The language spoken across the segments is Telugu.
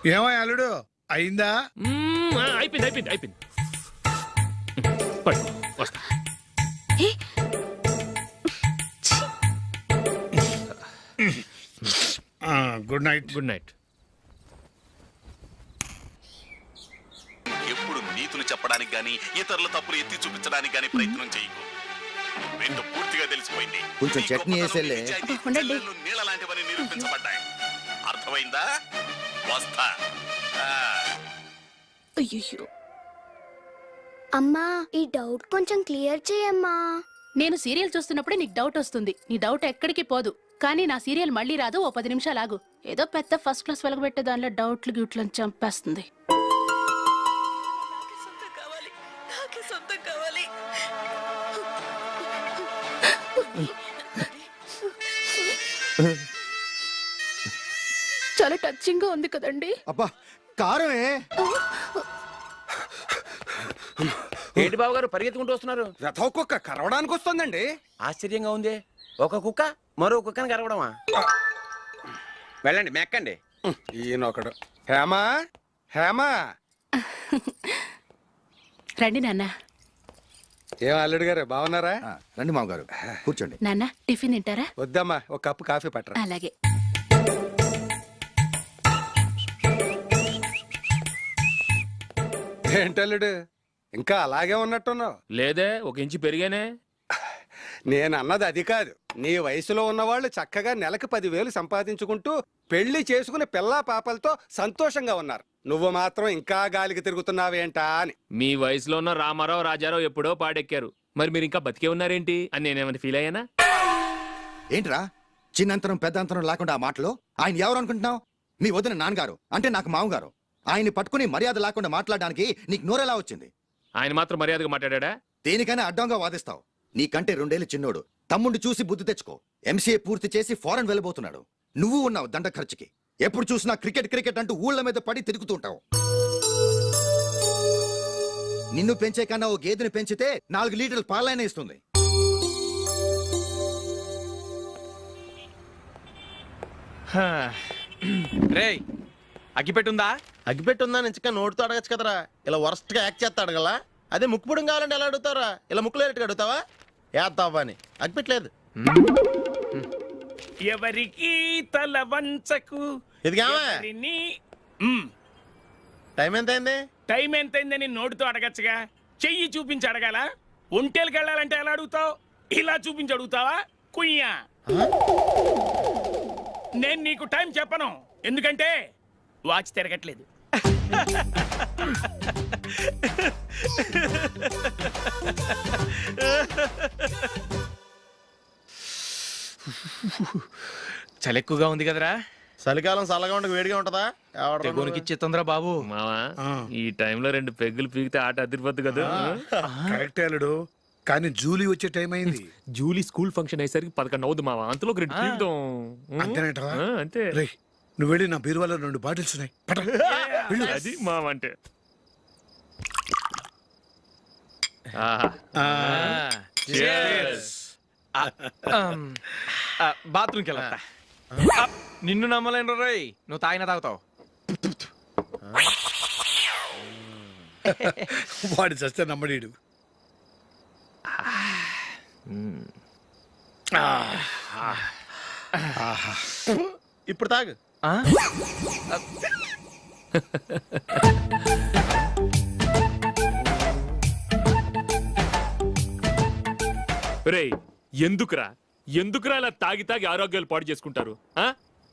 ఏమో అల్లుడు అయిందా? అయిపోయింది అయిపోయింది అయిపోయింది. పడు, వస్తా. Good night. Good night. ఎప్పుడు నీతులు చెప్పడానికి గాని ఇతరుల తప్పులు ఎత్తి చూపించడానికి గాని ప్రయత్నం చేయకు. రెండు పూర్తిగా తెలిసిపోయింది. కొంచెం చట్నీ వేసేలే. నీళ్ళ లాంటివని నిరూపించబడ్డాయి. అర్థమైందా? వస్తా. అయ్యో అమ్మా, ఈ డౌట్ కొంచెం క్లియర్ చేయమ్మా. నేను సీరియల్ చూస్తున్నప్పుడే నీకు డౌట్ వస్తుంది. నీ డౌట్ ఎక్కడికి పోదు. కానీ నా సీరియల్ మళ్ళీ రాదు. ఓ 10 నిమిషాలు ఆగు. ఏదో పెద్ద ఫస్ట్ క్లాస్ వెలగబెట్టే దానిలో డౌట్లు గ్యూట్లను చంపేస్తుంది. చాలా టచింగ్ గా ఉంది కదండి. అబ్బా కారమే. ఏంటి బాబు గారు పరిగెత్తుకుంటూ వస్తున్నారు? రథ కుక్క కరవడానికి వస్తుందండి. ఆశ్చర్యంగా ఉంది. ఒక కుక్క మరో కుక్కని కరవడమా? వెళ్ళండి మెక్కండి. ఈయనొకడు. హేమా హేమా. రండి నాన్న. ఏం అల్లుడు గారు బాగున్నారా? రండి మామగారు కూర్చోండి. నాన్న టిఫిన్ తింటారా? వద్దమ్మా, ఒక కప్పు కాఫీ పట్టరా. అలాగే. ఏంటల్లుడు ఇంకా అలాగే ఉన్నట్టున్నావు? లేదే, 1 ఇంచు పెరిగానే. నేను అన్నది అది కాదు. నీ వయసులో ఉన్నవాళ్ళు చక్కగా నెలకు 10,000 సంపాదించుకుంటూ పెళ్లి చేసుకుని పిల్లా పాపలతో సంతోషంగా ఉన్నారు. నువ్వు మాత్రం ఇంకా గాలికి తిరుగుతున్నావేంటా అని. మీ వయసులో ఉన్న రామారావు రాజారావు ఎప్పుడో పాడెక్కారు. మరి మీరు ఇంకా బతికే ఉన్నారేంటి అని నేనేమైనా ఫీల్ అయ్యానా? ఏంట్రా చిన్నంతరం పెద్దంతరం లేకుండా ఆ మాటలు? ఆయన ఎవరు అనుకుంటున్నావు? మీ వదిన నాన్నగారు అంటే నాకు మామగారు. ఆయన్ని పట్టుకుని మర్యాద లేకుండా మాట్లాడడానికి నీకు నోరెలా వచ్చింది? ఆయన మాత్రం మర్యాదగా మాట్లాడా? దేనికైనా అడ్డంగా వాదిస్తావు. నీకంటే 2 ఏళ్లు చిన్నోడు. తమ్ముండి చూసి బుద్ధి తెచ్చుకో. ఎంసీఏ పూర్తి చేసి ఫారెన్ వెళ్ళబోతున్నాడు. నువ్వు ఉన్నావు దండ ఖర్చుకి. ఎప్పుడు చూసినా క్రికెట్ క్రికెట్ అంటూ ఊళ్ళ మీద పడి తిరుగుతుంటావు. నిన్ను పెంచే కన్నా ఓ గేదెని పెంచితే 4 లీటర్ల పాలైనా ఇస్తుంది. రేయ్ అగ్గిపెట్టుందా? అగ్గిపెట్టుందా నుంచి నోటితో అడగచ్చు కదరా. ఇలా వరస్ట్ గా యాక్ట్ చేస్తా అడగలా. అదే ముక్కుపుడం కావాలంటే ఎలా అడుగుతారా? ఇలా ముక్కులేటట్టుగా అడుగుతావా? ఏత్తావా అని. అగ్గిపెట్టలేదు. ఎవరికి తల వంచకు. ఇదిగామా టైం ఎంత అయింది? టైం ఎంతైందని నోటితో అడగచ్చుగా. చెయ్యి చూపించి అడగాల. ఒంటేలకు వెళ్ళాలంటే ఎలా అడుగుతావు? ఇలా చూపించి అడుగుతావా? కుయ్యా. నేను నీకు టైం చెప్పను, ఎందుకంటే వాచ్ తిరగట్లేదు. చలి ఎక్కువగా ఉంది కదరా. చలికాలం చల్లగా ఉండక వేడిగా ఉంటదా? తెగోనికిచ్చేస్తుందిరా బాబు. మావా ఈ టైంలో 2 పెగ్గులు పీకితే ఆట అదిరిపోద్దు కదా. కరెక్ట్ అల్లుడు, కానీ జూలీ వచ్చే టైం అయింది. జూలీ స్కూల్ ఫంక్షన్ అయ్యేసరికి 11 అవుద్ది మావా. అంతలో 2 పీకుతాం. అంతేనేటవా? అంతే. రేయ్ నువ్వు వెళ్ళి నా బీరువాలో 2 బాటిల్స్ ఉన్నాయి. అది మావ అంటే. బాత్రూమ్కి వెళ్తా. నిన్ను నమ్మలేను రోయ్, నువ్వు తాగినా తాగుతావు. వాడి చస్తే నమ్మడీడు. ఇప్పుడు తాగు. రేయ్ ఎందుకురా ఇలా తాగి తాగి ఆరోగ్యాలు పాడు చేసుకుంటారు?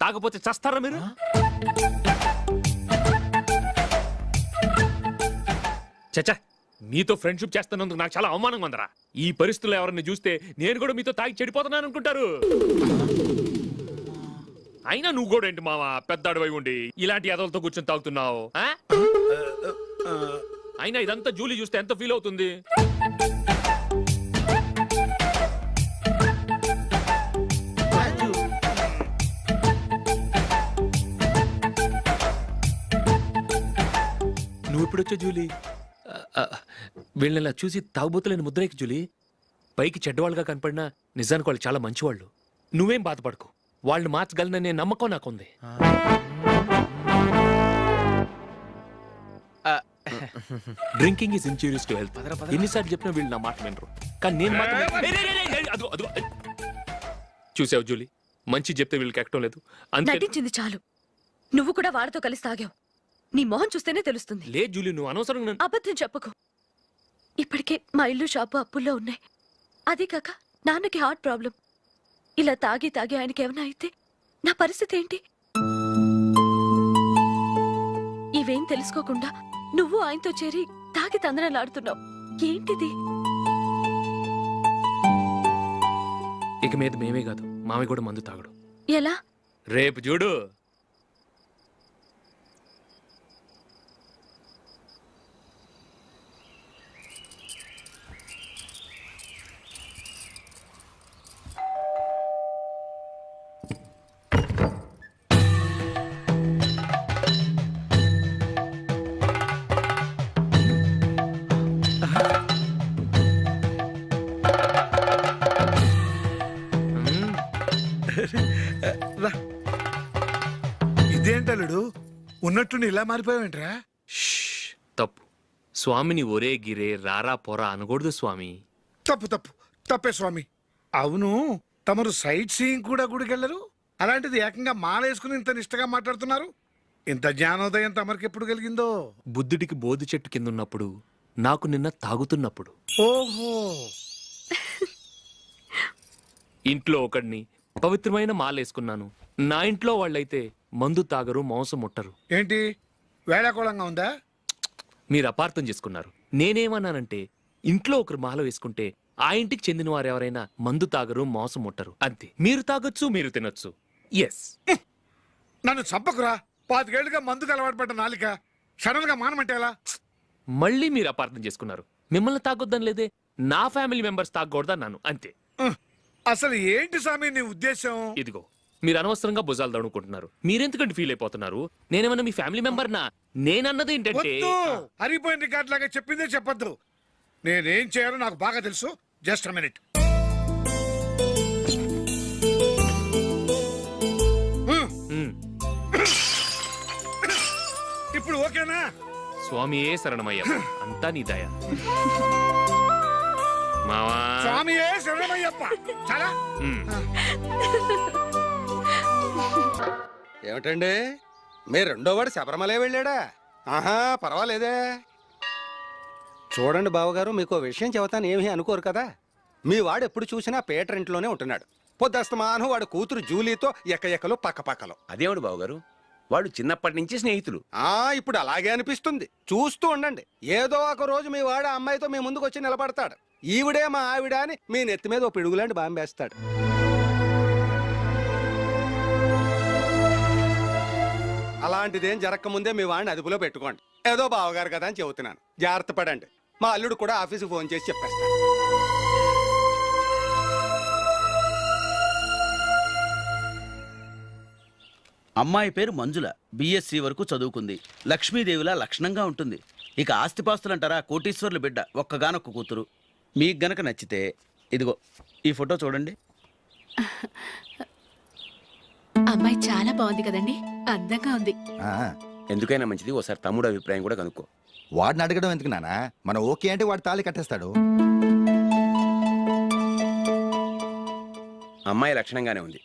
తాగపోతే చస్తారా మీరు? చచ్చా, మీతో ఫ్రెండ్షిప్ చేస్తున్నందుకు నాకు చాలా అవమానంగా ఉందరా. ఈ పరిస్థితుల్లో ఎవరిని చూస్తే నేను కూడా మీతో తాగి చెడిపోతున్నాను అనుకుంటారు. అయినా నువ్వు కూడా ఏంటి మావా, పెద్ద అడవై ఉండి ఇలాంటి ఎదలతో కూర్చొని తాగుతున్నావు? అయినా ఇదంతా జూలీ చూస్తే ఎంత ఫీల్ అవుతుంది? నువ్వు ఇప్పుడొచ్చా జూలీ? వీళ్ళని చూసి తాగుబోతులేని ముద్రేకి జూలీ. పైకి చెడ్డవాళ్ళుగా కనపడినా నిజానికి వాళ్ళు చాలా మంచివాళ్ళు. నువ్వేం బాధపడకు, వాళ్ళని మార్చగలననే నమ్మకం నాకుంది. Drinking is injurious to health. ఎన్నిసార్లు చెప్పినా వీళ్ళు నా మాట వినరు. కానీ నేను మాత్రం అదిగో అదిగో. చూసావు జూలీ, మంచి చెప్తే వీళ్ళకి ఎక్కడం లేదు. అంతే నటించింది చాలు. నువ్వు కూడా వాడితో కలిసి తాగావు. నీ మొహం చూస్తేనే తెలుస్తుంది. లే జూలీ, నువ్వు అనవసరంగా అబద్ధం చెప్పకు. ఇప్పటికే మా ఇల్లు షాపు అప్పుల్లో ఉన్నాయి. అదే కాక నాన్నకి హార్ట్ ప్రాబ్లం. ఇలా తాగి తాగి ఆయనకి ఏమైనా అయితే నా పరిస్థితి ఏంటి? ఇవేం తెలుసుకోకుండా నువ్వు ఆయనతో చేరి తాగి తందనలాడుతున్నావు. ఏంటిది? ఇక మీద మేమే కాదు, మావి కూడా మందు తాగడు. ఎలా? రేపు చూడు. ఇదేంటలుడు ఉన్నట్టుండి ఇలా మారిపోయావేంట్రా? షష్, తప్పు. స్వామిని ఒరే గిరే రారా పోరా అనకూడదు స్వామి. తప్పు తప్పు తప్పే స్వామి. అవును, తమరు సైట్ సీయింగ్ కూడా గుడికెళ్ళరు. అలాంటిది ఏకంగా మాలేసుకుని ఇంత నిష్టగా మాట్లాడుతున్నారు. ఇంత జ్ఞానోదయం తమరికి ఎప్పుడు కలిగిందో? బుద్ధుడికి బోధి చెట్టు కింద ఉన్నప్పుడు, నాకు నిన్న తాగుతున్నప్పుడు. ఓహో, ఇంట్లో ఒకడిని పవిత్రమైన మాలేసుకున్నాను. నా ఇంట్లో వాళ్ళైతే మందు తాగరు, మాంసం ముట్టరు. ఏంటి వేళాకోళంగా ఉందా? మీరు అపార్థం చేసుకున్నారు. నేనేమన్నానంటే, ఇంట్లో ఒకరు మాల వేసుకుంటే ఆ ఇంటికి చెందిన వారు ఎవరైనా మందు తాగరు, మాంసం ముట్టరు, అంతే. మీరు తాగొచ్చు, మీరు తినొచ్చు. ఎస్. నన్ను చంపకురా. 5 ఏళ్లుగా మందుకు అలవాటు పడ్డ నాలిక సడన్ గా మానమంటే ఎలా? మళ్ళీ మీరు అపార్థం చేసుకున్నారు. మిమ్మల్ని తాగొద్దని లేదే, నా ఫ్యామిలీ మెంబర్స్ తాగకూడదన్నాను, అంతే. అసలు ఏంటి స్వామి నీ ఉద్దేశం? ఇదిగో, మీరు అనవసరంగా భుజాలు దడుకుంటున్నారు. మీరెందుకంటే ఫీల్ అయిపోతున్నారు? నేనేమన్నా మీ ఫ్యామిలీ మెంబర్ నా? నేనన్నది ఏంటంటే, వద్దు, హరిపోయిన రికార్డ్ లాగా చెప్పిందే చెప్పొద్దు. నేనేం చేయాలో నాకు బాగా తెలుసు. Just minute. ఇప్పుడు ఓకేనా? స్వామియే శరణమయ్య, అంతా నీ దయ. మావా, స్వామియే శరణమయ్యప్ప. చాలా ఏమిటండి, మీ రెండోవాడు శబరిమలే వెళ్ళాడా? ఆహా, పర్వాలేదే. చూడండి బావగారు, మీకు ఓ విషయం చెబుతాను, ఏమీ అనుకోరు కదా. మీ వాడు ఎప్పుడు చూసినా పేటర్ ఇంట్లోనే ఉంటున్నాడు. పొద్దస్తమానం వాడు కూతురు జూలీతో ఎక్కలు పక్కపక్కలో. అదేవాడు బావగారు, వాడు చిన్నప్పటి నుంచి స్నేహితులు. ఇప్పుడు అలాగే అనిపిస్తుంది. చూస్తూ ఉండండి, ఏదో ఒక రోజు మీ వాడు ఆ అమ్మాయితో మీ ముందుకు వచ్చి నిలబడతాడు. ఈవిడే మా ఆవిడ అని మీ నెత్తి మీద ఓ పిడుగులాంటి బాంబేస్తాడు. అలాంటిదేం జరగకముందే మీ వాడిని అదుపులో పెట్టుకోండి. ఏదో బావగారు కదా అని చెబుతున్నాను, జాగ్రత్త పడండి. మా అల్లుడు కూడా ఆఫీసుకు ఫోన్ చేసి చెప్పేస్తాడు. అమ్మాయి పేరు మంజుల, బిఎస్సి వరకు చదువుకుంది. లక్ష్మీదేవిలా లక్షణంగా ఉంటుంది. ఇక ఆస్తిపాస్తులంటారా, కోటీశ్వర్లు బిడ్డ, ఒక్కగానొక్క కూతురు. మీకు గనక నచ్చితే ఇదిగో ఈ ఫోటో చూడండి. అమ్మాయి చాలా బాగుంది కదండి, అందంగా ఉంది. ఎందుకైనా మంచిది ఓసారి తమ్ముడు అభిప్రాయం కూడా కనుక్కో. వాడిని అడగడం ఎందుకు నానా? మనం ఓకే అంటే వాడు తాళి కట్టేస్తాడు. అమ్మాయి లక్షణంగానే ఉంది.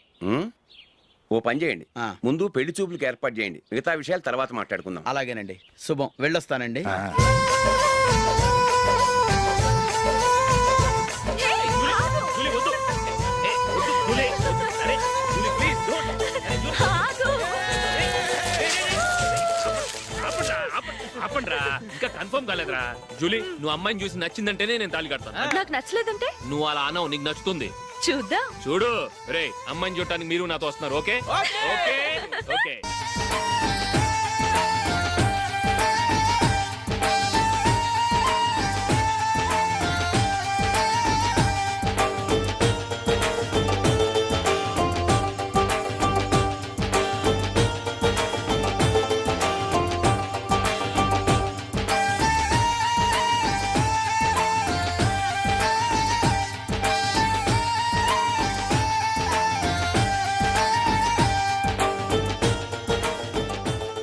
ఓ పని చేయండి, ముందు పెళ్లి చూపులకు ఏర్పాటు చేయండి. మిగతా విషయాలు తర్వాత మాట్లాడుకుందాం. అలాగేనండి, శుభం, వెళ్ళొస్తానండి. ఆపండ్రా, ఇంకా కన్ఫర్మ్ కాలేదురా. జూలీ, నువ్వు అమ్మాయిని చూసి నచ్చిందంటేనే నేను తాళి కడతాను. నాకు నచ్చలేదంటే నువ్వు అలా అనవు, నీకు నచ్చుతుంది. చూద్దాం. చూడు రే, అమ్మాయిని చూడటానికి మీరు నాతో వస్తున్నారు. Okay okay okay.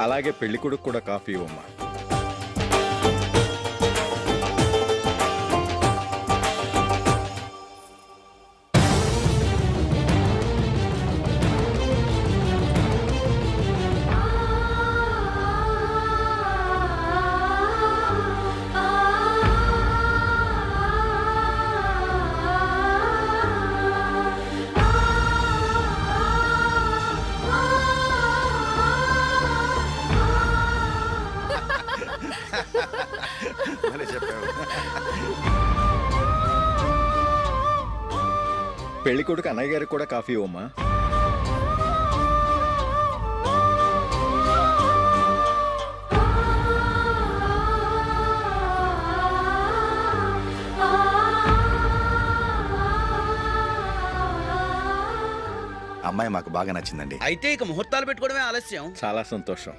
అలాగే పెళ్లి కొడుకు కూడా కాఫీ ఇవ్వమ్మా. పెళ్లి కొడుకు అన్నయ్య గారికి కూడా కాఫీ ఇవ్వమ్మా. అమ్మాయి మాకు బాగా నచ్చిందండి. అయితే ఇక ముహూర్తాలు పెట్టుకోవడమే ఆలస్యం. చాలా సంతోషం.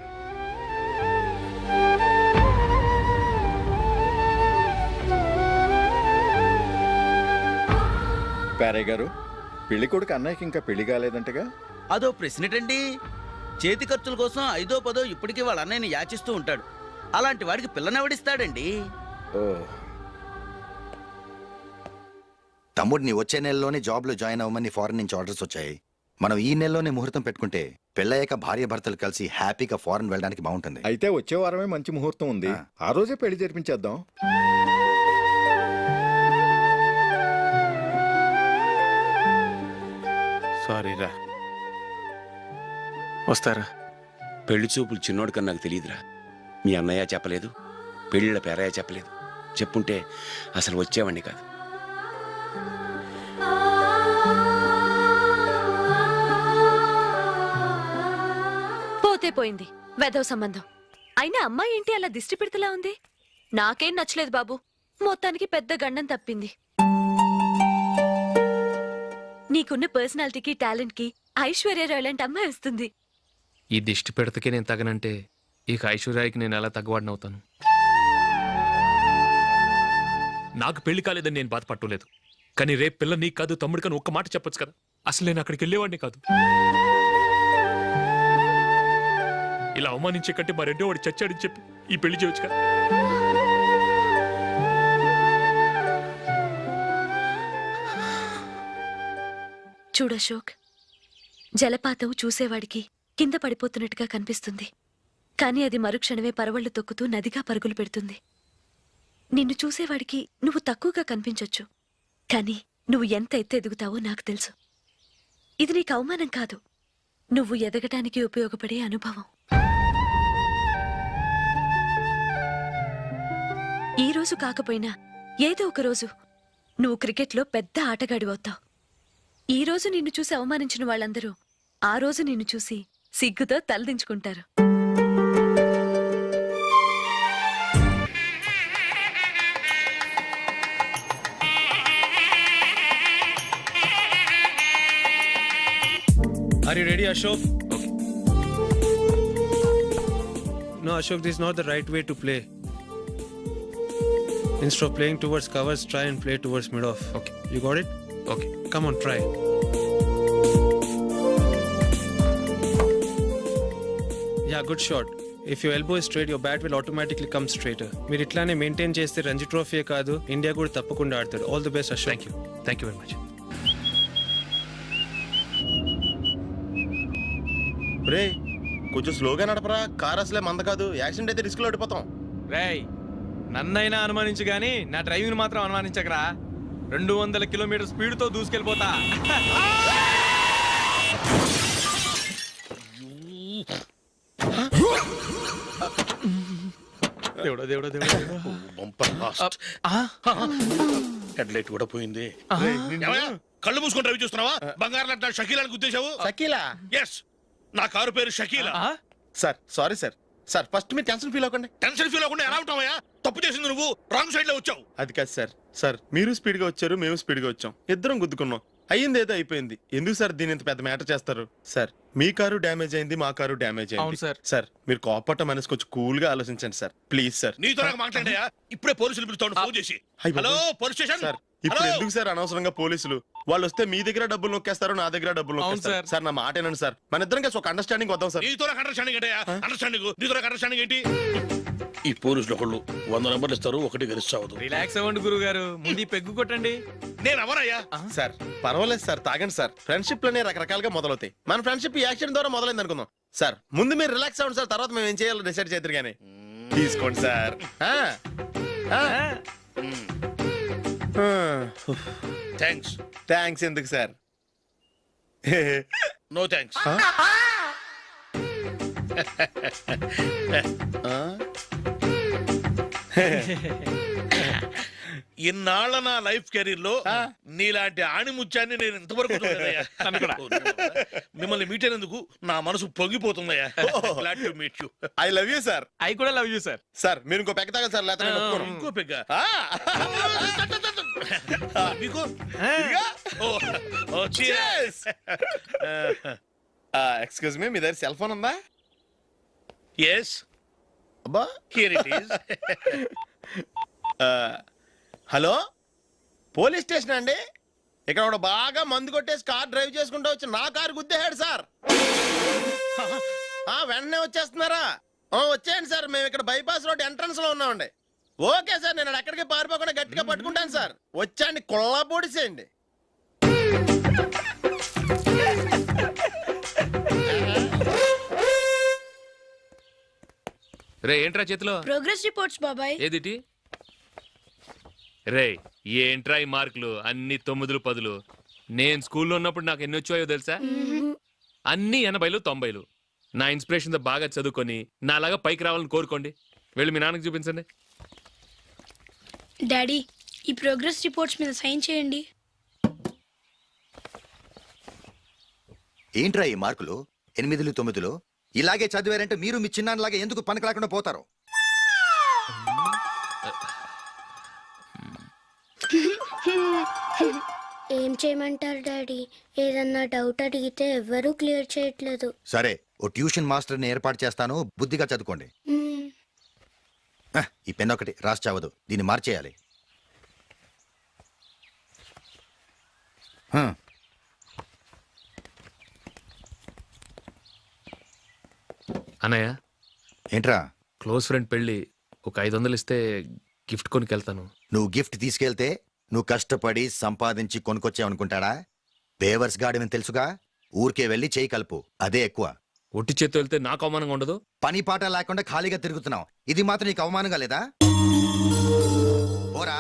పేరయ్య గారు, పెళ్లి కొడుకు అన్నయ్యకి ఇంకా పెళ్లి కాలేదంటగా? అదో ప్రశ్నటండి. చేతి ఖర్చుల కోసం 5ో 10 ఇప్పటికీ వాళ్ళ అన్నయ్యని యాచిస్తూ ఉంటాడు. అలాంటి వాడికి పిల్లనెవడిస్తాడండి? ఓ, తమ్ముడిని వచ్చే నెలలోనే జాబ్ లో జాయిన్ అవ్వమని ఫారెన్ నుంచి ఆర్డర్స్ వచ్చాయి. మనం ఈ నెలలోనే ముహూర్తం పెట్టుకుంటే పెళ్ళయ్యాక భార్య భర్తలు కలిసి హ్యాపీగా ఫారెన్ వెళ్ళడానికి బాగుంటుంది. అయితే వచ్చే వారమే మంచి ముహూర్తం ఉంది. ఆ రోజే పెళ్లి జరిపించేద్దాం. సారీరా. వస్తారా? పెళ్లి చూపులు చిన్నోడు కన్నా నాకు తెలియదురా. మీ అన్నయ్య చెప్పలేదు, పెళ్ళిళ్ళ పేరయ్య చెప్పలేదు. చెప్పుంటే అసలు వచ్చేవాడిని కాదు. పోతే పోయింది వెధవ సంబంధం. అయినా అమ్మాయి ఏంటి అలా దిష్టి పెడతలా ఉంది? నాకేం నచ్చలేదు బాబు. మొత్తానికి పెద్ద గండం తప్పింది. నీకున్న పర్సనాలిటీకి టాలెంట్ కి ఐశ్వర్యరాయ్ లాంటి అమ్మాయి వస్తుంది. ఈ దిష్టి పెడతకే నేను తగనంటే ఇక ఐశ్వర్యానికి నేను ఎలా తగ్గవాడినవుతాను? నాకు పెళ్లి కాలేదని నేను బాధపట్టలేదు. కానీ రేపు పిల్ల నీకు కాదు తమ్ముడు కానీ ఒక్క మాట చెప్పొచ్చు కదా. అసలు నేను అక్కడికి వెళ్ళేవాడిని కాదు. ఇలా అవమానించే కంటే మా రెండో వాడు చచ్చాడని చెప్పి ఈ పెళ్లి చేయొచ్చు కదా. చూడశోక్, జలపాతం చూసేవాడికి కింద పడిపోతున్నట్టుగా కనిపిస్తుంది. కానీ అది మరుక్షణమే పరవళ్లు తొక్కుతూ నదిగా పరుగులు పెడుతుంది. నిన్ను చూసేవాడికి నువ్వు తక్కువగా కనిపించొచ్చు, కానీ నువ్వు ఎంత ఎత్తు ఎదుగుతావో నాకు తెలుసు. ఇది నీకు అవమానం కాదు, నువ్వు ఎదగటానికి ఉపయోగపడే అనుభవం. ఈ రోజు కాకపోయినా ఏదో ఒక రోజు నువ్వు క్రికెట్లో పెద్ద ఆటగాడివవుతావు. ఈ రోజు నిన్ను చూసి అవమానించిన వాళ్ళందరూ ఆ రోజు నిన్ను చూసి సిగ్గుతో తలదించుకుంటారు. Are you ready, Ashok? Okay. No, Ashok, this is not the right way to play. Instead of playing towards covers, try and play towards mid-off. Okay. You got it? Okay. Come on, try. Yeah, good shot. If your elbow is straight, your bat will automatically come straighter. మీరు ఇట్లానే మెయింటైన్ చేస్తే రంజీ ట్రోఫీ కాదు ఇండియా కూడా తప్పకుండా ఆడతాడు. All the best Ashok. Thank you very much. రే కొంచెం స్లోగా నడపరా. కార్ అసలే మంద కాదు. యాక్సిడెంట్ అయితే రిస్క్ లో ఓడిపోతాం. రేయ్, నన్నైనా అనుమానించు గానీ నా డ్రైవింగ్ మాత్రం అనుమానించకరా. 200 కిలోమీటర్ స్పీడ్ తో దూసుకెళ్ళిపోతా. దేవుడా దేవుడా దేవుడా. హెడ్ లైట్ కూడా పోయింది. కళ్ళు మూసుకొని రవి చూస్తున్నావా? బంగారం లాంటి షకీలాని గుద్దేశావు. షకీలా? ఎస్, నా కారు పేరు Shakeela. Sir sorry sir. Sir first మీరు టెన్షన్ ఫీల్ అవ్వకండి. టెన్షన్ ఫీల్ అవ్వకుండా ఎలా ఉంటావయ్యా? తప్పు చేసింది నువ్వు, రాంగ్ సైడ్ లో వచ్చావు. అది కాదు సార్. సార్ మీరు స్పీడ్ గా వచ్చారు, మేము స్పీడ్ గా వచ్చాం. ఇద్దరం గుద్దుకున్నాం. అయ్యింది ఏదో అయిపోయింది. ఎందుకు సార్ దీని ఇంత పెద్ద మ్యాటర్ చేస్తారు? సార్ మీ కారు డ్యామేజ్ అయింది, మా కారు డ్యామేజ్ అవును అయింది. సార్. సార్ మీరు కోపట్ట మనసు కొంచెం కూల్ గా ఆలోచించండి సార్, ప్లీజ్ సార్. నీతో నాకు మాట్లాడాయా? ఇప్పుడే పోలీసులు పిలుస్తాను, ఫోన్ చేసి. అయ్ బాబోయ్. Hello police station. సార్ ఇప్పుడు హలో? ఎందుకు సార్ అనవసరంగా పోలీసులు? వాళ్ళు వస్తే మీ దగ్గర డబ్బులు నొక్కేస్తారు, నా దగ్గర డబ్బులు అవును నొక్కేస్తారు. సార్. సార్ నా మాట ఏనండి సార్. మన ఇద్దరం కలిసి ఒక అండర్స్టాండింగ్ వద్దాం సార్. నీతో నాకు అండర్స్టాండింగ్ ఏంటయ్యా? అండర్స్టాండింగ్ నీతో నాకు అండర్స్టాండింగ్ ఏంటి? ఈ పోలీసులు ఒకళ్ళు 100 నెంబర్లు ఇస్తారు, ఒకటి గెలుస్తావు. రిలాక్స్ అవ్వండి గురువు గారు, ముందు ఈ పెగ్గు కొట్టండి. నేను ఎవరయ్యా? సార్ పర్వాలేదు సార్, తాగండి సార్. ఫ్రెండ్షిప్ లోనే రకరకాలుగా మొదలవుతాయి. మన ఫ్రెండ్షిప్ ఈ యాక్సిడెంట్ ద్వారా మొదలైంది అనుకుందాం. సార్ ముందు మీరు రిలాక్స్ అవ్వండి సార్, తర్వాత మేము ఏం చేయాలో డిసైడ్ చేద్దరు కానీ. తీసుకోండి సార్. థ్యాంక్స్. థ్యాంక్స్ ఎందుకు సార్? No thanks. ఇన్నాళ్ళ నా లైఫ్ కెరీర్ లో నీలాంటి ఆణిముత్యాన్ని నేను ఇంతవరకు చూడలేదయ్యా. మిమ్మల్ని మీట్ అయినందుకు నా మనసు పొంగిపోతుందయ్యా. Glad to meet you. I love you sir. I కూడా లవ్ యూ సార్. సార్ మీరు ఇంకో పెక్క తాగండి సార్, లేకపోతే నేను ఒప్పుకోను. ఇంకో పెగ్గ మీకు ఎక్స్క్యూజ్ మీ, మీ దగ్గర సెల్ ఫోన్ ఉందా? ఎస్, అబ్బా. Here it is. Hello, police station అండి. ఇక్కడ ఒకడు బాగా మందు కొట్టేసి కార్ డ్రైవ్ చేసుకుంటూ వచ్చి నా కారు గుద్దేశాడు సార్. వెంటనే వచ్చేస్తున్నారా? వచ్చేయండి సార్, మేము ఇక్కడ బైపాస్ రోడ్ ఎంట్రన్స్ లో ఉన్నామండి. ఓకే సార్, నేను ఎక్కడికి పారిపోకుండా గట్టిగా పట్టుకుంటాను సార్. వచ్చాండి, కుళ్ళా పొడిసేయండి. రే ఏంట్రా చేతిలో? ప్రోగ్రెస్ రిపోర్ట్స్ బాబాయ్. ఏదిటి? రే ఏంట్రా ఈ మార్కులు అన్ని 9లు 10లు? నేను స్కూల్లో ఉన్నప్పుడు నాకు ఎన్ని వచ్చాయో తెలుసా? అన్ని 80లు 90లు. నా ఇన్స్పిరేషన్ తో బాగా చదువుకొని నాలాగా పైకి రావాలని కోరుకోండి. వెళ్ళి మీ నాన్నకి చూపించండి. డాడీ, ఈ ప్రోగ్రెస్ రిపోర్ట్స్ మీద సైన్ చేయండి. ఏంట్రా ఈ మార్కులు 8లు 9లు? ఇలాగే చదివారంటే మీరు మీ చిన్నాన్నలాగా ఎందుకు పనికి లేకుండా పోతారు? ఏం చేయమంటారు డాడీ? ఏదన్నా డౌట్ అడిగితే ఎవ్వరూ క్లియర్ చేయట్లేదు. సరే, ఓ ట్యూషన్ మాస్టర్ని ఏర్పాటు చేస్తాను, బుద్ధిగా చదువుకోండి. ఈ పెన్ ఒకటి రాసి చావదు, దీన్ని మార్చేయాలి. అన్నయ్య, ఏంట్రా? క్లోజ్ ఫ్రెండ్ పెళ్ళి, ఒక 500 ఇస్తే గిఫ్ట్ కొనుకెళ్తాను. నువ్వు గిఫ్ట్ తీసుకెళ్తే నువ్వు కష్టపడి సంపాదించి కొనుక్కొచ్చావనుకుంటాడా? పేవర్స్ గాడివని తెలుసుగా, ఊరికే వెళ్ళి చేయి కలుపు, అదే ఎక్కువ. ఒట్టి చేత్తో వెళ్తే నాకు అవమానంగా ఉండదు? పని పాట లేకుండా ఖాళీగా తిరుగుతున్నావు, ఇది మాత్రం నీకు అవమానంగా లేదా? పోరా.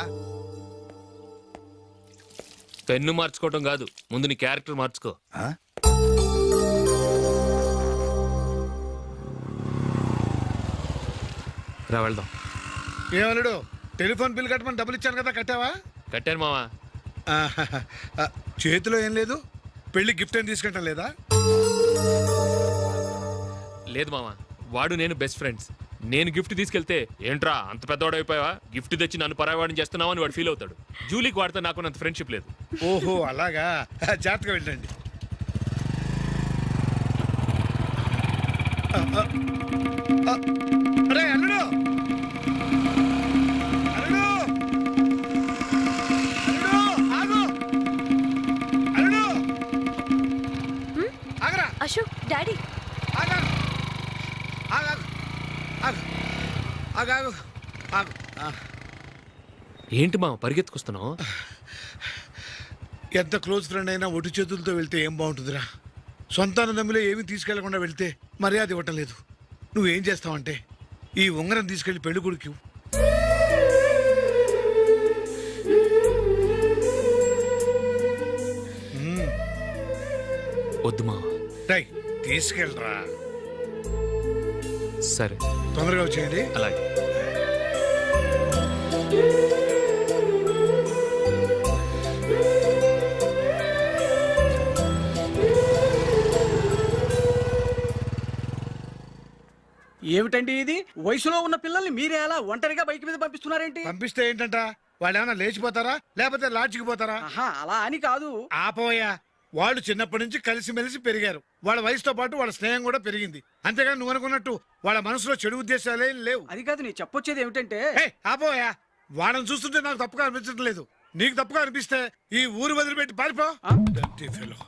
పెన్ను మార్చుకోవటం కాదు, ముందు నీ క్యారెక్టర్ మార్చుకో. ఆ? రా వెళ్దాం. ఏమలుడు, టెలిఫోన్ బిల్ కట్టమని డబ్బులు ఇచ్చాను కదా, కట్టావా? కట్టాను మావా. చేతిలో ఏం లేదు, పెళ్లి గిఫ్ట్ ఏం తీసుకుంటాం లేదా? లేదు మావా, వాడు నేను బెస్ట్ ఫ్రెండ్స్. నేను గిఫ్ట్ తీసుకెళ్తే ఏంట్రా అంత పెద్దవాడైపోయావా, గిఫ్ట్ తెచ్చి నన్ను పరాయవాడిని చేస్తున్నావు అని వాడు ఫీల్ అవుతాడు. జూలీకి వాడితే నాకు అంత ఫ్రెండ్షిప్ లేదు. ఓహో అలాగా, జాగ్రత్తగా వెళ్ళండి. అరే అల్లుడు, అల్లుడు, అల్లుడు, ఆగు, అల్లుడు, ఆగరా, అశోక్, డాడీ. ఆగు, ఆగు, ఆగు, ఆగు, ఆగు, ఆగు. ఏంటి మా పరిగెత్తుకొస్తున్నావు? ఎంత క్లోజ్ ఫ్రెండ్ అయినా ఒటి చేతులతో వెళ్తే ఏం బాగుంటుందిరా? సొంతాన నమ్మిలో ఏమీ తీసుకెళ్లకుండా వెళ్తే మర్యాద ఇవ్వటం లేదు. నువ్వేం చేస్తావంటే ఈ ఉంగరం తీసుకెళ్లి పెళ్లి కొడుకు. వద్దు మా. రై తీసుకెళ్ళరా. సరే, తొందరగా వచ్చేయండి. అలాగే. ఏమిటండి ఇది? వయసులో ఉన్న పిల్లల్ని మీరే అలా ఒంటరిగా బైక్ మీద పంపిస్తున్నారేంటి? పంపిస్తే ఏంటంట, వాళ్ళు ఏమైనా లేచిపోతారా లేకపోతే లాడ్జికి పోతారా? అలా అని కాదు. ఆపోయా, వాళ్ళు చిన్నప్పటి నుంచి కలిసిమెలిసి పెరిగారు. వాళ్ళ వయసుతో పాటు వాళ్ళ స్నేహం కూడా పెరిగింది. అంతేగాని నువ్వు అనుకున్నట్టు వాళ్ళ మనసులో చెడు ఉద్దేశాలేం లేవు. అది కాదు, నేను చెప్పొచ్చేది ఏమిటంటే, ఆపోయా, వాళ్ళని చూస్తుంటే నాకు తప్పుగా అనిపించడం లేదు. నీకు తప్పుగా అనిపిస్తే ఈ ఊరు వదిలిపెట్టి పారిపో. Dirty fellow.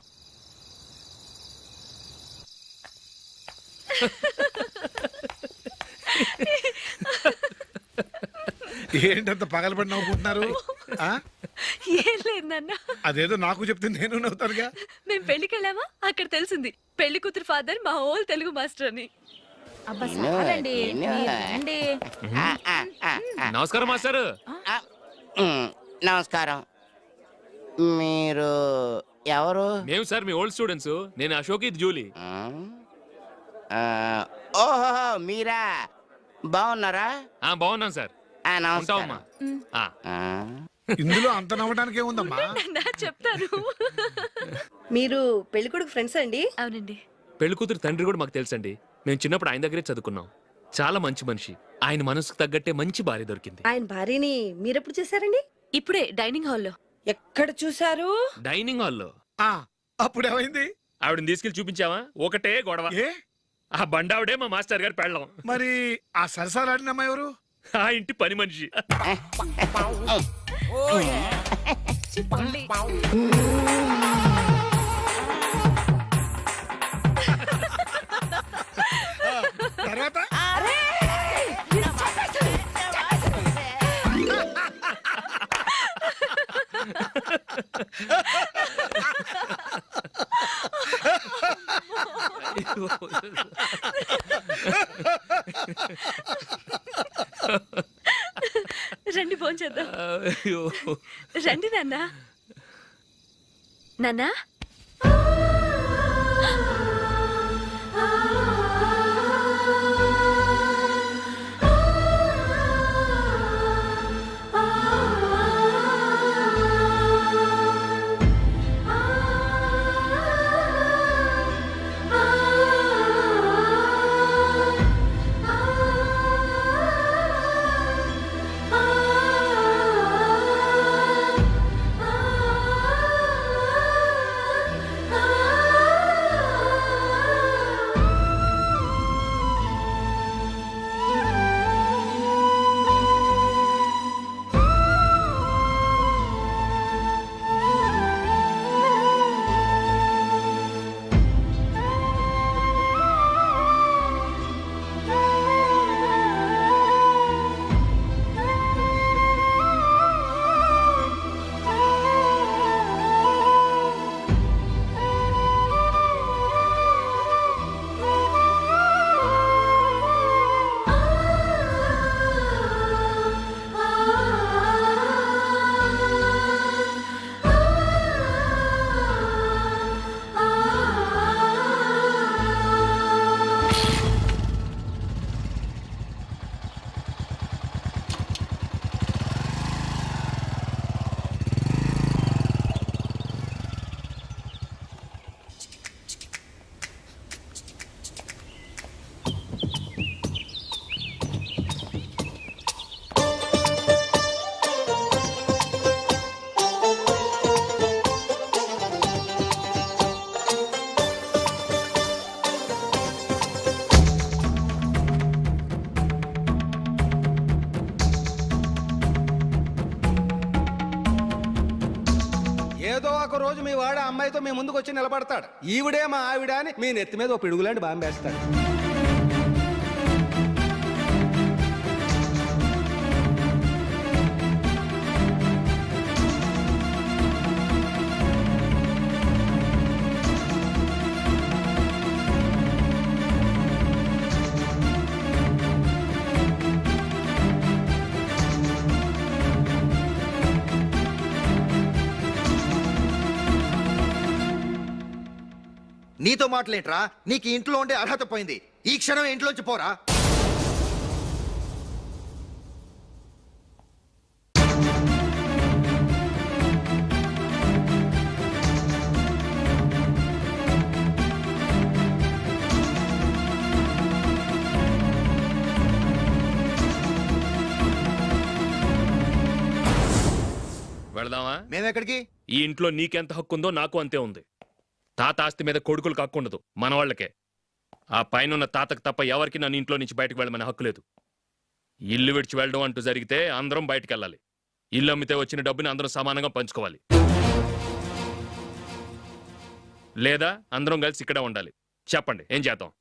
ఏంటంత పగలబడి నవ్వుకుంటున్నారు? ఏం లేదు నాన్న. అదేదో నాకు చెప్తే నేను నవ్వుతానుగా. మేము పెళ్లికి వెళ్ళామా, అక్కడ తెలిసింది పెళ్లి కూతురు ఫాదర్ మా హోల్ తెలుగు మాస్టర్ అని. నమస్కారం మాస్టర్. నమస్కారం. మీరు ఎవరు? మేము సార్ మీ ఓల్డ్ స్టూడెంట్స్. నేను అశోక్, ఇది జూలీ. ఓహో, మీరా? బాగున్నారా? బాగున్నాం సార్. నమస్కారం. ఇందులో అంత నవ్వడానికి ఏముందమ్మా? నా చెప్తాను. మీరు పెళ్లి కొడుకు ఫ్రెండ్స్ అండి? అవునండి. పెళ్లి కూతురు తండ్రి కూడా మాకు తెలుసండి. మేము చిన్నప్పుడు ఆయన దగ్గరే చదువుకున్నాం. చాలా మంచి మనిషి. ఆయన మనసుకు తగ్గట్టే మంచి భార్య దొరికింది. ఆయన భార్యని మీరెప్పుడు చూసారండి? ఇప్పుడే డైనింగ్ హాల్లో. ఎక్కడ చూసారు? డైనింగ్ హాల్లో. ఆ, అప్పుడు ఏమైంది? ఆవిడని తీసుకెళ్లి చూపించావా? ఒకటే గొడవ. ఏ ఆ బండావిడే మా మాస్టర్ గారు పెళ్ళం. మరి ఆ సరసాలాడిన అమ్మాయి ఎవరు? ఆ ఇంటి పని మనిషి. తర్వాత రండి ఫోన్ చేద్దాం. అయ్యో. రండి నాన్న. నాన్నా ఏదో ఒక రోజు మీ వాడు ఆ అమ్మాయితో మీ ముందుకు వచ్చి నిలబడతాడు. ఈవిడే మా ఆవిడ అని మీ నెత్తి మీద ఓ పిడుగులాంటి బాంబేస్తాడు. నీతో మాటలేంట్రా? నీకు ఈ ఇంట్లో ఉండే అర్హత పోయింది. ఈ క్షణం ఇంట్లోంచి పోరా. వెళదామా? మేమెక్కడికి? ఈ ఇంట్లో నీకెంత హక్కు ఉందో నాకు అంతే ఉంది. తాత ఆస్తి మీద కొడుకులకు హక్కు ఉండదు, మన వాళ్ళకే. ఆ పైన తాతకు తప్ప ఎవరికి నన్ను ఇంట్లో నుంచి బయటకు వెళ్ళమని హక్కు లేదు. ఇల్లు విడిచి వెళ్ళడం అంటూ జరిగితే అందరం బయటకు వెళ్ళాలి. ఇల్లు అమ్మితే వచ్చిన డబ్బుని అందరం సమానంగా పంచుకోవాలి. లేదా అందరం కలిసి ఇక్కడే ఉండాలి. చెప్పండి, ఏం చేద్దాం?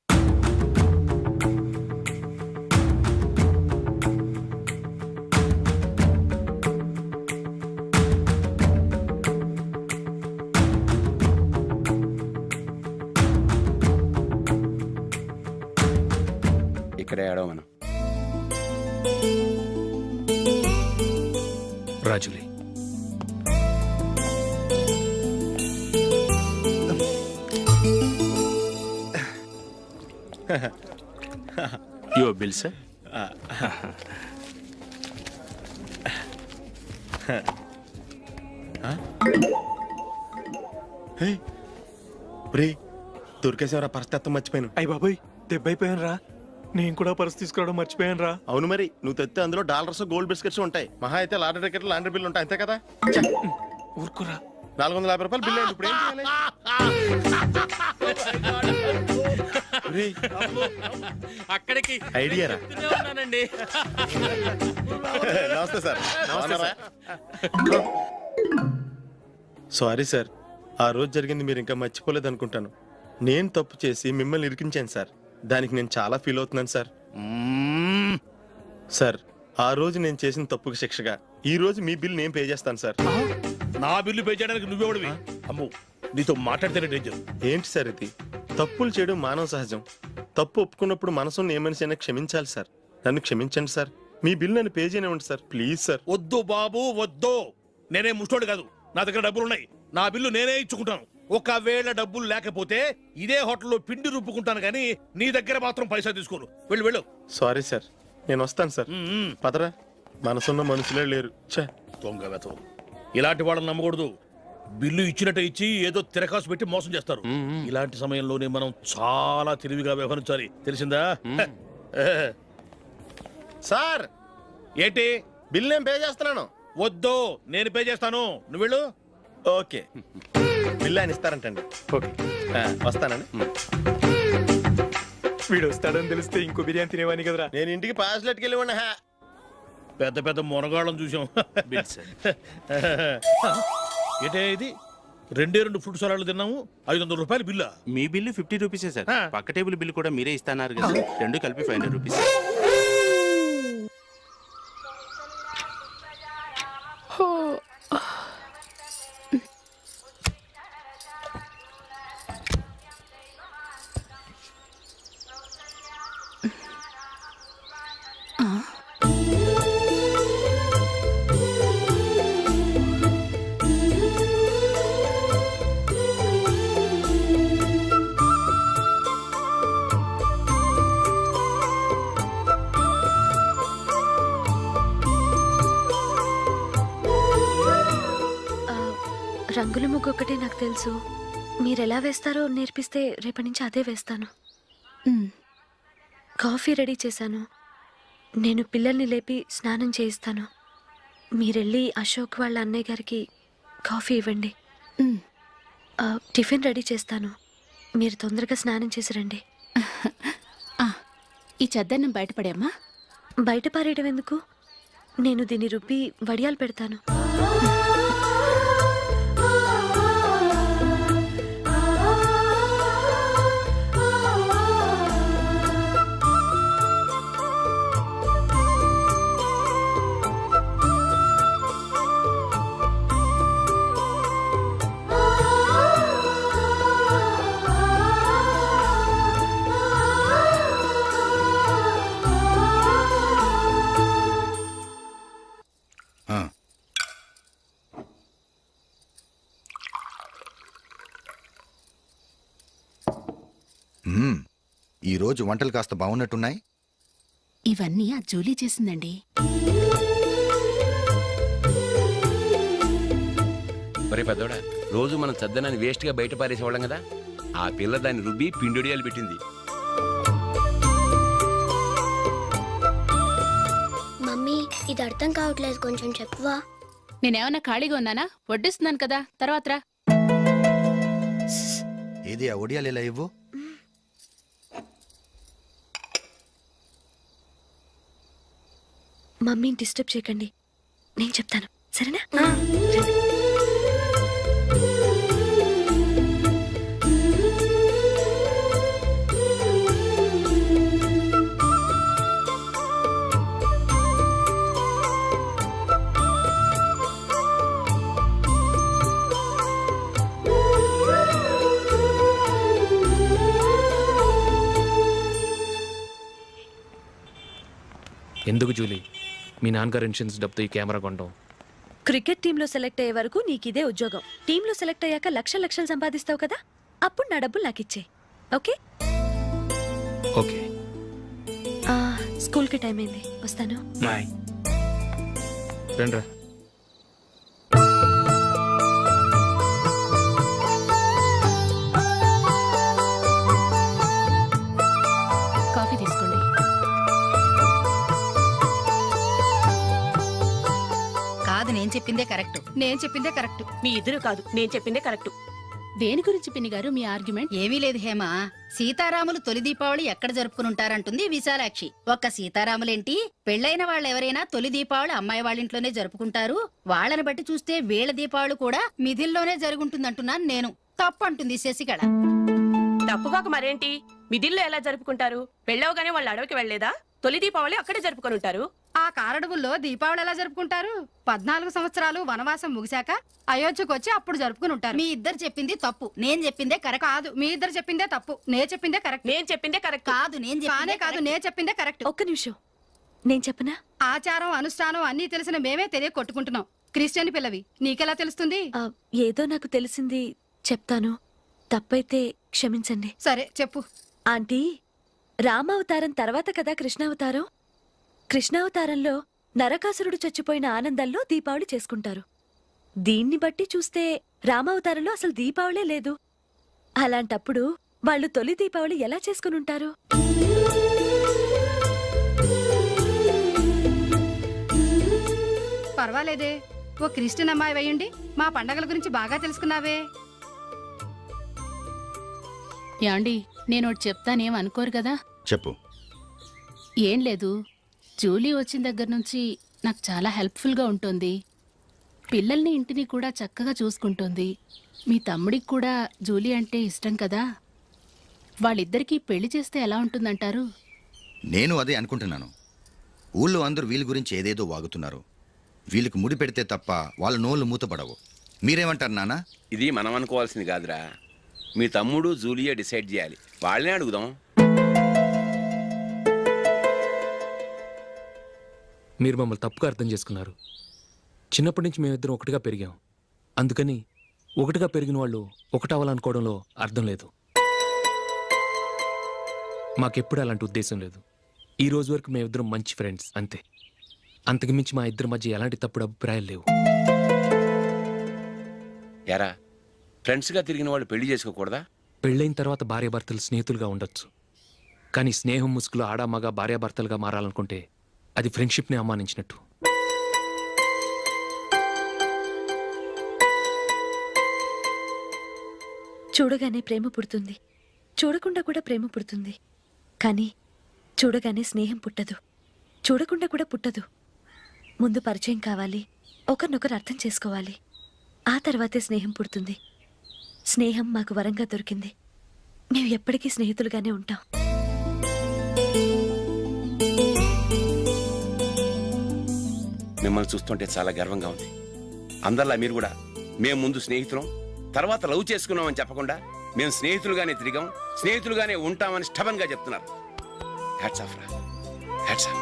ఇక్కడే ఏడవమను. రాజులీ, యువర్ బిల్ సార్. రే దొరికేసేవరా పరిస్థితి మర్చిపోయాను. అయ్య బాబాయ్ దెబ్బైపోయాను రా. నేను కూడా పర్స్ తీసుకురావడం మర్చిపోయాను రా. అవును మరి నువ్వు తెస్తే అందులో డాలర్స్ గోల్డ్ బిస్కెట్స్ ఉంటాయి. మహా అయితే లాటరీ టికెట్ లాండ్రీ బిల్లు ఉంటాయి, అంతే కదా. ఊరుకురా. 450 రూపాయలు బిల్లు అయింది. ఇప్పుడు ఏం చేయాలి? రేయ్, అక్కడికి ఐడియా రా. ఉన్నానండి. నమస్తే సార్. సారీ సార్, ఆ రోజు జరిగింది మీరు ఇంకా మర్చిపోలేదు అనుకుంటాను. నేను తప్పు చేసి మిమ్మల్ని ఇరికించాను సార్. దానికి నేను చాలా ఫీల్ అవుతున్నాను సార్. సార్, ఆ రోజు నేను చేసిన తప్పుకి శిక్షగా ఈ రోజు మీ బిల్ నేను పే చేస్తాను సార్. నా బిల్లు పే చేయడానికి నువ్వెవడివి? అమ్మో, నీతో మాట్లాడితేనే డేంజర్. ఏంటి సార్ ఇది? తప్పులు చేయడం మానవ సహజం. తప్పు ఒప్పుకున్నప్పుడు మనసుని ఏ మనిషి అయినా క్షమించాలి సార్. నన్ను క్షమించండి సార్. మీ బిల్ నన్ను పే చేయనివ్వండి సార్, ప్లీజ్ సార్. వద్దు బాబు వద్దు. నేనే ముష్టోడు కాదు, నా దగ్గర డబ్బులు ఉన్నాయి. నా బిల్లు నేనే ఇచ్చుకుంటాను. ఒకవేళ డబ్బులు లేకపోతే ఇదే హోటల్లో పిండి రుబ్బుకుంటాను కానీ నీ దగ్గర మాత్రం పైసా తీసుకోను. వెళ్ళు వెళ్ళు. సారీ సార్, నేను వస్తాను సార్. పదరా, మనసున్న మనుషులే లేరు. ఛే, దొంగ వెతవు. ఇలాంటి వాళ్ళని నమ్మకూడదు. బిల్లు ఇచ్చినట్టు ఇచ్చి ఏదో తిరకాసు పెట్టి మోసం చేస్తారు. ఇలాంటి సమయంలోనే మనం చాలా తెలివిగా వ్యవహరించాలి, తెలిసిందా? సార్ ఏంటి? బిల్ నేను పే చేస్తున్నాను. వద్దు, నేను పే చేస్తాను, నువ్వు వెళ్ళు. ఓకే, బిల్ ఆయన ఇస్తారంటండి. ఓకే, వస్తానండి. వీడు వస్తాడని తెలిస్తే ఇంకో బిర్యానీ తినేవాని కదరా. నేను ఇంటికి పాస్లెట్కి వెళ్ళి ఉన్నా. పెద్ద పెద్ద మునగాళ్ళం చూసాం. ఏంటే ఇది? 2 ఫుడ్ సలాడ్లు తిన్నాము, 500 రూపాయలు బిల్లా? మీ బిల్లు 50 రూపీసే సార్. పక్క టేబుల్ బిల్లు కూడా మీరే ఇస్తున్నారు కదా, రెండు కలిపి 500 రూపీస్. రంగుల ముగ్గు ఒకటే నాకు తెలుసు. మీరెలా వేస్తారో నేర్పిస్తే రేపటి నుంచి అదే వేస్తాను. కాఫీ రెడీ చేశాను. నేను పిల్లల్ని లేపి స్నానం చేయిస్తాను. మీరెళ్ళి అశోక్ వాళ్ళ అన్నయ్య గారికి కాఫీ ఇవ్వండి. టిఫిన్ రెడీ చేస్తాను. మీరు తొందరగా స్నానం చేసి రండి. ఈ చెద్దన్నం బయటపడేమ్మా. బయట పారేయడం ఎందుకు? నేను దీన్ని రుబ్బి వడియాలు పెడతాను. ఈ రోజు వంటలు కాస్త బాగున్నట్టున్నాయి. ఇవన్నీ ఆ జూలీ చేసిందండి. ఒరే పెద్దోడా, రోజు మనం చద్దనాన్ని వేస్ట్ గా బయట పారేసేవాళ్ళం కదా, ఆ పిల్ల దాన్ని రుబ్బి పిండొడియాలు పెట్టింది. మమ్మీ ఇది అర్థం కావట్లేదు, కొంచెం చెప్పువా. నేనేమన్నా ఖాళీగా ఉన్నానా? వడ్డిస్తున్నాను కదా, తర్వాత రా. ఏది ఆ ఒడియాలు ఎలా ఇవ్వు. మమ్మీని డిస్టర్బ్ చేయకండి, నేను చెప్తాను, సరేనా? ఎందుకు జూలీ మీ నాన్నగారు ఇన్సూరెన్స్ డబ్బుతో ఈ కెమెరా కొనడం? క్రికెట్ టీంలో సెలెక్ట్ అయ్యే వరకు నీకు ఇదే ఉద్యోగం. టీంలో సెలెక్ట్ అయ్యాక లక్షలు సంపాదిస్తావు కదా, అప్పుడు నా డబ్బులు నాకు ఇచ్చే. ఓకే? ఓకే. స్కూల్కి టైం అయింది, వస్తాను. బాయ్. రండ్రా. చెప్పిందే కరెక్ట్, నేను చెప్పిందే కరెక్ట్. మీ ఇద్దరు కాదు, నేను చెప్పిందే కరెక్ట్. దేని గురించి పిన్ని గారు మీ ఆర్గ్యుమెంట్? ఏమీ లేదు హేమ, సీతారాములు తొలి దీపావళి ఎక్కడ జరుపుకుంటారంటుంది విశాలాక్షి. ఒక్క సీతారాములేంటి, పెళ్ళైన వాళ్ళెవరైనా తొలి దీపావళి అమ్మాయి వాళ్ళింట్లోనే జరుపుకుంటారు. వాళ్ళని బట్టి చూస్తే వీళ్ళ దీపావళి కూడా మిథిల్లోనే జరుగుంటుందంటున్నాను నేను. తప్పు అంటుంది శశికళ. తప్పుగాక మరేంటి, మిదిల్లో ఎలా జరుపుకుంటారు? పెళ్ళవగానే వాళ్ళు అడవికి వెళ్లేదా? తొలి దీపావళి అక్కడే జరుపుకొని ఉంటారు. ఆ కారడవుల్లో దీపావళి ఎలా జరుపుకుంటారు? 14 సంవత్సరాలు వనవాసం ముగిశాక అయోధ్యకు వచ్చి అప్పుడు జరుపుకుని ఉంటారు. మీ ఇద్దరు చెప్పింది తప్పు, నేను చెప్పిందే కరెక్ట్. కాదు, మీ ఇద్దరు చెప్పిందే తప్పు, నేను చెప్పిందే కరెక్ట్. నేను చెప్పిందే కరెక్ట్ కాదు, నేను చెప్పిందే కరెక్ట్. ఒక్క నిమిషం, నేను చెప్పనా? ఆచారం అనుష్ఠానం అన్నీ తెలిసిన మేమే తెలియ కొట్టుకుంటున్నాం. క్రిస్టియన్ పిల్లవి, నీకెలా తెలుస్తుంది? ఏదో నాకు తెలిసింది చెప్తాను, తప్పైతే క్షమించండి. సరే చెప్పు. ఆంటీ, రామావతారం తర్వాత కదా కృష్ణావతారం. కృష్ణావతారంలో నరకాసురుడు చచ్చిపోయిన ఆనందంలో దీపావళి చేసుకుంటారు. దీన్ని బట్టి చూస్తే రామావతారంలో అసలు దీపావళే లేదు. అలాంటప్పుడు వాళ్ళు తొలి దీపావళి ఎలా చేసుకుని ఉంటారు? పర్వాలేదే, ఓ క్రిస్టియన్ అమ్మాయి అయ్యుండి మా పండగల గురించి బాగా తెలుసుకున్నావే. యాండి, నేను ఒకటి చెప్తానేం అనుకోరు కదా? చెప్పు. ఏం లేదు, జూలీ వచ్చిన దగ్గర నుంచి నాకు చాలా హెల్ప్ఫుల్గా ఉంటుంది. పిల్లల్ని ఇంటిని కూడా చక్కగా చూసుకుంటుంది. మీ తమ్ముడికి కూడా జూలీ అంటే ఇష్టం కదా. వాళ్ళిద్దరికీ పెళ్లి చేస్తే ఎలా ఉంటుందంటారు? నేను అదే అనుకుంటున్నాను. ఊళ్ళో అందరూ వీళ్ళ గురించి ఏదేదో వాగుతున్నారు. వీళ్ళకి ముడి పెడితే తప్ప వాళ్ళ నోళ్ళు మూతపడవు. మీరేమంటారు నాన్న? ఇది మనం అనుకోవాల్సింది కాదురా. మీ తమ్ముడు జూలియా డిసైడ్ చేయాలి. వాళ్ళనే అడుగుదాం. మీరు మమ్మల్ని తప్పుగా అర్థం చేసుకున్నారు. చిన్నప్పటి నుంచి మేమిద్దరం ఒకటిగా పెరిగాం. అందుకని ఒకటిగా పెరిగిన వాళ్ళు ఒకటవ్వాలనుకోవడంలో అర్థం లేదు. మాకెప్పుడు అలాంటి ఉద్దేశం లేదు. ఈ రోజు వరకు మేమిద్దరం మంచి ఫ్రెండ్స్ అంతే. అంతకు మించి మా ఇద్దరి మధ్య ఎలాంటి తప్పుడు అభిప్రాయాలు లేవు. ఎరా, ఫ్రెండ్స్గా తిరిగిన వాళ్ళు పెళ్లి చేసుకోకూడదా? పెళ్ళైన తర్వాత భార్యాభర్తలు స్నేహితులుగా ఉండొచ్చు. కానీ స్నేహం ముసుగులో ఆడామగా భార్యాభర్తలుగా మారాలనుకుంటే అది ఫ్రెండ్షిప్ని అవమానించినట్టు. చూడగానే ప్రేమ పుడుతుంది, చూడకుండా కూడా ప్రేమ పుడుతుంది. కానీ చూడగానే స్నేహం పుట్టదు, చూడకుండా కూడా పుట్టదు. ముందు పరిచయం కావాలి, ఒకరినొకరు అర్థం చేసుకోవాలి. ఆ తర్వాతే స్నేహం పుడుతుంది. స్నేహం మాకు వరంగా దొరికింది. మేము ఎప్పటికీ స్నేహితులుగానే ఉంటాం. మిమ్మల్ని చూస్తుంటే చాలా గర్వంగా ఉంది. అందరిలా మీరు కూడా మేము ముందు స్నేహితులం, తర్వాత లవ్ చేసుకున్నామని చెప్పకుండా మేము స్నేహితులుగానే తిరిగాం, స్నేహితులుగానే ఉంటామని స్టబన్గా చెప్తున్నారు. హ్యాట్స్ ఆఫ్ రా, హ్యాట్స్ ఆఫ్.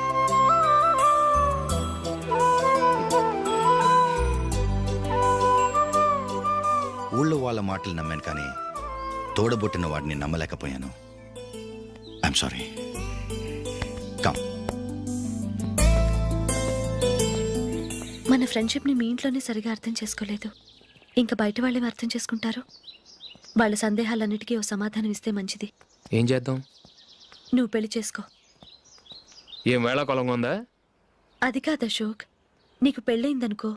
ఊళ్ళో వాళ్ళ మాటలు నమ్మాను, కానీ తోడబుట్టిన వాడిని నమ్మలేకపోయాను. I'm sorry. కమ్. మన ఫ్రెండ్షిప్ని మీ ఇంట్లోనే సరిగా అర్థం చేసుకోలేదు, ఇంకా బయట వాళ్ళేమి అర్థం చేసుకుంటారు? వాళ్ళ సందేహాలన్నిటికీ ఓ సమాధానం ఇస్తే మంచిది. ఏం చేద్దాం? నువ్వు పెళ్లి చేసుకో. ఏం వేళాకొలంగా ఉందా? అది కాదు అశోక్, నీకు పెళ్ళయిందనుకో,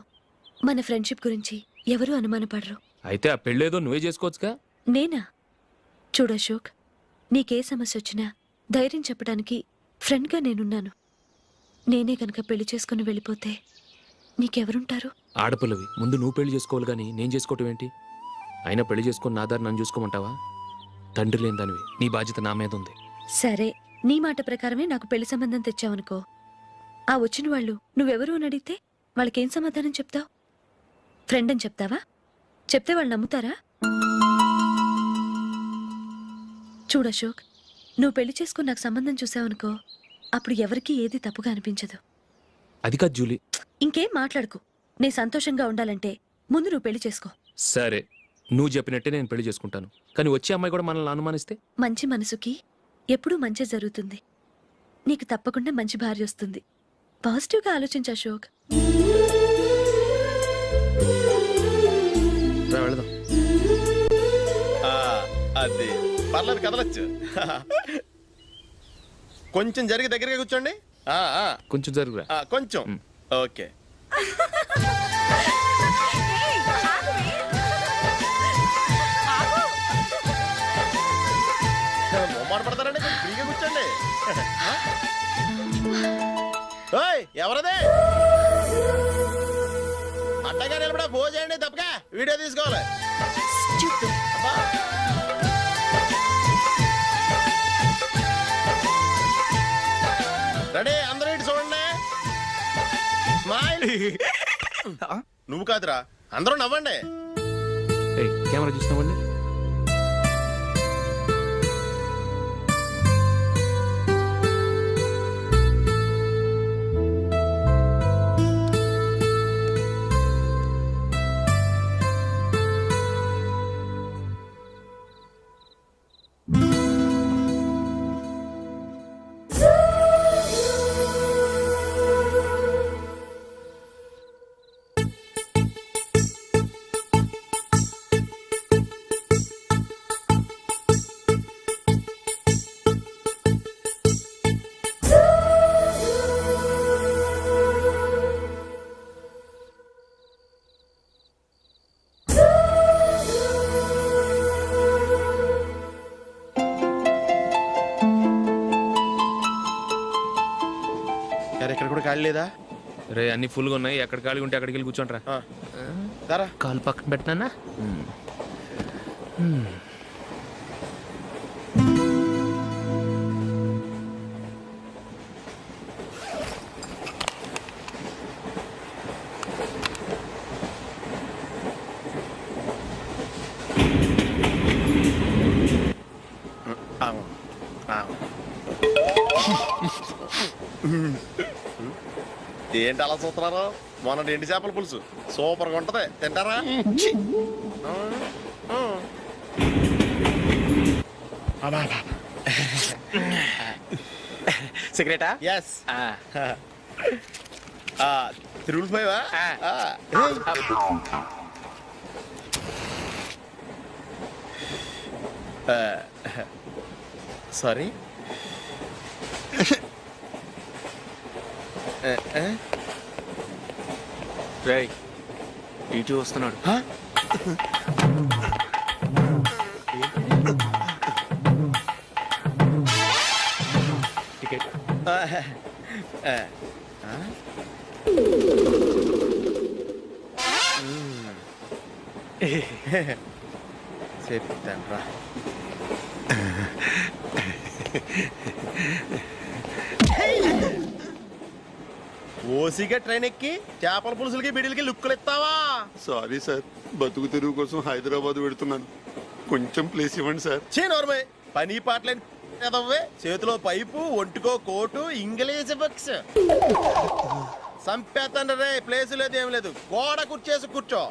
మన ఫ్రెండ్షిప్ గురించి ఎవరూ అనుమానపడరు. అయితే ఆ పెళ్ళేదో నువ్వే చేసుకోవచ్చుగా. నేనా? చూడు అశోక్, నీకే సమస్య వచ్చినా ధైర్యం చెప్పడానికి ఫ్రెండ్గా నేనున్నాను. నేనే గనక పెళ్లి చేసుకుని వెళ్ళిపోతే నీకెవరుంటారు? ఆడపిల్లవి, ముందు నువ్వు పెళ్లి చేసుకోవాలి కానీ నేను చేసుకోవటం ఏంటి? అయినా పెళ్లి చేసుకుని నా దారి నన్ను చూసుకోమంటావా? తండ్రి లేని దానివి, నీ బాధ్యత నా మీద ఉంది. సరే, నీ మాట ప్రకారమే నాకు పెళ్లి సంబంధం తెచ్చావనుకో, ఆ వచ్చిన వాళ్ళు నువ్వెవరు అని అడిగితే వాళ్ళకేం సమాధానం చెప్తావు? ఫ్రెండ్ అని చెప్తావా? చెప్తే వాళ్ళు నమ్ముతారా? చూడు అశోక్, నువ్వు పెళ్లి చేసుకుని నాకు సంబంధం చూసావనుకో, అప్పుడు ఎవరికీ ఏది తప్పుగా అనిపించదు. అది కాదు జూలీ. ఇంకేం మాట్లాడుకు. నేను సంతోషంగా ఉండాలంటే ముందు నువ్వు పెళ్లి చేసుకో. సరే, నువ్వు చెప్పినట్టే నేను పెళ్లి చేసుకుంటాను. కానీ వచ్చే అమ్మాయి కూడా మనల్ని అనుమానిస్తే? మంచి మనసుకి ఎప్పుడూ మంచి జరుగుతుంది. నీకు తప్పకుండా మంచి భార్య వస్తుంది. పాజిటివ్గా ఆలోచించు అశోక్. వెళదాం. అది పర్లేదు, కదలొచ్చు. కొంచెం జరిగి దగ్గరగా కూర్చోండి. కొంచెం జరుగురా. కొంచెం ఓకే. మొమ్మాట పడతారండి కొంచెం ఫ్రీగా కూర్చోండి. ఓయ్ ఎవరదే అట్టగా నిలబడా ఫోన్ చేయండి తప్పగా వీడియో తీసుకోవాలి. అబ్బా. రెడీ అందరూ ఇటు చూడండి. స్మైల్. నువ్వు కాదురా అందరూ నవ్వండి. కెమెరా చూసినామండి. ఇక్కడ కూడా ఖాళీ లేదా? రే అన్ని ఫుల్గా ఉన్నాయి, ఎక్కడ ఖాళీ ఉంటే అక్కడికి వెళ్ళి కూర్చోండి రా. దారా కాలు పక్కన పెట్టినా. ఏంటి అలా చూస్తున్నారు? మొన్న ఎండి చేపల పులుసు సూపర్గా ఉంటది, తింటారా? సిగరెటా? ఎస్. తిరుగులిపోయావా? సారీ. రేయ్ టీటీ వస్తున్నాడు. టికెట్. చెప్తాను రా. ఓసిగా ట్రైన్ ఎక్కి చేపల పులుసులకి బిడిలకి లుక్కులు ఇస్తావా? సారీ సార్, బతుకు తెరువు కోసం హైదరాబాద్ పెడుతున్నాను, కొంచెం ప్లేస్ ఇవ్వండి సార్. నోర్మే పని పాటలేని ఎదవ్వే, చేతిలో పైపు, ఒంటికో కోటు, ఇంగ్లీష్ బుక్స్. సంపేతండ్రి రే, ప్లేస్ లేదు ఏం లేదు, గోడ కుర్చేసి కూర్చో.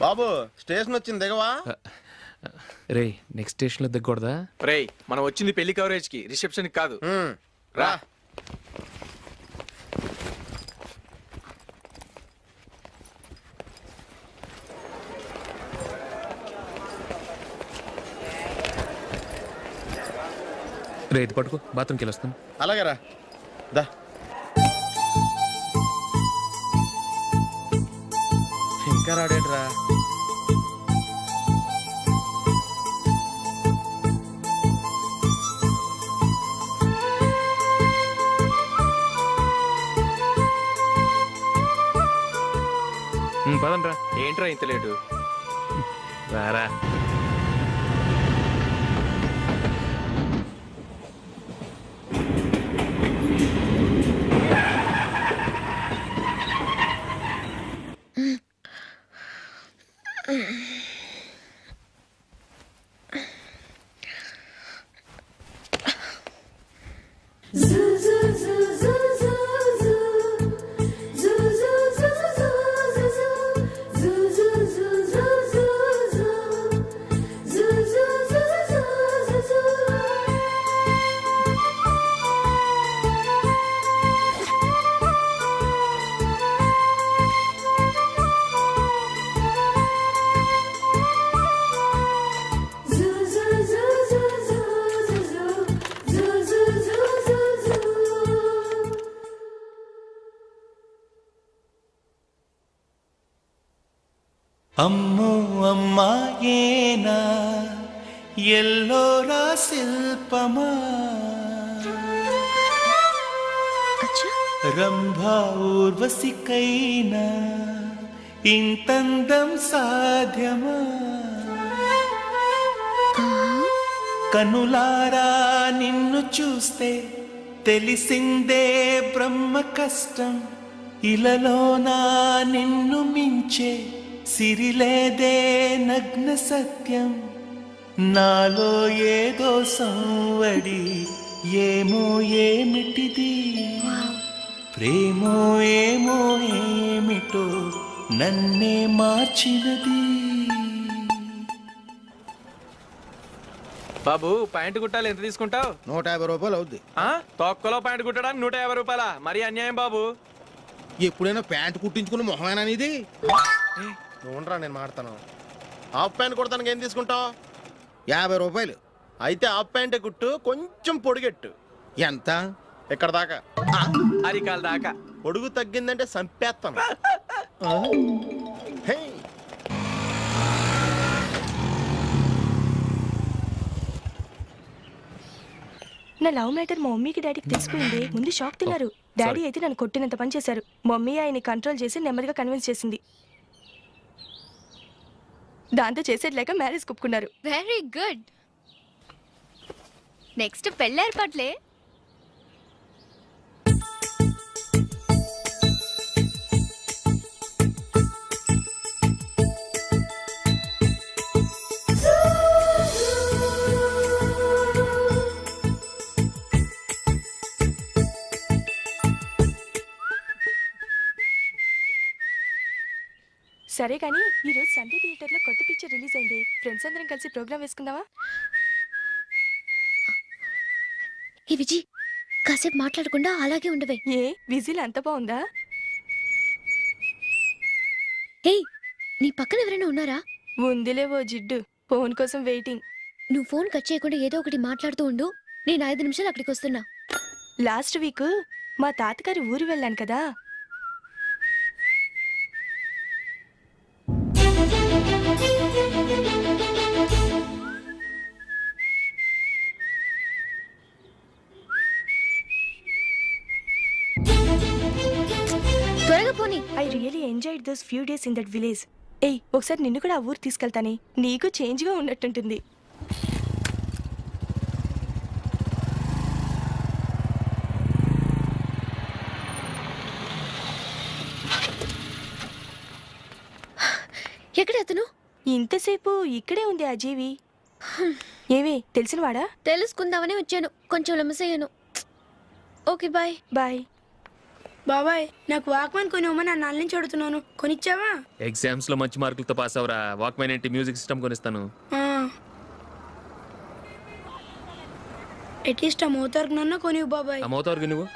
బాబు స్టేషన్ వచ్చింది, దిగవా? రే నెక్స్ట్ స్టేషన్ లో దిగకూడదా? రేయ్ మనం వచ్చింది పెళ్లి కవరేజ్ కి, రిసెప్షన్ కి కాదు. రా. రే ఇది పట్టుకో, బాత్రూమ్కి వెళ్ళి వస్తాను. అలాగే రా. దా. ఇంకా రాడేంట్రా? పదండ్రా. ఏంట్రా ఇంత లేటు? రారా. అమ్మో అమ్మాయేనా ఎల్లోరా శిల్పమా రంభా ఊర్వశికైనా ఇంతందం సాధ్యమా కనులారా నిన్ను చూస్తే తెలిసిందే బ్రహ్మ కష్టం ఇలలోనా నిన్ను మించే సిరిలేదే నగ్న సత్యం నాలో ఏదో సంవడి ఏమో ఏమిటిది ప్రేమో ఏమో ఏమిటో నన్నే మార్చినది. బాబు ప్యాంటు కుట్టాలి ఎంత తీసుకుంటావు? 150 రూపాయలు అవుద్ది. తొక్కలో ప్యాంటు కుట్టడానికి 150 రూపాయల? మరి అన్యాయం బాబు. ఎప్పుడైనా ప్యాంట్ కుట్టించుకున్న మొహమేనా ఇది? నువ్వురా నేను మాడతాను. హాఫ్ ప్యాంట్ కుడతానికి ఏం తీసుకుంటావు? 50 రూపాయలు. అయితే హాఫ్ ప్యాంటే కుట్టు, కొంచెం పొడిగెట్టు. ఎంత? ఇక్కడ దాకా, అరికాల దాకా. పొడుగు తగ్గిందంటే సంపేస్తాను. నా లవ్ మ్యాటర్ మా మమ్మీకి డాడీకి తెలిసిపోయింది. ముందు షాక్ తిన్నారు. డాడీ అయితే నన్ను కొట్టినంత పని చేశారు. మమ్మీ ఆయన్ని కంట్రోల్ చేసి నెమ్మదిగా కన్విన్స్ చేసింది. దాంతో చేసేట్లేక మ్యారేజ్ కుప్పుకున్నారు. Very good. నెక్స్ట్ పెళ్ళి ఏర్పాట్లే. సరే కానీ ఈ రోజు సండే థియేటర్ లో కొత్త పిక్చర్ రిలీజ్ అయింది. ఫ్రెండ్స్ అందరం కలిసి ప్రోగ్రామ్ వేసుకుందామా? ఈ విజి కాసేపు మాట్లాడకుండా అలాగే ఉండవే. ఏ విజిల్ అంత బాగుందా? హే, నీ పక్కన ఎవరైనా ఉన్నారా? ఉందిలే ఓ జిడ్డు. ఫోన్ కోసం వెయిటింగ్. నువ్వు ఫోన్ కట్ చేయకుండా ఏదో ఒకటి మాట్లాడుతూ ఉండు. నేను 5 నిమిషాలు అక్కడికి వస్తున్నా. లాస్ట్ వీక్ మా తాతగారి ఊరు వెళ్ళాను కదా. త్వరగా పోనీ. I really enjoyed those few days in that village. ఏయ్, ఒకసారి నిన్ను కూడా ఆ ఊరు తీసుకెళ్తానే. నీకు చేంజ్ గా ఉన్నట్టుంటుంది. ఎక్కడ అతను? ఇంతసేపు ఇక్కడే ఉంది ఆ జీవి. ఏవే తెలిసినవాడా? తెలుసుకుందామని వచ్చాను. కొంచెం లెమసయ్యాను. Okay bye. బాయ్. బాబాయ్, నాకు వాక్మన్ కొనివ్వమని 4 నుంచి అడుగుతున్నాను. కొనిచ్చావా? ఎగ్జామ్స్ లో మంచి మార్కులతో పాస్ అవరా. వాక్మెన్ ఏంటి, మ్యూజిక్ సిస్టమ్ కొనిస్తాను. అట్లీస్ట్ ఆ మోతార్కు నన్న కొనివ్వు బాబాయ్. ఆ మోతారుగా నువ్వు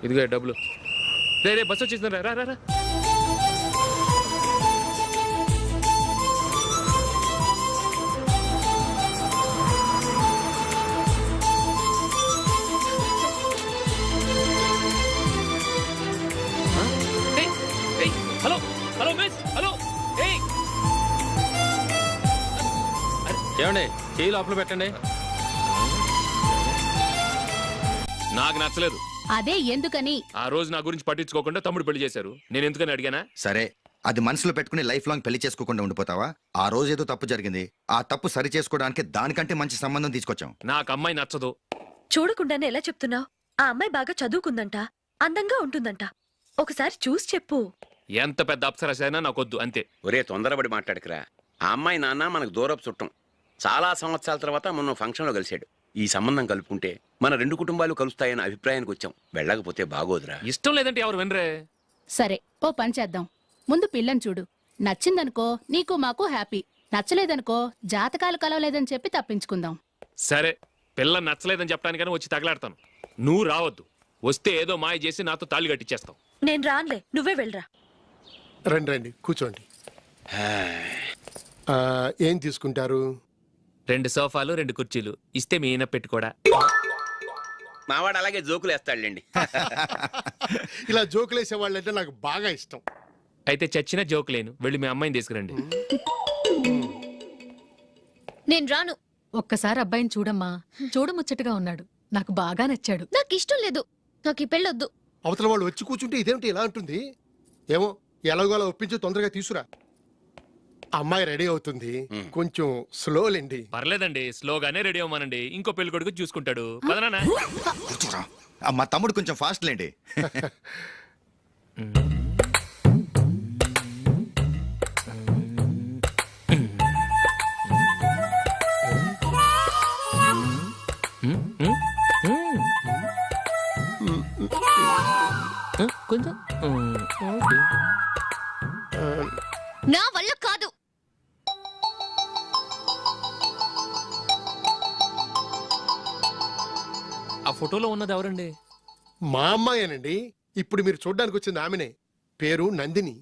ఇదిగో డబ్బులు. రే బస్ వచ్చేసింది. రా రా రా. Hello hello miss, hello. ఏమండి, చేయి లోపల పెట్టండి. నాకు నచ్చలేదు. అదే ఎందుకని? ఆ రోజు నా గురించి పట్టించుకోకుండా తమ్ముడు పెళ్లి చేశారు. నేను ఎందుకని అడిగానా? సరే, అది మనసులో పెట్టుకుని లైఫ్ లాంగ్ పెళ్లి చేసుకోకుండా ఉండిపోతావా? ఆ రోజు ఏదో తప్పు జరిగింది, ఆ తప్పు సరి చేసుకోవడానికి దానికంటే మంచి సంబంధం తీసుకొచ్చాం. నాకు అమ్మాయి నచ్చదు. చూడకుండానే ఎలా చెప్తున్నావు? ఆ అమ్మాయి బాగా చదువుకుందంట, అందంగా ఉంటుందంట. ఒకసారి చూసి చెప్పు. ఎంత పెద్ద అప్సరస అయినా నాకొద్దు అంతే. ఒరే తొందరపడి మాట్లాడకురా. ఆ అమ్మాయి నాన్న మనకు దూరపు చుట్టం. చాలా సంవత్సరాల తర్వాత మొన్న ఫంక్షన్లో కలిశాడు. ఈ సంబంధం కలుపుకుంటే మన రెండు కుటుంబాలు కలుస్తాయన్న అభిప్రాయానికి వచ్చాం. వెళ్ళకపోతే బాగోదురా. ఇష్టం లేదంటే ఎవరు వినరే. సరే, ఓ పని చేద్దాం. ముందు పిల్లని చూడు. నచ్చిందనుకో నీకు మాకు హ్యాపీ. నచ్చలేదనుకో జాతకాలు కలవలేదని చెప్పి తప్పించుకుందాం. సరే, పిల్ల నచ్చలేదని చెప్పడానికైనా వచ్చి తగలాడతాను. నువ్వు రావద్దు. వస్తే ఏదో మాయ చేసి నాతో తాళి కట్టించేస్తావు. నేను రానులే, నువ్వే వెళ్ళరా. రండి రండి కూర్చోండి. ఏం తీసుకుంటారు? 2 సోఫాలు 2 కుర్చీలు ఇస్తే మీ ఈయన పెట్టుకోడా. మావాడు అలాగే జోకులు వేస్తాడులేండి. ఇలా జోకులేసే వాళ్ళంటే నాకు బాగా ఇష్టం. అయితే చచ్చిన జోక్ లేను. వెళ్ళి మీ అమ్మాయిని తీసుకురండి. నేను రాను. ఒక్కసారి అబ్బాయిని చూడమ్మా. చూడముచ్చటగా ఉన్నాడు. నాకు బాగా నచ్చాడు. నాకు ఇష్టం లేదు. నాకు ఈ పెళ్ళొద్దు. అవతల వాళ్ళు వచ్చి కూర్చుంటే ఇదేమిటి ఇలా అంటుంది? ఏమో ఎలాగోలా ఒప్పించి తొందరగా తీసురా. అమ్మాయి రెడీ అవుతుంది, కొంచెం స్లోలేండి. పర్లేదండి, స్లోగానే రెడీ అవ్వమానండి. ఇంకో పెళ్లి కొడుకు చూసుకుంటాడు. పదనా. కూర్చోరా. మా తమ్ముడు కొంచెం ఫాస్ట్ లేండి. కొంచెం నా వల్ల కాదు. ఆ ఫోటోలో ఉన్నది ఎవరండి? మా అమ్మాయేనండి. ఇప్పుడు మీరు చూడ్డానికి వచ్చింది ఆమెనే. పేరు నందిని.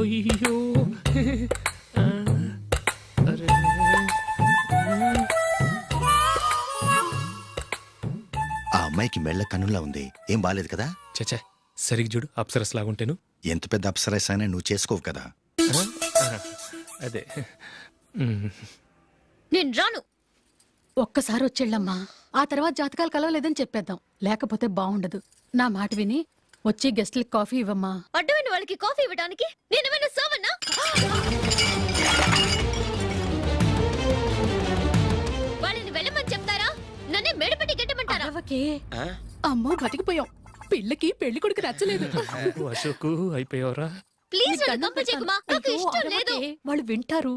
అయ్యో. ఆ అమ్మాయికి మెళ్ళ కన్నులా ఉంది. ఏం బాలేదు కదా? చచ్చా, సరిగ్గా చూడు. అప్సరస్ లాగుంటేను. ఎంత పెద్ద అప్సరస్ అయినా నువ్వు చేసుకోవు కదా. అదే. నేను రాను. ఒక్కసారి వచ్చేళ్ళమ్మా. ఆ తర్వాత జాతకాలు కలవలేదని చెప్పేద్దాం. లేకపోతే బాగుండదు. నా మాట విని వచ్చి గెస్ట్లకి కాఫీ ఇవ్వమ్మా. అడ్డమైన వాళ్ళకి కాఫీ ఇవ్వడానికి నేనేమైనా సోవన్నా? వాళ్ళని వెళ్ళమని చెప్తారా? నన్నే మేడపట్టి గెట్టమంటారా? అమ్మో బతికిపోయాం. పిల్లకి పెళ్లి కొడుకు నచ్చలేదు. అశోకు అయిపోయావరా? ప్లీజ్ నన్ను కంపెల్ చేయకుమా. నాకు ఇష్టం లేదు. వాళ్ళు వింటారు.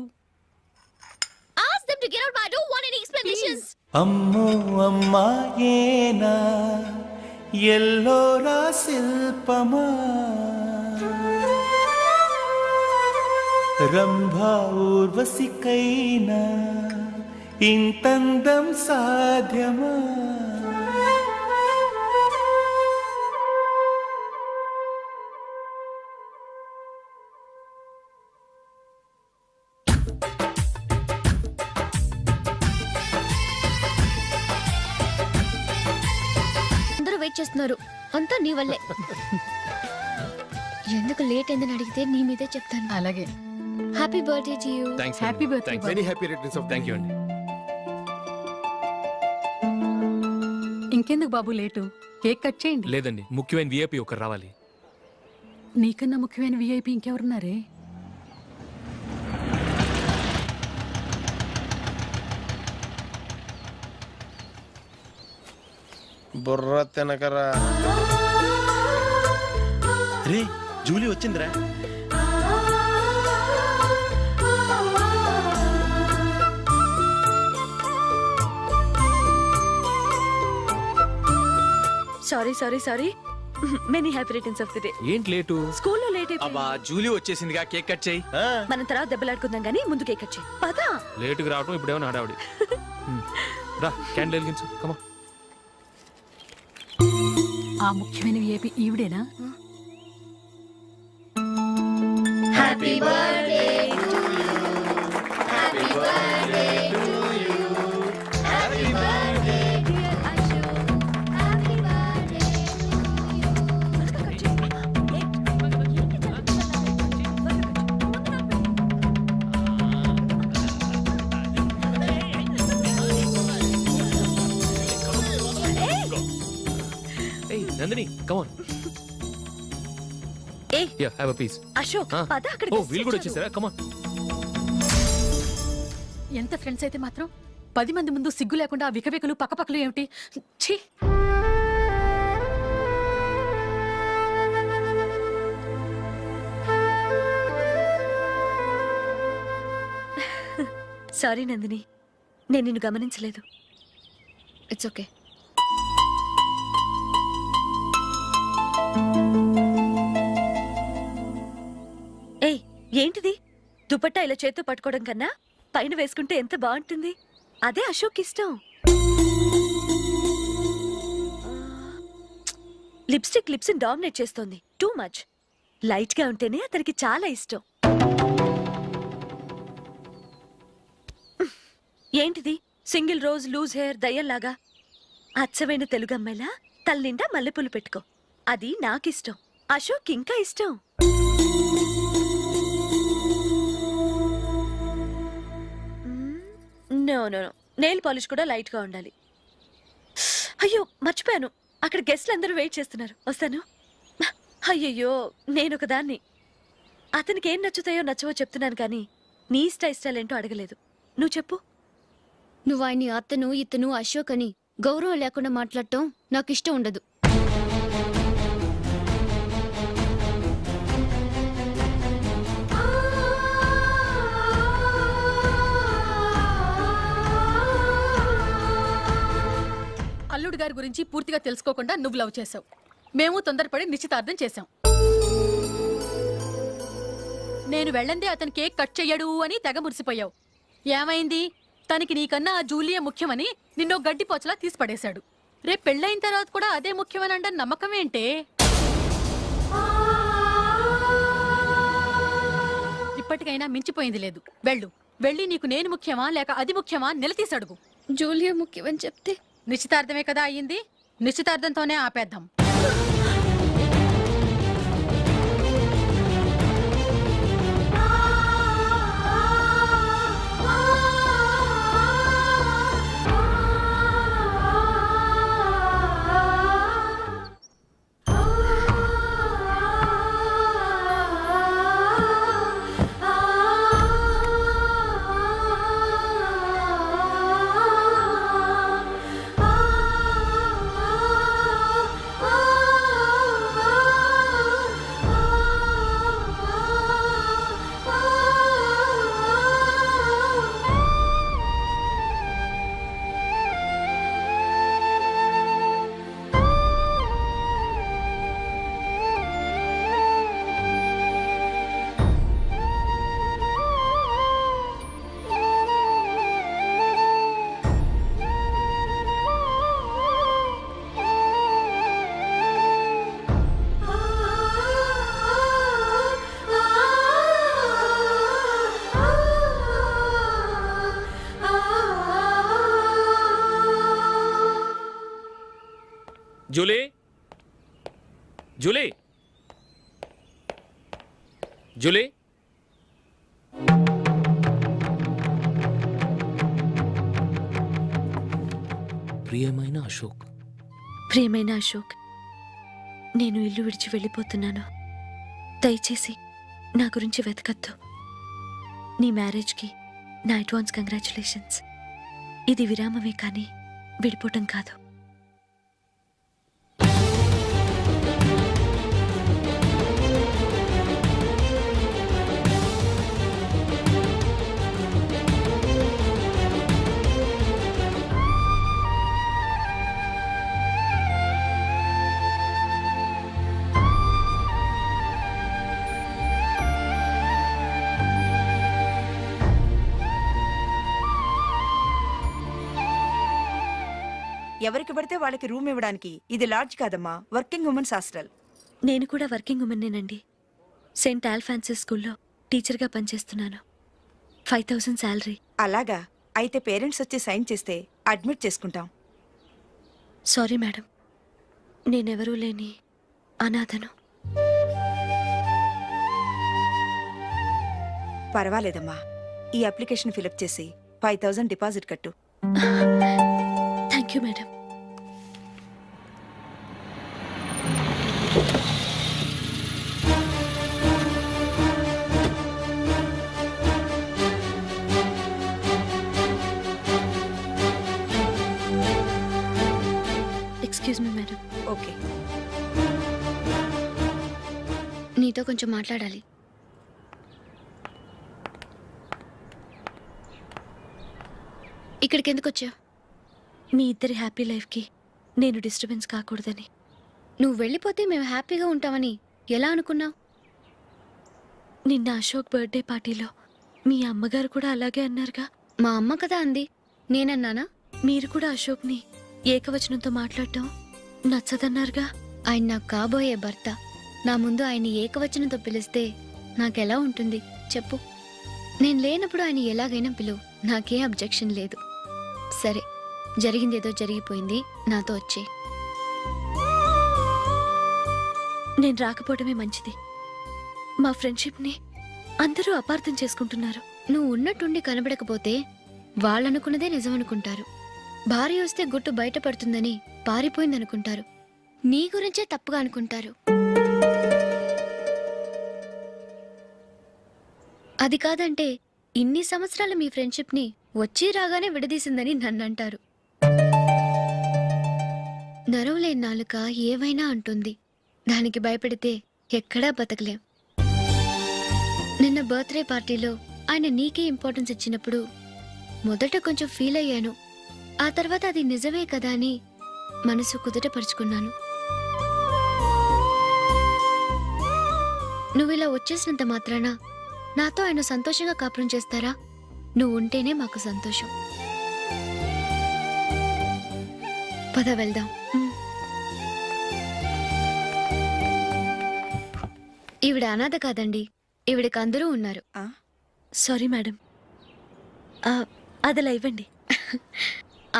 Ask them to get out. I don't want any explanations. అమ్మో అమ్మాయేనా ఎల్లోరా శిల్పమా రంభా ఊర్వశికైనా ఇంతందం సాధ్యమా? వెయిట్ చేస్తున్నారు. అంతా నీ వల్లే. ఎందుకు లేట్ అయిందని అడిగితే నీ మీదే చెప్తాను. అలాగే. Happy birthday to you. Happy birthday. Very happy returns of. Thank you అండి. ఇంకెందుకు బాబు లేటు? కేక్ కట్ చేయండి. లేదండి, ముఖ్యమైన విఐపి ఒకరు రావాలి. నీకన్నా ముఖ్యమైన విఐపి ఇంకెవరున్నారే? బుర్ర తినకరా. రే జూలీ వచ్చిందిరా. Sorry many happy returns of the day. ఏంటి లేటు? స్కూల్లో లేట్ అయిపోయింది. అబ్బా జూలీ వచ్చేసిందిగా, కేక్ కట్ చేయి. మనం తర్వాత దెబ్బలాడుకుందాం గానీ ముందు కేక్ కట్ చేయి. పదా. లేటుగా రావటం ఇప్పుడేమో హడావుడి. రా, క్యాండిల్ వెలిగించు. కమా. ఆ ముఖ్యమైన విఐపి ఈవిడేనా? Happy birthday to you. Happy birthday to you. Happy birthday dear Ashok. Happy birthday Nandini, come on. ఏ yeah have a piece. Ashok ఆ. పద అక్కడ ఓ వీళ్ళు కూడా వచ్చేసారా? Come on. ఎంత ఫ్రెండ్స్ అయితే మాత్రం 10 మంది ముందు సిగ్గు లేకుండా వికవికలు పక్కపక్కలు ఏమిటి? ఛీ! సారీ నందిని, నేను నిన్ను గమనించలేదు. It's okay. ఏయ్ ఏంటిది? దుపట్టా ఇలా చేత్తో పట్టుకోవడం కన్నా పైన వేసుకుంటే ఎంత బాగుంటుంది. అదే అశోక్ ఇష్టం. లిప్స్టిక్ లిప్స్ డామినేట్ చేస్తోంది. Too much. లైట్ గా ఉంటేనే అతనికి చాలా ఇష్టం. ఏంటిది? సింగిల్ రోజ్ లూజ్ హెయిర్ దయ్యంలాగా. అచ్చమైన తెలుగు అమ్మాయిలా తల్లిండా మల్లెపూలు పెట్టుకో. అది నాకిష్టం. అశోక్ ఇంకా ఇష్టం. No no no, nail polish కూడా లైట్ గా ఉండాలి. అయ్యో మర్చిపోయాను, అక్కడ గెస్ట్లు అందరూ వెయిట్ చేస్తున్నారు. వస్తాను. అయ్యయ్యో నేనొక దాన్ని. అతనికి ఏం నచ్చుతాయో నచ్చవో చెప్తున్నాను కానీ నీ ఇష్టాలేంటో అడగలేదు. నువ్వు చెప్పు. నువ్వు ఆయన్ని అతను ఇతను అశోక్ అని గౌరవం లేకుండా మాట్లాడటం నాకు ఇష్టం ఉండదు. అల్లుడు గారి గురించి పూర్తిగా తెలుసుకోకుండా నువ్వు లవ్ చేసావు. మేము తొందరపడి నిశ్చితార్థం చేశాం. నేను వెళ్ళందే అతను కేక్ కట్ చెయ్యడు అని తెగ మురిసిపోయావు. ఏమైంది? తనకి నీకన్నా ఆ జూలియే ముఖ్యమని నిన్నో గడ్డిపోచలా తీసి పడేశాడు. రేపు పెళ్ళైన తర్వాత కూడా అదే ముఖ్యమని అంటే నమ్మకం ఏంటే? ఇప్పటికైనా మించిపోయింది లేదు. వెళ్ళు. వెళ్ళి నీకు నేను ముఖ్యమా లేక అది ముఖ్యమా నిలదీసి అడుగు. జూలియా ముఖ్యమని చెప్తే నిశ్చితార్థమే కదా అయ్యింది. నిశ్చితార్థంతోనే ఆపేద్దాం. Julie, Julie, Julie. ప్రియమైన అశోక్. ప్రియమైన అశోక్, నేను ఇల్లు విడిచి వెళ్ళిపోతున్నాను. దయచేసి నా గురించి వెతకద్దు. నీ మ్యారేజ్కి నా అడ్వాన్స్ కంగ్రాచులేషన్స్. ఇది విరామమే కానీ విడిపోవటం కాదు. ఎవరికి పడితే వాళ్ళకి రూమ్ ఇవ్వడానికి ఇది లాడ్జ్ కాదమ్మా, వర్కింగ్ ఉమెన్స్ హాస్టల్. నేను కూడా వర్కింగ్ ఉమెన్నేనండి. సెయింట్ ఆల్ఫాన్సెస్ స్కూల్లో టీచర్గా పనిచేస్తున్నాను. 5000 శాలరీ. అలాగా? అయితే పేరెంట్స్ వచ్చి సైన్ చేస్తే అడ్మిట్ చేసుకుంటాం. సారీ మేడం, నేనెవరూ లేని అనాథను. పర్వాలేదమ్మా, ఈ అప్లికేషన్ ఫిలప్ చేసి 5000 డిపాజిట్ కట్టు. Thank you madam. నీతో కొంచెం మాట్లాడాలి. ఇక్కడికి ఎందుకు వచ్చావు? మీ ఇద్దరి హ్యాపీ లైఫ్కి నేను డిస్టర్బెన్స్ కాకూడదని. నువ్వు వెళ్ళిపోతే మేము హ్యాపీగా ఉంటామని ఎలా అనుకున్నావు? నిన్న అశోక్ బర్త్డే పార్టీలో మీ అమ్మగారు కూడా అలాగే అన్నారుగా. మా అమ్మ కదా అంది, నేనన్నానా? మీరు కూడా అశోక్ని ఏకవచనంతో మాట్లాడటం నచ్చదన్నారుగా. ఆయన నాకు కాబోయే భర్త. నా ముందు ఆయన్ని ఏకవచనంతో పిలిస్తే నాకెలా ఉంటుంది చెప్పు? నేను లేనప్పుడు ఆయన ఎలాగైనా పిలువు, నాకేం అబ్జెక్షన్ లేదు. సరే, జరిగిందేదో జరిగిపోయింది, నాతో వచ్చే. నేను రాకపోవడమే మంచిది. మా ఫ్రెండ్షిప్ని అందరూ అపార్థం చేసుకుంటున్నారు. నువ్వు ఉన్నట్టుండి కనబడకపోతే వాళ్ళనుకున్నదే నిజమనుకుంటారు. భార్య వస్తే గుట్టు బయటపడుతుందని పారిపోయిందనుకుంటారు. నీ గురించే తప్పుగా అనుకుంటారు. అది కాదంటే ఇన్ని సంవత్సరాలు మీ ఫ్రెండ్షిప్ని వచ్చి రాగానే విడదీసిందని నన్నంటారు. నరవలేని నాలుక ఏవైనా అంటుంది. దానికి భయపడితే ఎక్కడా బతకలేం. నిన్న బర్త్డే పార్టీలో ఆయన నీకే ఇంపార్టెన్స్ ఇచ్చినప్పుడు మొదట కొంచెం ఫీల్ అయ్యాను. ఆ తర్వాత అది నిజమే కదా అని మనసు కుదుటపరుచుకున్నాను. నువ్వు ఇలా వచ్చేసినంత మాత్రాన నాతో ఆయన సంతోషంగా కాపురం చేస్తారా? నువ్వు ఉంటేనే మాకు సంతోషం. పద వెళ్దాం. ఈవిడ అనాథ కాదండి, ఈవిడకి అందరూ ఉన్నారు. సారీ మేడం, అదలా ఇవ్వండి.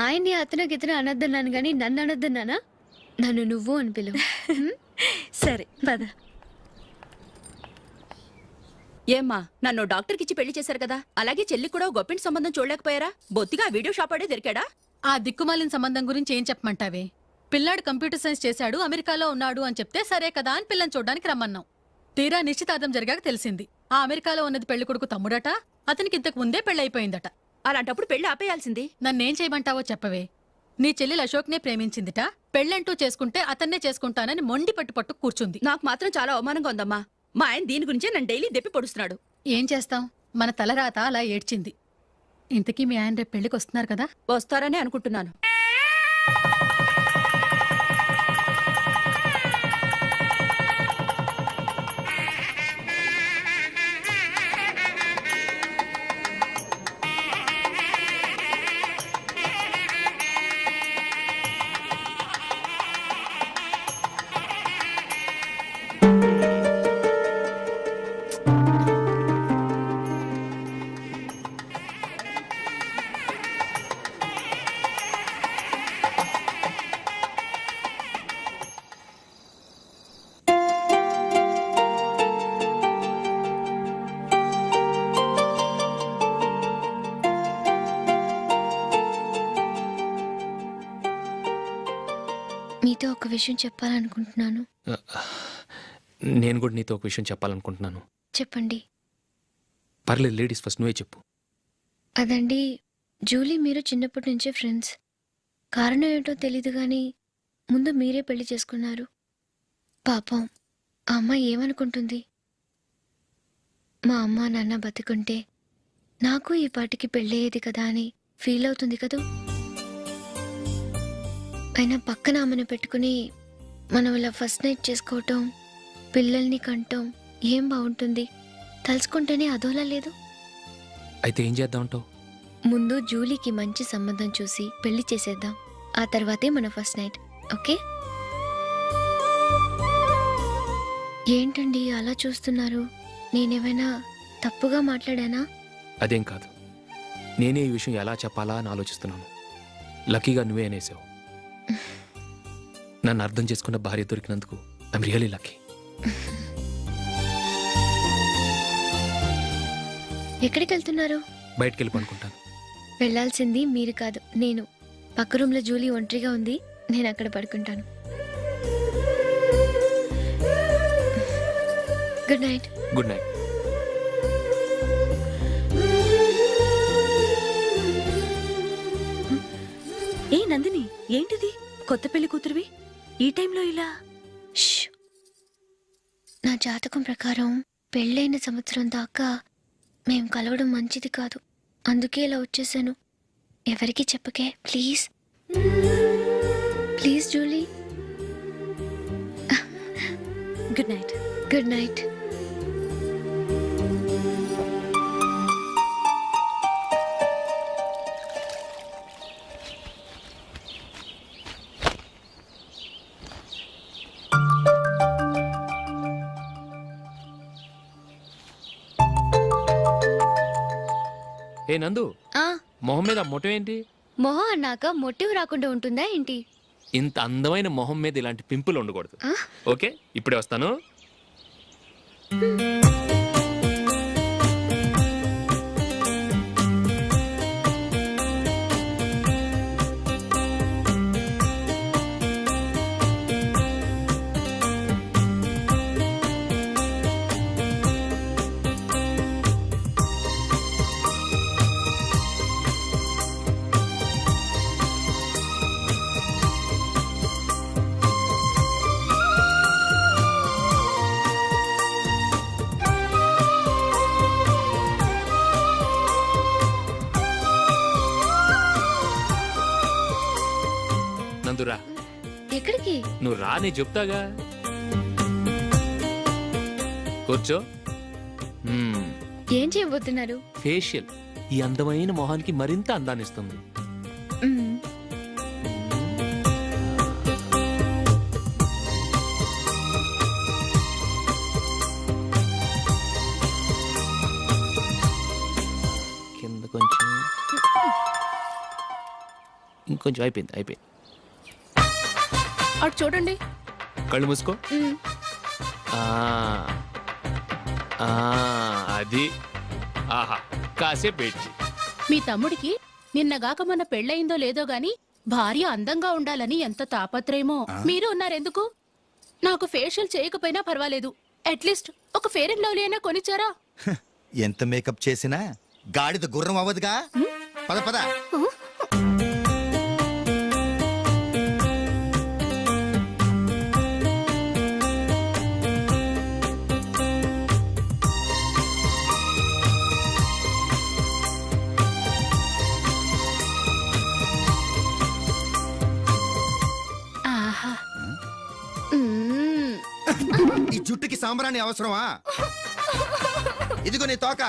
ఆయన్ని అతను గితను అనొద్దన్నాను గాని నన్ను అనొద్దన్నానా? నన్ను నువ్వు అని పిలువు. సరే పద. ఏమ్మా, నన్ను డాక్టర్కి ఇచ్చి పెళ్లి చేశారు కదా, అలాగే చెల్లి కూడా గొప్పింటి సంబంధం చూడలేకపోయారా? బొత్తిగా వీడియో షాప్ ఆడే దొరికాడా? ఆ దిక్కుమాలిన సంబంధం గురించి ఏం చెప్పమంటావే? పిల్లాడు కంప్యూటర్ సైన్స్ చేశాడు, అమెరికాలో ఉన్నాడు అని చెప్తే సరే కదా అని పిల్లని చూడడానికి రమ్మన్నాం. తీరా నిశ్చితార్థం జరిగాక తెలిసింది ఆ అమెరికాలో ఉన్నది పెళ్లి కొడుకు తమ్ముడట, అతనికి ఇంతకు ముందే పెళ్ళైపోయిందట. అలాంటప్పుడు పెళ్లి ఆపేయాల్సింది. నన్నేం చేయమంటావో చెప్పవే? నీ చెల్లెలు అశోక్నే ప్రేమించిందిట, పెళ్ళంటూ చేసుకుంటే అతన్నే చేసుకుంటానని మొండి పట్టు కూర్చుంది. నాకు మాత్రం చాలా అవమానంగా ఉందమ్మా. మా ఆయన దీని గురించే నన్ను డైలీ దెప్పి పొడుస్తున్నాడు. ఏం చేస్తాం, మన తలరాత అలా ఏడ్చింది. ఇంతకీ మీ ఆయన రేపు పెళ్లికి వస్తున్నారు కదా? వస్తారనే అనుకుంటున్నాను. మీతో ఒక విషయం చెప్పాలనుకుంటున్నాను. నేను కూడా నీతో ఒక విషయం చెప్పాలనుకుంటున్నాను. చెప్పండి. పర్లేదు, లేడీస్ ఫస్ట్, నువ్వే చెప్పు. అదండి, జూలీ మీరు చిన్నప్పటి నుంచే ఫ్రెండ్స్. కారణం ఏంటో తెలీదు కానీ ముందు మీరే పెళ్లి చేసుకున్నారు. పాపం ఆ అమ్మాయి ఏమనుకుంటుంది? మా అమ్మ నాన్న బతికుంటే నాకు ఈ పాటికి పెళ్ళయ్యేది కదా అని ఫీల్ అవుతుంది కదూ. అయినా పక్కన ఆమెను పెట్టుకుని మనం ఇలా ఫస్ట్ నైట్ చేసుకోవటం, పిల్లల్ని కంటం ఏం బాగుంటుంది? తలుచుకుంటేనే అదోలా లేదు. అయితే ఏం చేద్దామంటావు? ముందు జూలీకి మంచి సంబంధం చూసి పెళ్లి చేసేద్దాం. ఆ తర్వాతే మన ఫస్ట్ నైట్. ఓకే? ఏంటండి అలా చూస్తున్నారు? నేనేమైనా తప్పుగా మాట్లాడానా? అదేం కాదు, నేనే ఈ విషయం ఎలా చెప్పాలా అని ఆలోచిస్తున్నాను. లక్కీగా నువ్వే అనేసావు. నన్ను అర్థం చేసుకున్న భార్య దొరికినందుకు ఐఎమ్ రియలీ లక్కీ. ఎక్కడికి వెళ్తున్నారు? బయటికి వెళ్ళి పనుకుంటాను. వెళ్ళాల్సింది మీరు కాదు, నేను. పక్క రూమ్లో జూలీ ఒంటరిగా ఉంది, నేను అక్కడ పడుకుంటాను. Good night. Good night. ఏ నందిని, ఏంటిది? కొత్త పెళ్లి కూతురువి ఈ టైంలో ఇలా? నా జాతకం ప్రకారం పెళ్ళైన సంవత్సరం దాకా మేం కలవడం మంచిది కాదు. అందుకే ఇలా వచ్చేసాను. ఎవరికి చెప్పకే please. Please Julie. Good night. Good night. ఏ నందు, మొహం మీద మొట్టం ఏంటి? మొహం అన్నాక మొటివ్ రాకుండా ఉంటుందా ఏంటి? ఇంత అందమైన మొహం మీద ఇలాంటి పింపుల్ ఉండకూడదు. ఓకే, ఇప్పుడే వస్తాను. నందురా, ఎక్కడికి? నువ్వు రా, నేను చెప్తాగా. కూర్చో. ఏం చేయబోతున్నారు? ఫేషియల్ ఈ అందమైన మొహానికి మరింత అందాన్ని ఇస్తుంది. మ్మ్. కింద కొంచెం, ఇంకొంచెం. అయిపోయింది. అటు చూడండి. కళ్ళు మూసుకో. మ్మ్. ఆ, ఆ, అది. ఆహా, కాసేపు వెయిట్ చెయ్. మీ తమ్ముడికి నిన్నగాక మన పెళ్ళయిందో లేదో గాని భార్య అందంగా ఉండాలని ఎంత తాపత్రయమో. మీరు ఉన్నారెందుకు? నాకు ఫేషియల్ చేయకపోయినా పర్వాలేదు, అట్లీస్ట్ ఒక ఫేర్ అండ్ లవ్లీ అయినా కొనిచ్చారా? ఎంత మేకప్ చేసినా గాడిద గుర్రం అవ్వదుగా. పద పద. ఆహా. మ్మ్. ఈ జుట్టుకి సాంబ్రాణి అవసరమా? ఇదిగో నీ తోక.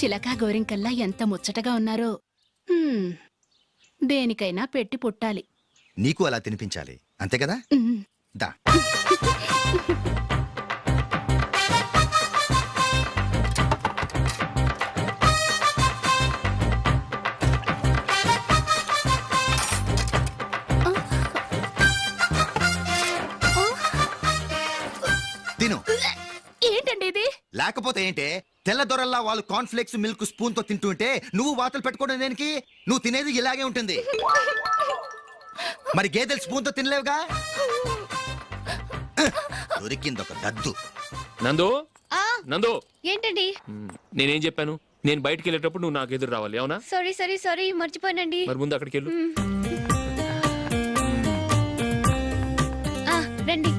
చిలకా గోరింకల్లా ఎంత ముచ్చటగా ఉన్నారో. దేనికైనా పెట్టి పుట్టాలి. నీకు అలా తినిపించాలి, అంతే కదా? మ్మ్. దా. తిను. ఏంటండి ఇది? లేకపోతే ఏంటే, తెల్ల దొరల్లా వాళ్ళు కార్న్ఫ్లేక్స్ మిల్క్ స్పూన్ తో తింటుంటే నువ్వు వాతలు పెట్టుకోవడం దేనికి? నువ్వు తినేది ఇలాగే ఉంటుంది. మరి గేదెలు స్పూన్ తో తినలేవుగా. దొరికిందొక దద్దు. నందు, నందు, ఏంటండి? నేనేం చెప్పాను? నేను బయటికి వెళ్ళేటప్పుడు నువ్వు నాకు ఎదురు రావాలి, అవునా? సారీ మర్చిపోయానండి. మరి ముందు అక్కడికి వెళ్ళు. రండి.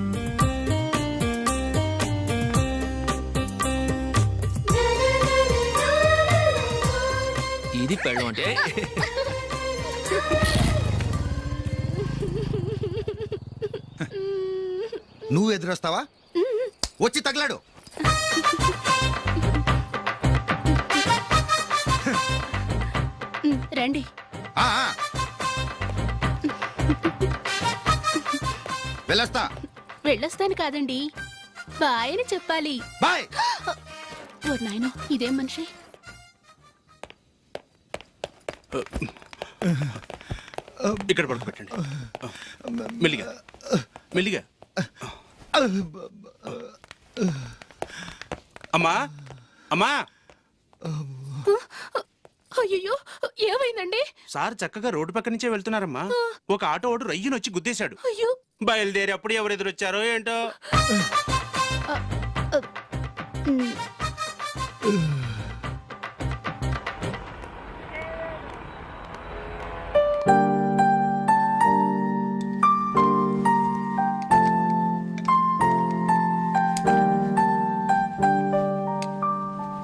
ఇది పెళ్ళం అంటే. నువ్వు ఎదురొస్తావా? వచ్చి తగలాడు. రండి. ఆ, ఆ. వెళ్ళొస్తా. వెళ్ళొస్తాను కాదండి, బాయ్ అని చెప్పాలి. బాయ్. ఓ నాయనో, ఇదేం మనిషి? ఇక్కడ పడుకోబెట్టండి. మెల్లిగా మెల్లిగా. అమ్మా, అమ్మా. అయ్యో, ఏమైందండి? సార్ చక్కగా రోడ్డు పక్క నుంచే వెళ్తున్నారమ్మా. ఒక ఆటో ఓడు రయ్యనొచ్చి గుద్దేశాడు. అయ్యో, బయలుదేరి అప్పుడు ఎవరు ఎదురొచ్చారో ఏంటో.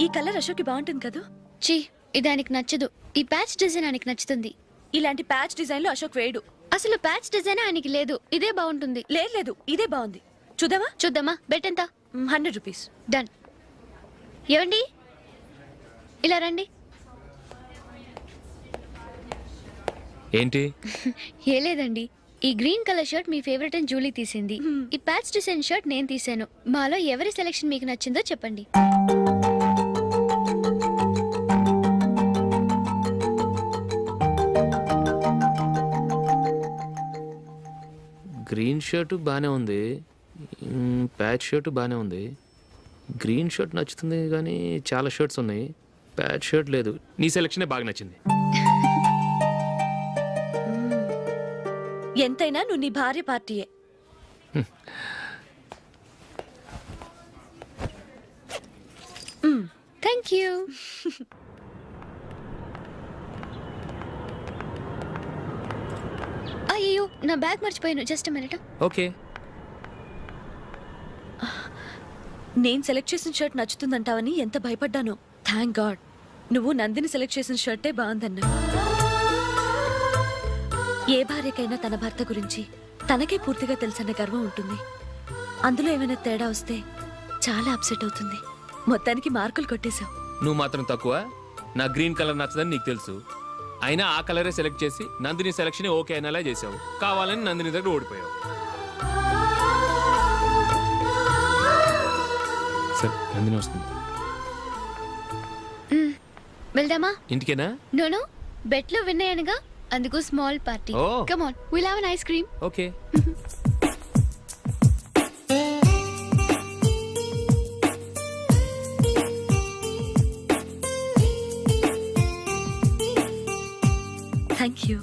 ఈ కలర్ అశోక్కి బాగుంటుంది కదా. చీ ఇది ఆయనకి నచ్చదు. ఈ ప్యాచ్ డిజైన్ ఆయనకి నచ్చుతుంది. ఇలాంటి ప్యాచ్ డిజైన్లు అశోక్ వేయడు. అసలు ప్యాచ్ డిజైన్ ఆయనకి లేదు. ఇదే బాగుంటుంది. లేదు ఇదే బాగుంది. చూద్దామా? చూద్దామా. బెట్ ఎంత? 100 రూపీస్. డన్. ఏవండి ఇలా రండి. ఏంటి? ఏ లేదండి, ఈ గ్రీన్ కలర్ షర్ట్ మీ ఫేవరెట్ అని జూలీ తీసింది. ఈ ప్యాచ్ డిజైన్ షర్ట్ నేను తీసాను. మాలో ఎవరి సెలెక్షన్ మీకు నచ్చిందో చెప్పండి. గ్రీన్ షర్ట్ బాగానే ఉంది, ప్యాచ్ షర్ట్ బాగానే ఉంది. గ్రీన్ షర్ట్ నచ్చుతుంది కానీ చాలా షర్ట్స్ ఉన్నాయి, ప్యాచ్ షర్ట్ లేదు. నీ సెలెక్షనే బాగా నచ్చింది. ఎంతైనా నువ్వు నీ భార్య పార్టీయే. Thank you. అయ్యో నా బ్యాగ్ మర్చిపోయాను. Just minute. ఓకే. నేను సెలెక్ట్ చేసిన షర్ట్ నచ్చుతుందంటావని ఎంత భయపడ్డానో. థ్యాంక్ గాడ్ నువ్వు నందిని సెలెక్ట్ చేసిన షర్టే బాగుందన్నా. ఏ భార్యకైనా తన భర్త గురించి తనకే పూర్తిగా తెలుసన్న గర్వం ఉంటుంది. అందులో ఏమైనా తేడా వస్తే చాలా అప్సెట్ అవుతుంది. మొత్తానికి మార్కులు కొట్టేశావు. నువ్వు మాత్రం తక్కువ. నా గ్రీన్ కలర్ నచ్చదని నీకు తెలుసు, అయినా ఆ కలరే సెలెక్ట్ చేసి నందిని సెలెక్షన్ ఓకే అయినలా చేసావు. కావాలని నందిని దగ్గర ఓడిపోయావు. సరే నందిని వస్తుంది. వెళ్దామా? ఇంటికేనా? నో బెట్లో విన్నాయనగా, అందుకు small party. Oh. Come on, will have an ice cream. Okay. Thank you.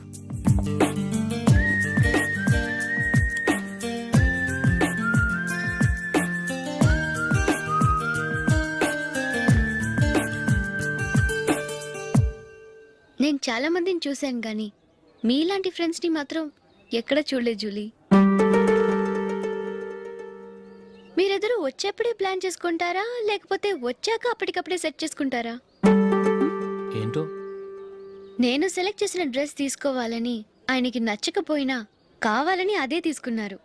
నేను చాలా మందిని చూశాను కానీ మీలాంటి ఫ్రెండ్స్ని మాత్రం ఎక్కడ చూడలేదు జూలీ. మీరెదరూ వచ్చేప్పుడే ప్లాన్ చేసుకుంటారా లేకపోతే వచ్చాక అప్పటికప్పుడే సెట్ చేసుకుంటారా? ఏంటో నేను సెలెక్ట్ చేసిన డ్రెస్ తీసుకోవాలని ఆయనకి నచ్చకపోయినా కావాలని అదే తీసుకున్నారు.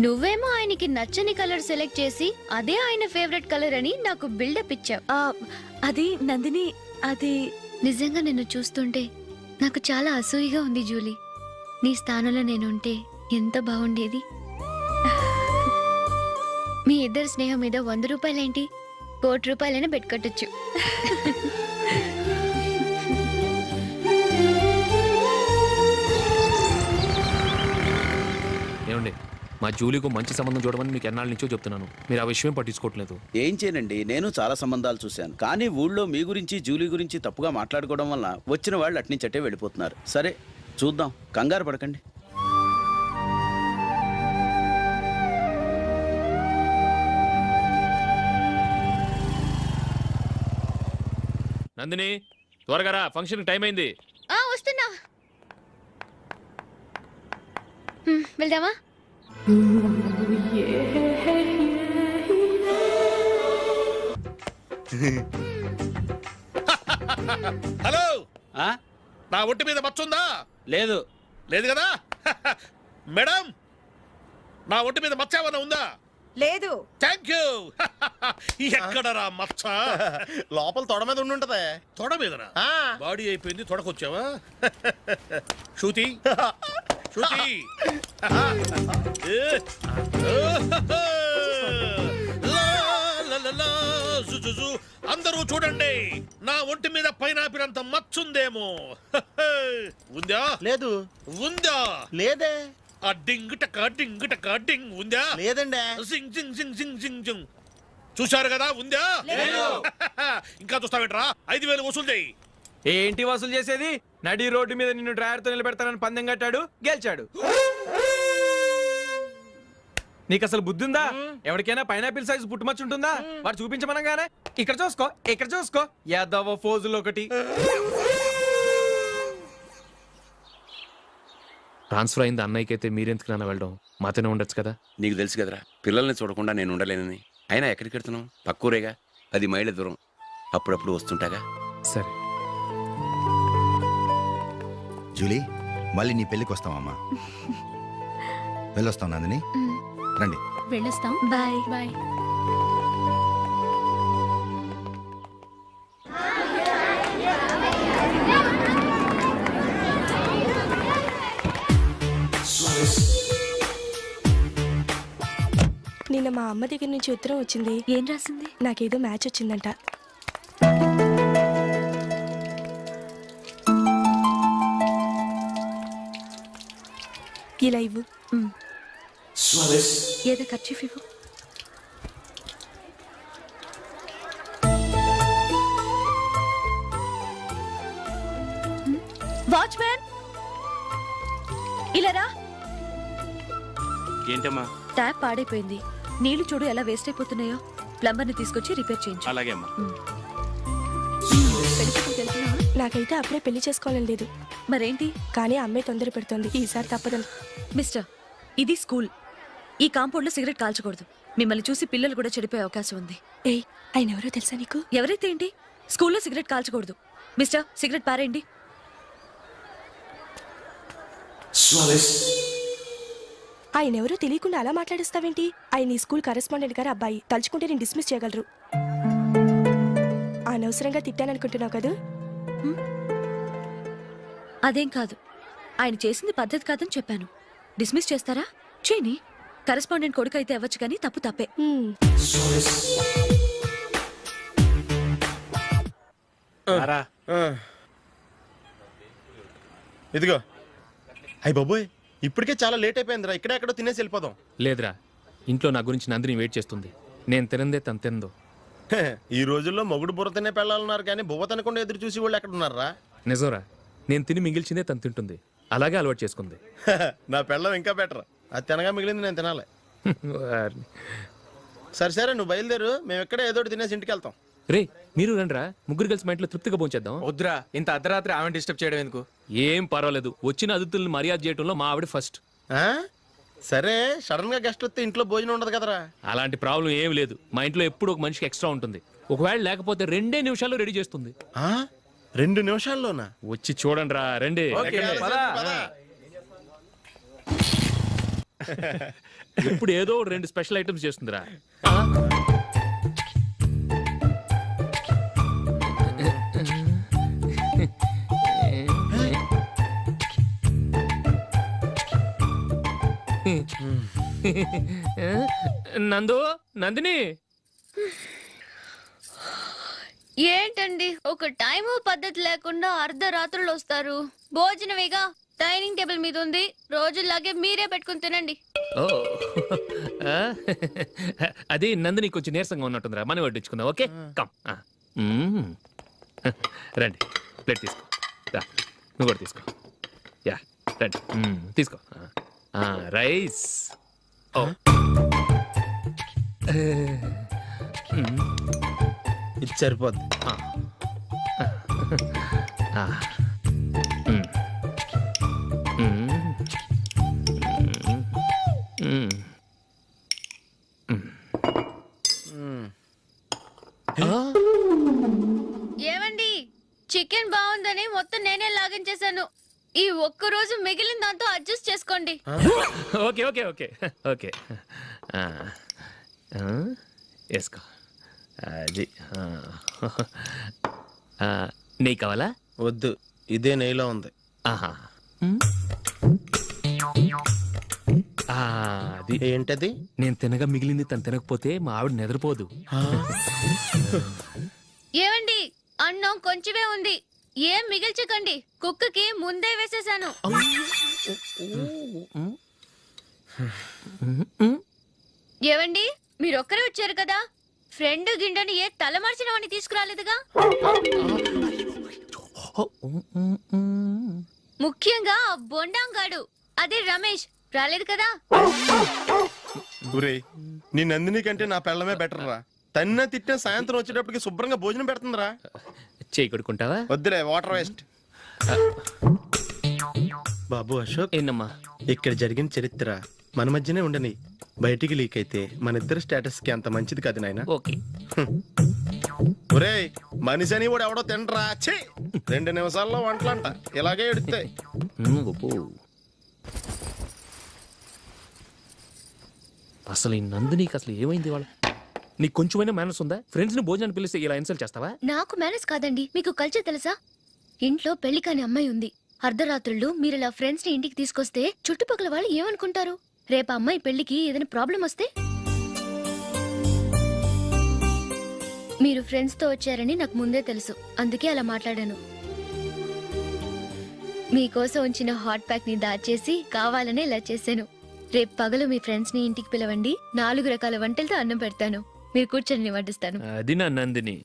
నువ్వేమో ఆయనకి నచ్చని కలర్ సెలెక్ట్ చేసి అదే ఆయన ఫేవరెట్ కలర్ అని నాకు బిల్డప్ ఇచ్చావు. అది నందిని, అది నిజంగా నిన్ను చూస్తుంటే నాకు చాలా అసూయగా ఉంది జూలీ. నీ స్థానంలో నేనుంటే ఎంత బాగుండేది. మీ ఇద్దరు స్నేహం మీద 100 రూపాయలేంటి, 1 కోటి రూపాయలైనా పెట్టుకట్టచ్చు. ఏమండి, మా జూలీకు మంచి సంబంధం చూడమని మీకు ఎన్నాళ్ళ నుంచో చెప్తున్నాను, మీరు ఆ విషయం పట్టించుకోవట్లేదు. ఏం చేయనండి, నేను చాలా సంబంధాలు చూశాను. కానీ ఊళ్ళో మీ గురించి జూలీ గురించి తప్పుగా మాట్లాడుకోవడం వల్ల వచ్చిన వాళ్ళు అట్నుంచటే వెళ్ళిపోతున్నారు. సరే చూద్దాం, కంగారు పడకండి. నందిని త్వరగా రా, ఫంక్షన్ టైం అయింది. వస్తున్నా. వెళ్దామా? హలో, ఆ? నా ఒంటి మీద మచ్చుందా? లేదు. లేదు కదా? మేడం, నా ఒంటి మీద మచ్చ ఏమైనా ఉందా? లేదు. Thank you. ఎక్కడరా మచ్చ? లోపల తొడ మీద ఉండుంటదే. తొడ మీదనా? బాడీ అయిపోయింది, తొడకొచ్చావా? శృతి శృతి, అందరూ చూడండి, నా ఒంటి మీద పైనాపినంత మచ్చుందేమో. ఉందా? లేదు. ఉందా? లేదే. ఆ డింగ్ టక డింగ్ టక డింగ్ ఉందా? లేదండి. జింగ్ జింగ్ జింగ్ జింగ్ జింగ్ జింగ్. చూశారు కదా, ఉందా? ఇంకా చూస్తావేంట్రా? 5,000 వసూలు చేయి. ఏంటి వసూలు చేసేది? నడి రోడ్డు మీద నిన్ను డ్రైవర్తో నిలబెడతానని పందెం కట్టాడు, గెలిచాడు. నీకు అసలు బుద్ధి ఉందా? ఎవరికైనా పైనాపిల్ సైజు పుట్టుమచ్చు ఉంటుందా? వాడు చూపించమనగానే ఇక్కడ చూసుకో, ఇక్కడ చూసుకో, యాదవ ఫోజులు ఒకటి. ట్రాన్స్ఫర్ అయింది అన్నయ్యకి అయితే మీరెందుకు నాన్న వెళ్ళడం? మాతోనే ఉండొచ్చు కదా. నీకు తెలుసు కదరా పిల్లల్ని చూడకుండా నేను ఉండలేనని. అయినా ఎక్కడికి వెళ్తున్నావు? పక్కూరేగా, 10 మైళ్ళ దూరం. అప్పుడప్పుడు వస్తుంటాగా. సరే. జూలీ, మళ్ళీ నీ పెళ్ళికి వస్తామమ్మా. వెళ్ళొస్తాం నందిని, రండి. వెళ్ళొస్తాం. బాయ్. బాయ్. నిన్న మా అమ్మ దగ్గర నుంచి ఉత్తరం వచ్చింది. ఏం రాసింది? నాకేదో మ్యాచ్ వచ్చిందంట. ఇలా ఇవ్వు. ఏదో ఖర్చు ఇవ్వు. వాచ్మ్యాన్, ఇలా రా. ఏంటమ్మా? ట్యాప్ పాడైపోయింది. నీళ్లు చూడు ఎలా వేస్ట్ అయిపోతున్నాయో. ప్లంబర్ని తీసుకొచ్చి రిపేర్ చేయించు. అలాగే అమ్మా. నాకైతే అప్పుడే పెళ్లి చేసుకోవాలని లేదు. మరేంటి? కానీ అమ్మాయి తొందర పెడుతోంది. ఈసారి తప్పదని. మిస్టర్, ఇది స్కూల్. ఈ కాంపౌండ్ లో సిగరెట్ కాల్చకూడదు. మిమ్మల్ని చూసి పిల్లలు కూడా చెడిపోయే అవకాశం ఉంది. ఏయ్, ఆయన ఎవరో తెలుసా నీకు? ఎవరైతే ఏంటి? స్కూల్లో సిగరెట్ కాల్చకూడదు. మిస్టర్, సిగరెట్ పారేయండి. ఆయన ఎవరో తెలియకుండా అలా మాట్లాడిస్తావేంటి? ఆయన ఈ స్కూల్ కరెస్పాండెంట్ గారు అబ్బాయి. తలుచుకుంటే నేను డిస్మిస్ చేయగలరు. అనవసరంగా తిట్టాననుకుంటున్నావు కదా? అదేం కాదు. ఆయన చేసింది పద్ధతి కాదని చెప్పాను. డిస్మిస్ చేస్తారా? చేయని. కరెస్పాండెంట్ కొడుకు అయితే అవ్వచ్చు, కానీ తప్పు తప్పే. ఇదిగో. అయ్య బాబోయ్, ఇప్పటికే చాలా లేట్ అయిపోయిందిరా. ఇక్కడే ఎక్కడో తినేసి వెళ్ళిపోదాం. లేదురా, ఇంట్లో నా గురించి నందిని వెయిట్ చేస్తుంది. నేను తినందే తను తిందో. ఈ రోజుల్లో మొగుడు బుర్ర తినే పెళ్ళాలన్నారు, కానీ బువ్వ తినకుండా ఎదురు చూసి వాళ్ళు ఎక్కడ ఉన్నారా? నిజంరా, నేను తిని మిగిల్చిందే తను తింటుంది. అలాగే అలవాటు చేసుకుంది. నా పెళ్ళం ఇంకా బెటర్. అది తినగా మిగిలింది నేను తినాలి. సరే సరే, నువ్వు బయలుదేరు. మేము ఎక్కడ ఏదో ఒకటి తినేసి ఇంటికి వెళ్తాం. రే, మీరు రండిరా, ముగ్గురు కలిసి మా ఇంట్లో తృప్తిగా పోంచేద్దాం. వద్దురా, ఇంత అర్ధరాత్రి ఆమె డిస్టర్బ్ చేయడం ఎందుకు? ఏం పర్వాలేదు, వచ్చిన అతిథులను మర్యాద చేయడంలో మా ఆవిడ ఫస్ట్. సరే, సడన్ గా గెస్ట్ వస్తే ఇంట్లో భోజనం ఉండదు కదరా. అలాంటి ప్రాబ్లం ఏం లేదు. మా ఇంట్లో ఎప్పుడు ఒక మనిషికి ఎక్స్ట్రా ఉంటుంది. ఒకవేళ లేకపోతే 2 నిమిషాల్లో రెడీ చేస్తుంది. 2 నిమిషాల్లోనా? వచ్చి చూడండి రా, రండి. ఇప్పుడు ఏదో 2 స్పెషల్ ఐటమ్స్ చేస్తుందిరా. నందు, నందిని, ఏంటండి ఒక టైము పద్ధతి లేకుండా అర్ధరాత్రులు వస్తారు? భోజనమేగా, డైనింగ్ టేబుల్ మీద ఉంది. రోజుల్లాగే మీరే పెట్టుకుని తినండి. ఓ, అది నందిని కొంచెం నీరసంగా ఉన్నట్టుందిరా. మనం వడ్డించుకుందాం. Okay, come. రండి, ప్లేట్ తీసుకో. నువ్వు కూడా తీసుకో. యా, రండి, తీసుకో. రైస్. ఓ, ఇది సరిపోద్ది. ఏమండి, చికెన్ బాగుందని మొత్తం నేనే లాగించేశాను. ఈ ఒక్క రోజు మిగిలిన దాంతో అడ్జస్ట్ చేసుకోండి. ఓకే ఓకే ఓకే ఓకే, వేసుకో. అది నెయ్యి కావాలా? వద్దు, ఇదే నెయ్యిలో ఉంది. ఆహా, అది ఏంటది? నేను తినగా మిగిలింది తను తినకపోతే మా ఆవిడ నిద్రపోదు. ఏమండి, అన్నం కొంచెమే ఉంది. ఏం మిగిల్చకండి. కుక్కకి ముందే వేసేసాను. ఏవండి, మీరొక్కరే వచ్చారు కదా, ఫ్రెండ్ గిండెని ఏ తలమార్చిన వాడిని తీసుకురాలేదుగా? ముఖ్యంగా ఆ బొండాంగాడు అదే రమేష్ రాలేదు కదా. ఒరేయ్ నీ నందిని కంటే నా పెళ్ళమే బెటర్ రా. తన్న తిట్టిన సాయంత్రం వచ్చేటప్పటికి శుభ్రంగా భోజనం పెడుతుందిరా. చేయి కొడుకుంటావా? వద్దులే వాటర్ వేస్ట్. బాబు అశోక్, ఏంటమ్మా? ఇక్కడ జరిగిన చరిత్ర మన మధ్యనే ఉండని, బయటికి లీక్ అయితే మన ఇద్దరు స్టేటస్ కి అంత మంచిది కాదు నాయన. ఓకే. ఒరేయ్ మనిషి అని కూడా ఎవడో తినరా. 2 నిమిషాల్లో వంటలంట ఇలాగే ఎడుతాయి. అసలు ఈ నందినికి అసలు ఏమైంది వాళ్ళ? నీకు కొంచెమైనా మేనర్స్ ఉందా? ఫ్రెండ్స్ ని భోజనాన్ని పిలిస్తే ఇలా ఇన్సల్ట్ చేస్తావా? నాకు మేనేజ్ కాదండి, మీకు కల్చర్ తెలుసా? ఇంట్లో పెళ్లి కాని అమ్మాయి ఉంది. అర్ధరాత్రుళ్ళు మీరు ఇలా ఫ్రెండ్స్ ని ఇంటికి తీసుకొస్తే చుట్టుపక్కల వాళ్ళు ఏమనుకుంటారు? రేపు అమ్మాయి పెళ్లికి ఏదైనా ప్రాబ్లం వస్తే? మీరు ఫ్రెండ్స్ తో వచ్చారని నాకు ముందే తెలుసు, అందుకే అలా మాట్లాడాను. మీకోసం ఉంచిన హాట్ ప్యాక్ ని దాచేసి కావాలనే ఇలా చేశాను. రేపు పగలు మీ ఫ్రెండ్స్ ని ఇంటికి పిలవండి, 4 రకాల వంటలతో అన్నం పెడతాను. మీరు కూర్చొని వడ్డిస్తాను. అది నా Nandini.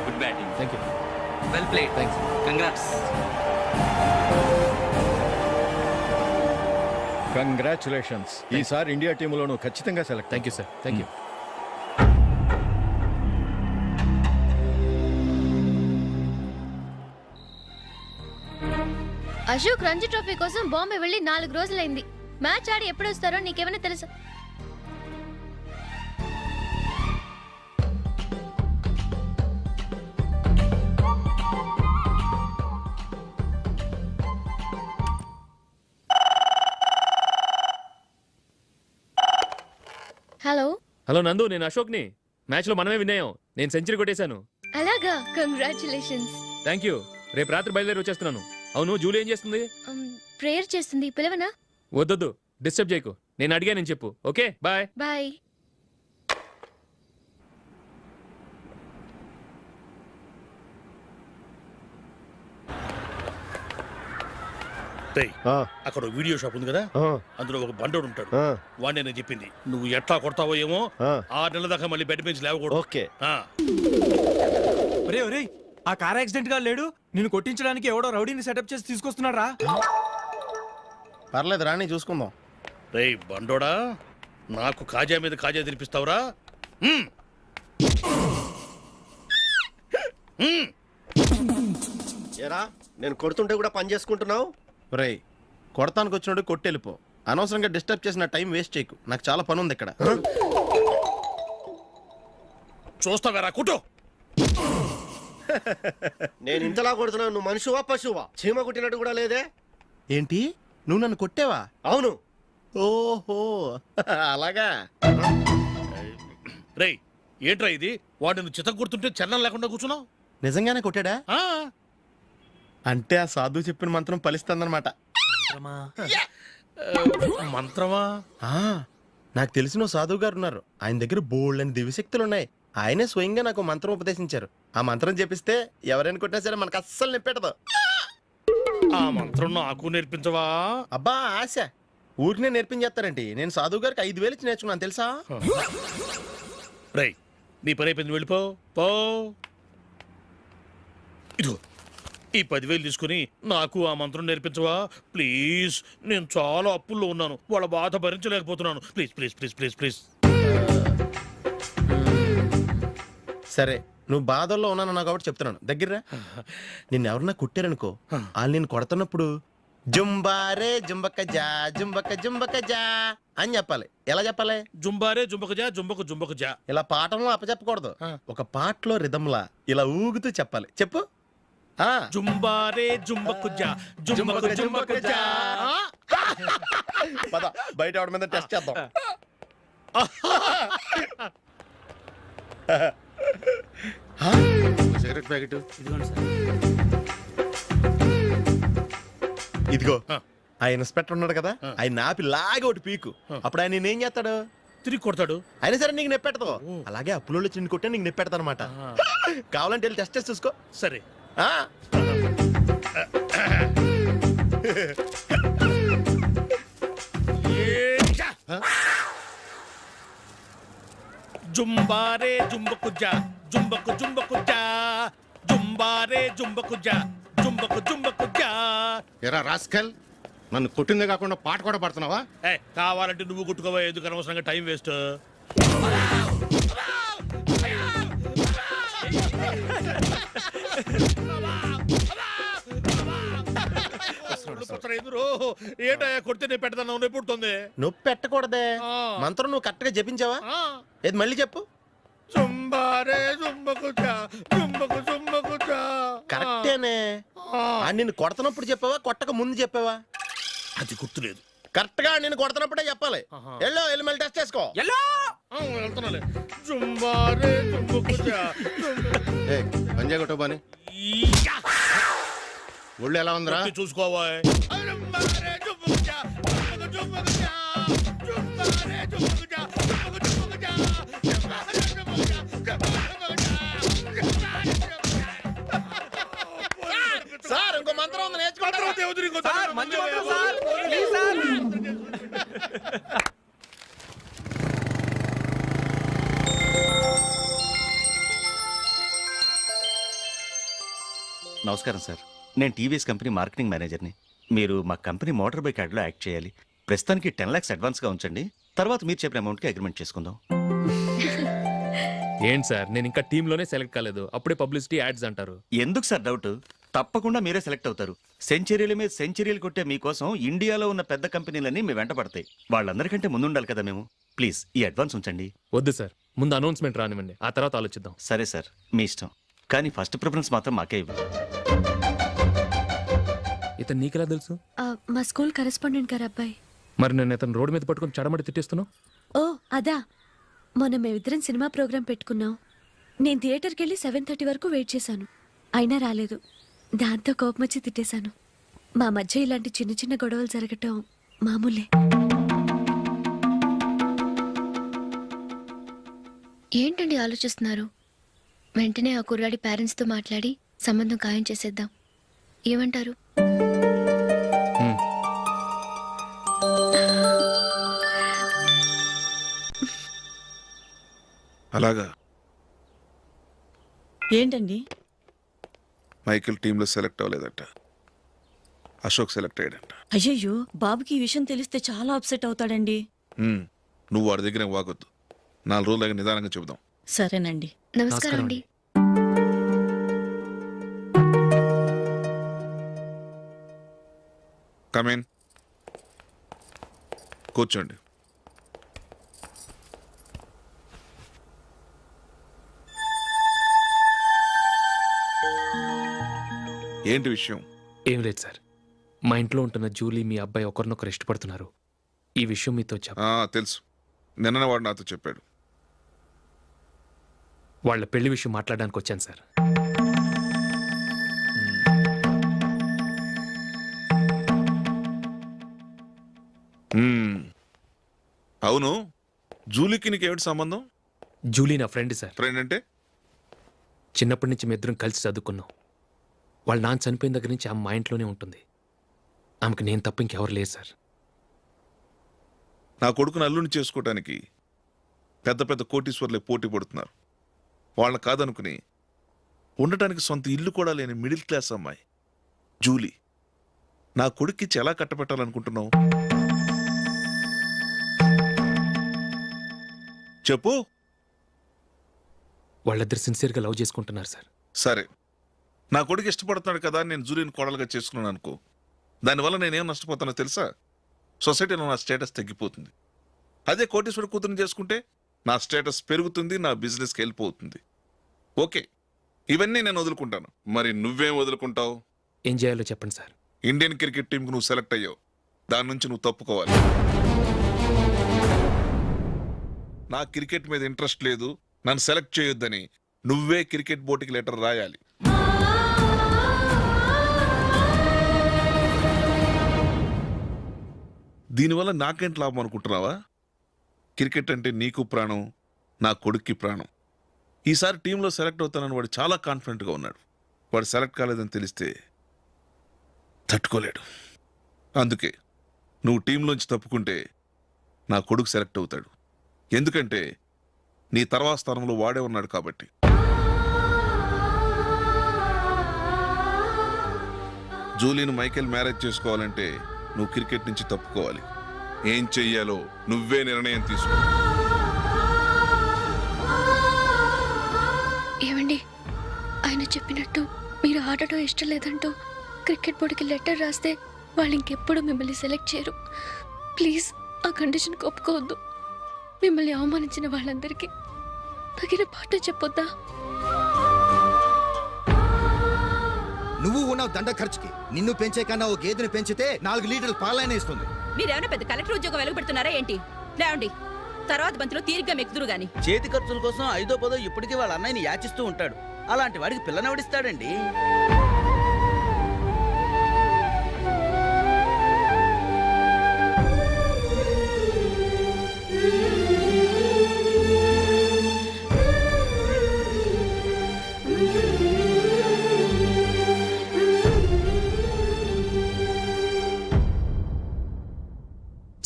Good batting. Thank you. Well played. Thanks. Congrats. Congratulations. ఈసారి ఇండియా టీంలోనూ ఖచ్చితంగా select. Thank you sir. Thank you. Ashok Ranji trophy కోసం బాంబే వెళ్ళి 4 రోజులైంది. మ్యాచ్ ఆడి ఎప్పుడు వస్తారో నీకేమైనా తెలుసా? హలో. హలో నందు, నేను అశోక్ని. మ్యాచ్ లో మనమే విన్నాయం. నేను సెంచరీ కొట్టేశాను. అలాగా, కంగ్రాచులేషన్స్. Thank you. రేపు రాత్రి బయలుదేరి వచ్చేస్తున్నాను. అవును, జూలీ ఏం చేస్తుంది? ప్రేయర్ చేస్తుంది, పిలవనా? వద్దొద్దు, డిస్టర్బ్ చేయకు. నేను అడిగానని చెప్పు. Okay, bye. బాయ్. అక్కడ వీడియో షాప్ ఉంది కదా, అందులో ఒక బండోడు ఉంటాడు. వాడిని నేను చెప్పింది నువ్వు ఎట్లా కొడతావో ఏమో. 6 నెలల దాకా మళ్ళీ బెడ్ బెంచ్ లేవకూడదు. ఓకే. ఒరే ఒరే, ఆ కార్ యాక్సిడెంట్ గా లేడు, నిన్ను కొట్టించడానికి ఎవడో రౌడీని సెటప్ చేసి తీసుకొస్తున్నాడు రా. పర్లేదు రాని చూసుకుందాం. రేయ్ బండోడా, నాకు కాజా మీద కాజా తినిపిస్తావురా? ఏరా నేను కొడుతుంటే కూడా పని చేసుకుంటున్నావు? రేయ్ కొడతానికి వచ్చినోడు కొట్టెళ్ళిపో. అనవసరంగా డిస్టర్బ్ చేసిన టైం వేస్ట్ చేయకు. నాకు చాలా పని ఉంది ఇక్కడ. చూస్తావేరా కుట్టు. నేను ఇంతలా కొడుతున్నావు, నువ్వు మనిషివా పశువా? చీమ కుట్టినట్టు కూడా లేదే. ఏంటి, నువ్వు నన్ను కొట్టావా? అవును. ఓహో అలాగా. రేయ్ ఏంట్రా ఇది? వాడు నువ్వు చిత్త గుర్తుంటే చలనం లేకుండా కూర్చున్నావు. నిజంగానే కొట్టాడా? అంటే ఆ సాధువు చెప్పిన మంత్రం ఫలిస్తుందన్నమాట. మంత్రమా? నాకు తెలిసిన సాధువు గారు ఉన్నారు. ఆయన దగ్గర బోల్డ్ అని దివ్యశక్తులు ఉన్నాయి. ఆయనే స్వయంగా నాకు మంత్రం ఉపదేశించారు. ఆ మంత్రం చెప్పిస్తే ఎవరైనా కొట్టినా సరే మనకు అస్సలు నిప్పెట్టదు. ఆ మంత్రం నాకు నేర్పించవా? అబ్బా ఆశ, ఊరినే నేర్పించేస్తారండి. నేను సాధువు గారికి 5,000 ఇచ్చి నేర్చుకున్నాను తెలుసా? రేయ్ నీ పని అయిపోయింది, వెళ్ళిపో పో. ఇదిగో ఈ 10,000 తీసుకుని నాకు ఆ మంత్రం నేర్పించవా ప్లీజ్? నేను చాలా అప్పుల్లో ఉన్నాను, వాళ్ళ బాధ భరించలేకపోతున్నాను. Please please please please please. సరే నువ్వు బాధల్లో ఉన్నాను నాకు కాబట్టి చెప్తున్నాను, దగ్గర నిన్ను ఎవరన్నా కుట్టారనుకో, వాళ్ళు నేను కొడుతున్నప్పుడు జుంబారే జుంబక జా జుంబక జుంబక జా అని చెప్పాలి. ఎలా చెప్పాలి? జుంబారే జుంబకు జా జుంబకు జుంబకు జా. ఇలా పాఠంలో అప్పచెప్పకూడదు, ఒక పాటలో రిధంలా ఇలా ఊగుతూ చెప్పాలి. చెప్పు. జుంబారే జుంబకు జా జుంబకు జుంబకు జా. పద బయట ఆవిడ మీద టెస్ట్ చేద్దాం. సిగరెట్ ప్యాకెట్ ఇదిగో. ఆ ఇన్స్పెక్టర్ ఉన్నాడు కదా, ఆయన నాపి లాగే ఒకటి పీకు. అప్పుడు ఆయన నేనేం చేస్తాడు? తిరిగి కొడతాడు. అయినా సరే నీకు నెప్పెడతావు. అలాగే అప్పులో చిన్న కొట్టే నీకు నెప్పెడతా అనమాట. కావాలంటే వెళ్ళి టెస్ట్ చేసి చూసుకో. సరే. జుంబారే జుంబకు జా జుంబకు జుంబకు జా జుంబారే జుంబకు జా జుంబకు జుంబకు జా. ఎరా రాస్కల్, నన్ను కొట్టిందే కాకుండా పాట కూడా పడుతున్నావా? కావాలంటే నువ్వు కొట్టుకోవా, ఎందుకు అనవసరంగా టైం వేస్ట్. ఏంటయ్యా కొడితే నేను పెడతాను, నొప్పి పుడుతుంది. నొప్పి పెట్టకూడదే, మంత్రం నువ్వు కరెక్ట్ గా జపించావా? ఏది మళ్ళీ చెప్పు. జుంబారే జుంబకు జా జుంబకు జుంబకు జా. కరెక్టేనే. నిన్ను కొడుతున్నప్పుడు చెప్పావా, కొట్టక ముందు చెప్పావా? అది గుర్తులేదు. కరెక్ట్ గా నేను కొడుతున్నప్పుడే చెప్పాలి. వెళ్ళి మళ్ళీ టెస్ట్ చేసుకో. వెళ్తున్నాలే. జుంబారే జుంబకు జా. పంజా కొట్టబాని ఒళ్ళు ఎలా ఉందిరా చూసుకోవా. సార్ ఇంకో మంత్రం ఉంది, నేర్చుకుంటారా? నమస్కారం సార్, నేను టీవీఎస్ కంపెనీ మార్కెటింగ్ మేనేజర్ని. మీరు మా కంపెనీ మోటార్ బైక్ యాడ్లో యాక్ట్ చేయాలి. ప్రస్తుతానికి 10 lakhs అడ్వాన్స్గా ఉంచండి, తర్వాత మీరు చెప్పిన అమౌంట్కి అగ్రిమెంట్ చేసుకుందాం. ఏంటి సార్, నేను ఇంకా టీంలోనే సెలెక్ట్ కాలేదు, అప్పుడే పబ్లిసిటీ యాడ్స్ అంటారు. ఎందుకు సార్ డౌట్? తప్పకుండా మీరే సెలెక్ట్ అవుతారు. సెంచరీల మీద సెంచరీలు కొట్టే మీకోసం ఇండియాలో ఉన్న పెద్ద కంపెనీలన్నీ మీ వెంట పడతాయి. వాళ్ళందరికంటే ముందుండాలి కదా మేము. ప్లీజ్ ఈ అడ్వాన్స్ ఉంచండి. వద్దు సార్, ముందు అనౌన్స్మెంట్ రానివ్వండి, ఆ తర్వాత ఆలోచిద్దాం. సరే సార్, మీ ఇష్టం, కానీ ఫస్ట్ ప్రిఫరెన్స్ మాత్రం మాకే ఇవ్వండి. ఇతను నీకెలా తెలుసు? మా స్కూల్ కరెస్పాండెంట్ గారు అబ్బాయి. మరి నేను ఇతను రోడ్డు మీద పట్టుకుని చడమడి తిట్టేస్తున్నావు. ఓ అదా, మొన్న మేమిద్దరం సినిమా ప్రోగ్రాం పెట్టుకున్నాం. నేను థియేటర్కి వెళ్ళి 7:30 వరకు వెయిట్ చేశాను, అయినా రాలేదు. దాంతో కోపం వచ్చి తిట్టేశాను. మా మధ్య ఇలాంటి చిన్న చిన్న గొడవలు జరగటం మామూలే. ఏంటండి ఆలోచిస్తున్నారు? వెంటనే ఆ కుర్రాడి పేరెంట్స్తో మాట్లాడి సంబంధం ఖాయం చేసేద్దాం. ఏమంటారు? అలాగా. ఏంటండి? మైకిల్ టీంలో సెలెక్ట్ అవ్వలేదట, అశోక్ సెలెక్ట్ అయ్యాడంట. అయ్యయ్యో, బాబుకి ఈ విషయం తెలిస్తే చాలా అప్సెట్ అవుతాడండి. నువ్వు వాడి దగ్గర వాగొద్దు, 4 రోజుల దగ్గర నిదానంగా చెబుదాం. సరేనండి. నమస్కారం అండి. కమేన్, కూర్చోండి. ఏంటి విషయం? ఏం లేదు సార్, మా ఇంట్లో ఉంటున్న జూలీ మీ అబ్బాయి ఒకరినొకరు ఇష్టపడుతున్నారు. ఈ విషయం మీతో తెలుసు, నిన్న వాడు నాతో చెప్పాడు. వాళ్ళ పెళ్లి విషయం మాట్లాడడానికి వచ్చాను సార్. అవును, జూలీకి నీకేమిటి సంబంధం? జూలీ నా ఫ్రెండ్ సార్. ఫ్రెండ్ అంటే? చిన్నప్పటి నుంచి మీ ఇద్దరం కలిసి చదువుకున్నాం. వాళ్ళ నాన్న చనిపోయిన దగ్గర నుంచి ఆమె మా ఇంట్లోనే ఉంటుంది. ఆమెకు నేను తప్ప ఇంకెవరు లేదు సార్. నా కొడుకును అల్లుని చేసుకోవటానికి పెద్ద పెద్ద కోటీశ్వర్లే పోటీ పడుతున్నారు. వాళ్ళని కాదనుకుని ఉండటానికి సొంత ఇల్లు కూడా లేని మిడిల్ క్లాస్ అమ్మాయి జూలీ. నా కొడుక్కిచ్చి ఎలా కట్టబెట్టాలనుకుంటున్నావు చెప్పు. వాళ్ళిద్దరు సిన్సియర్గా లవ్ చేసుకుంటున్నారు సార్. సరే, నా కొడుకు ఇష్టపడుతున్నాడు కదా అని నేను జూలీని కోడలుగా చేసుకున్నాను అనుకో. దానివల్ల నేనేం నష్టపోతానో తెలుసా? సొసైటీలో నా స్టేటస్ తగ్గిపోతుంది. అదే కోటీశ్వర కూతురుని చేసుకుంటే నా స్టేటస్ పెరుగుతుంది, నా బిజినెస్కి వెళ్ళిపోతుంది. ఓకే, ఇవన్నీ నేను వదులుకుంటాను. మరి నువ్వేం వదులుకుంటావు? ఏం చేయాలో చెప్పండి సార్. ఇండియన్ క్రికెట్ టీంకి నువ్వు సెలెక్ట్ అయ్యావు, దాని నుంచి నువ్వు తప్పుకోవాలి. నా క్రికెట్ మీద ఇంట్రెస్ట్ లేదు, నన్ను సెలెక్ట్ చేయొద్దని నువ్వే క్రికెట్ బోర్డుకి లెటర్ రాయాలి. దీనివల్ల నాకేంటి లాభం అనుకుంటున్నావా? క్రికెట్ అంటే నీకు ప్రాణం, నా కొడుక్కి ప్రాణం. ఈసారి టీంలో సెలెక్ట్ అవుతానని వాడు చాలా కాన్ఫిడెంట్గా ఉన్నాడు. వాడు సెలెక్ట్ కాలేదని తెలిస్తే తట్టుకోలేడు. అందుకే నువ్వు టీంలోంచి తప్పుకుంటే నా కొడుకు సెలెక్ట్ అవుతాడు. ఎందుకంటే నీ తర్వాత స్థానంలో వాడే ఉన్నాడు కాబట్టి. జూలీని మైకేల్ మ్యారేజ్ చేసుకోవాలంటే నువ్వు క్రికెట్ నుంచి తప్పుకోవాలి. ఏం చెయ్యాలో నువ్వే నిర్ణయం తీసుకో. ఏమండి, ఆయన చెప్పినట్టు మీరు ఆడటం ఇష్టం లేదంటూ క్రికెట్ బోర్డుకి లెటర్ రాస్తే వాళ్ళు ఇంకెప్పుడు మిమ్మల్ని సెలెక్ట్ చేయరు. ప్లీజ్ ఆ కండిషన్ ఒప్పుకోవద్దు. మిమ్మల్ని అవమానించిన వాళ్ళందరికీ తగిన పాఠం చెప్పొద్దా? నువ్వు ఉన్నావు దండ ఖర్చుకి. నిన్ను పెంచే కన్నా ఓ గేదెని పెంచితే 4 లీటర్లు పాలైనా ఇస్తుంది. మీరేమైనా పెద్ద కలెక్టర్ ఉద్యోగం వెలుగుపెడుతున్నారా ఏంటి? లేవండి, తర్వాత బంతిలో తీరిగ్గా మెక్కుదురు గాని. చేతి ఖర్చుల కోసం 5దో 10దో ఇప్పటికీ వాళ్ళ అన్నయ్యని యాచిస్తూ ఉంటాడు. అలాంటి వాడికి పిల్లనవడిస్తాడండి.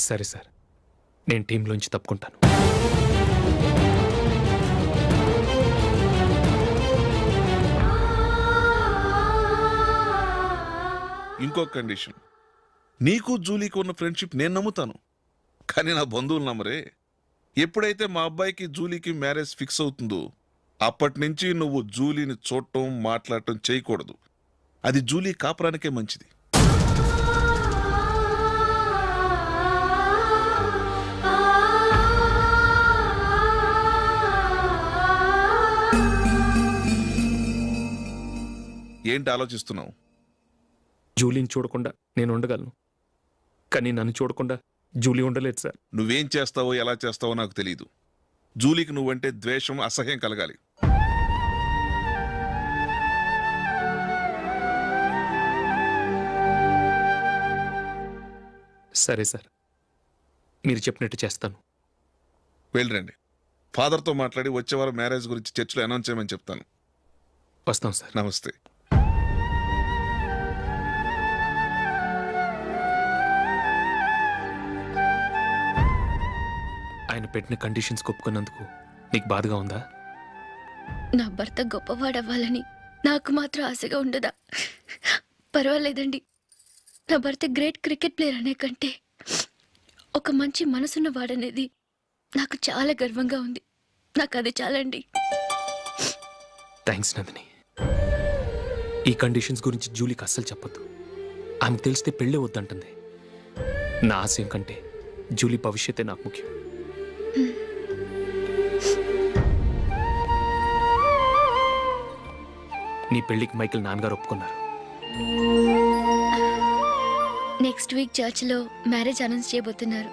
సరే సార్, నేను టీంలోంచి తప్పుకుంటాను. ఇంకో కండిషన్, నీకు జూలీకి ఉన్న ఫ్రెండ్షిప్ నేను నమ్ముతాను, కానీ నా బంధువులు నమ్మరే. ఎప్పుడైతే మా అబ్బాయికి జూలీకి మ్యారేజ్ ఫిక్స్ అవుతుందో అప్పటి నుంచి నువ్వు జూలీని చూడటం మాట్లాడటం చేయకూడదు. అది జూలీ కాపురానికే మంచిది. ఏంటి ఆలోచిస్తున్నావు? జూలీని చూడకుండా నేను ఉండగలను, కానీ నన్ను చూడకుండా జూలీ ఉండలేదు సార్. నువ్వేం చేస్తావో ఎలా చేస్తావో నాకు తెలియదు. జూలీకి నువ్వంటే ద్వేషం, అసహ్యం కలగాలి. సరే సార్, మీరు చెప్పినట్టు చేస్తాను. వెళ్ళరండి, ఫాదర్తో మాట్లాడి వచ్చేవారం మ్యారేజ్ గురించి చర్చిలో అనౌన్స్ చేయమని చెప్తాను. వస్తాం సార్. నమస్తే. ఆయన పెట్టిన కండిషన్స్ ఒప్పుకున్నందుకు నీకు బాధగా ఉందా? నా భర్త గొప్పవాడవ్వాలని నాకు మాత్రం ఆశగా ఉండదా? పర్వాలేదండి, నా భర్త గ్రేట్ క్రికెట్ ప్లేయర్ అనే కంటే ఒక మంచి మనసున్న వాడనేది నాకు చాలా గర్వంగా ఉంది. నాకు అది చాలండి. థ్యాంక్స్ నందిని. ఈ కండిషన్స్ గురించి జూలీకి అస్సలు చెప్పొద్దు. ఆమెకు తెలిస్తే పెళ్ళే వద్దంటుంది. నా ఆశయం కంటే జూలీ భవిష్యత్తే నాకు ముఖ్యం. నీ పెళ్లికి మైకేల్ నాన్నగారు ఒప్పుకున్నారు. నెక్స్ట్ వీక్ చర్చ్లో మ్యారేజ్ అనౌన్స్ చేయబోతున్నారు.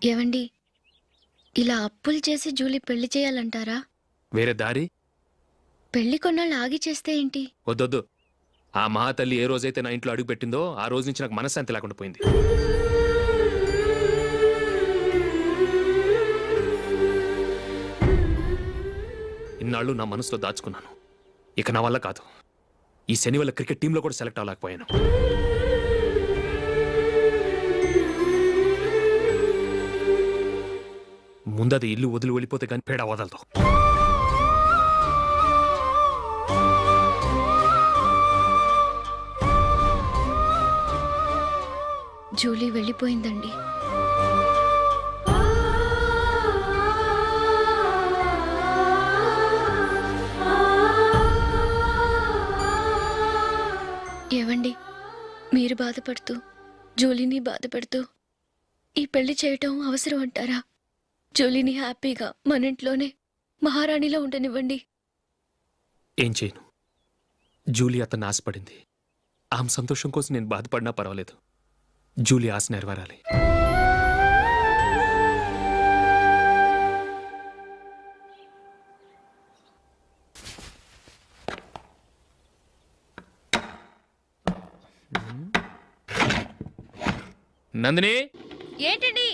ఏవండి, ఇలా అప్పులు చేసి జూలీ పెళ్లి చేయాలంటారా? వేరే దారి? పెళ్లి కొన్నాళ్ళు ఆగి చేస్తే ఏంటి? వద్దొద్దు. ఆ మహాతల్లి ఏ రోజైతే నా ఇంట్లో అడుగు పెట్టిందో ఆ రోజు నుంచి నాకు మనశ్శాంతి లేకుండా పోయింది. ఇన్నాళ్ళు నా మనసులో దాచుకున్నాను. ఇక నా వల్ల కాదు. ఈ శని వల్ల క్రికెట్ టీంలో కూడా సెలెక్ట్ అవ్వలేకపోయాను. ముందది ఇల్లు వదిలి వెళ్ళిపోతే కానీ పేడ వదలదు. జూలీ వెళ్ళిపోయిందండి. ఏవండి, మీరు బాధపడుతూ జూలీని బాధపడుతూ ఈ పెళ్లి చేయటం అవసరం అంటారా? జూలీని హ్యాపీగా మన ఇంట్లోనే మహారాణిలో ఉండనివ్వండి. ఏం చేయను? జూలీ అతన్ని ఆశపడింది. ఆమె సంతోషం కోసం నేను బాధపడినా పర్వాలేదు. జూలీ ఆశ నెరవేరాలి. నందిని, ఏంటండి?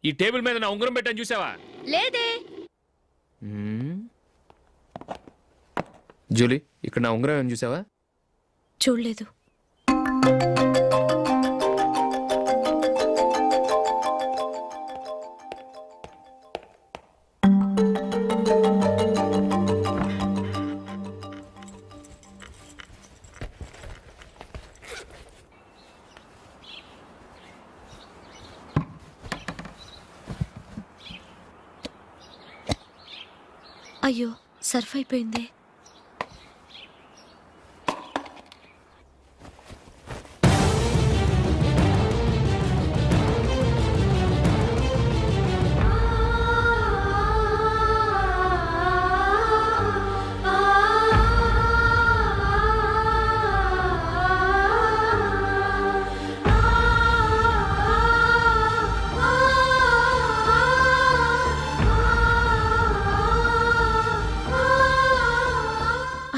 ఈ టేబుల్ మీద నా ఉంగరం పెట్టాను చూసావా? లేదే. జూలీ, ఇక్కడ నా ఉంగరం ఏమని చూసావా? చూడలేదు. అయ్యో, సర్ఫ్ అయిపోయిందే.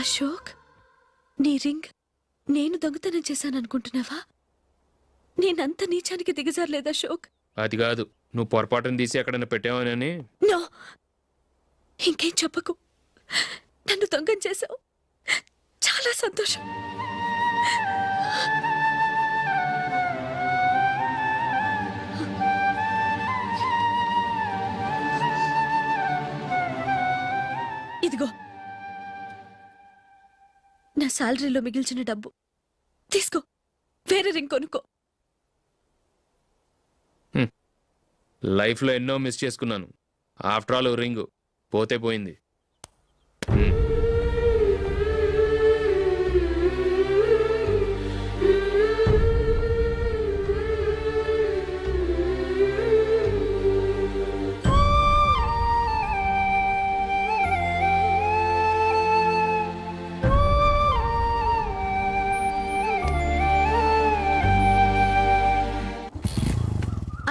అశోక్, నీ రింగ్ నేను దొంగతనం చేశాననుకుంటున్నావా? నేనంత నీచానికి దిగజారలేదు అశోక్. అది కాదు, నువ్వు పొరపాటును తీసి ఎక్కడైనా పెట్టావని. నో, ఇంకేం చెప్పకు. నన్ను దొంగం చేశావు. చాలా సంతోషం. ఇదిగో నా శాలరీలో మిగిల్చిన డబ్బు తీసుకో. వేరే రింగ్ కొనుక్కో. లైఫ్లో ఎన్నో మిస్ చేసుకున్నాను. ఆఫ్టర్ ఆల్ రింగ్ పోతే పోయింది.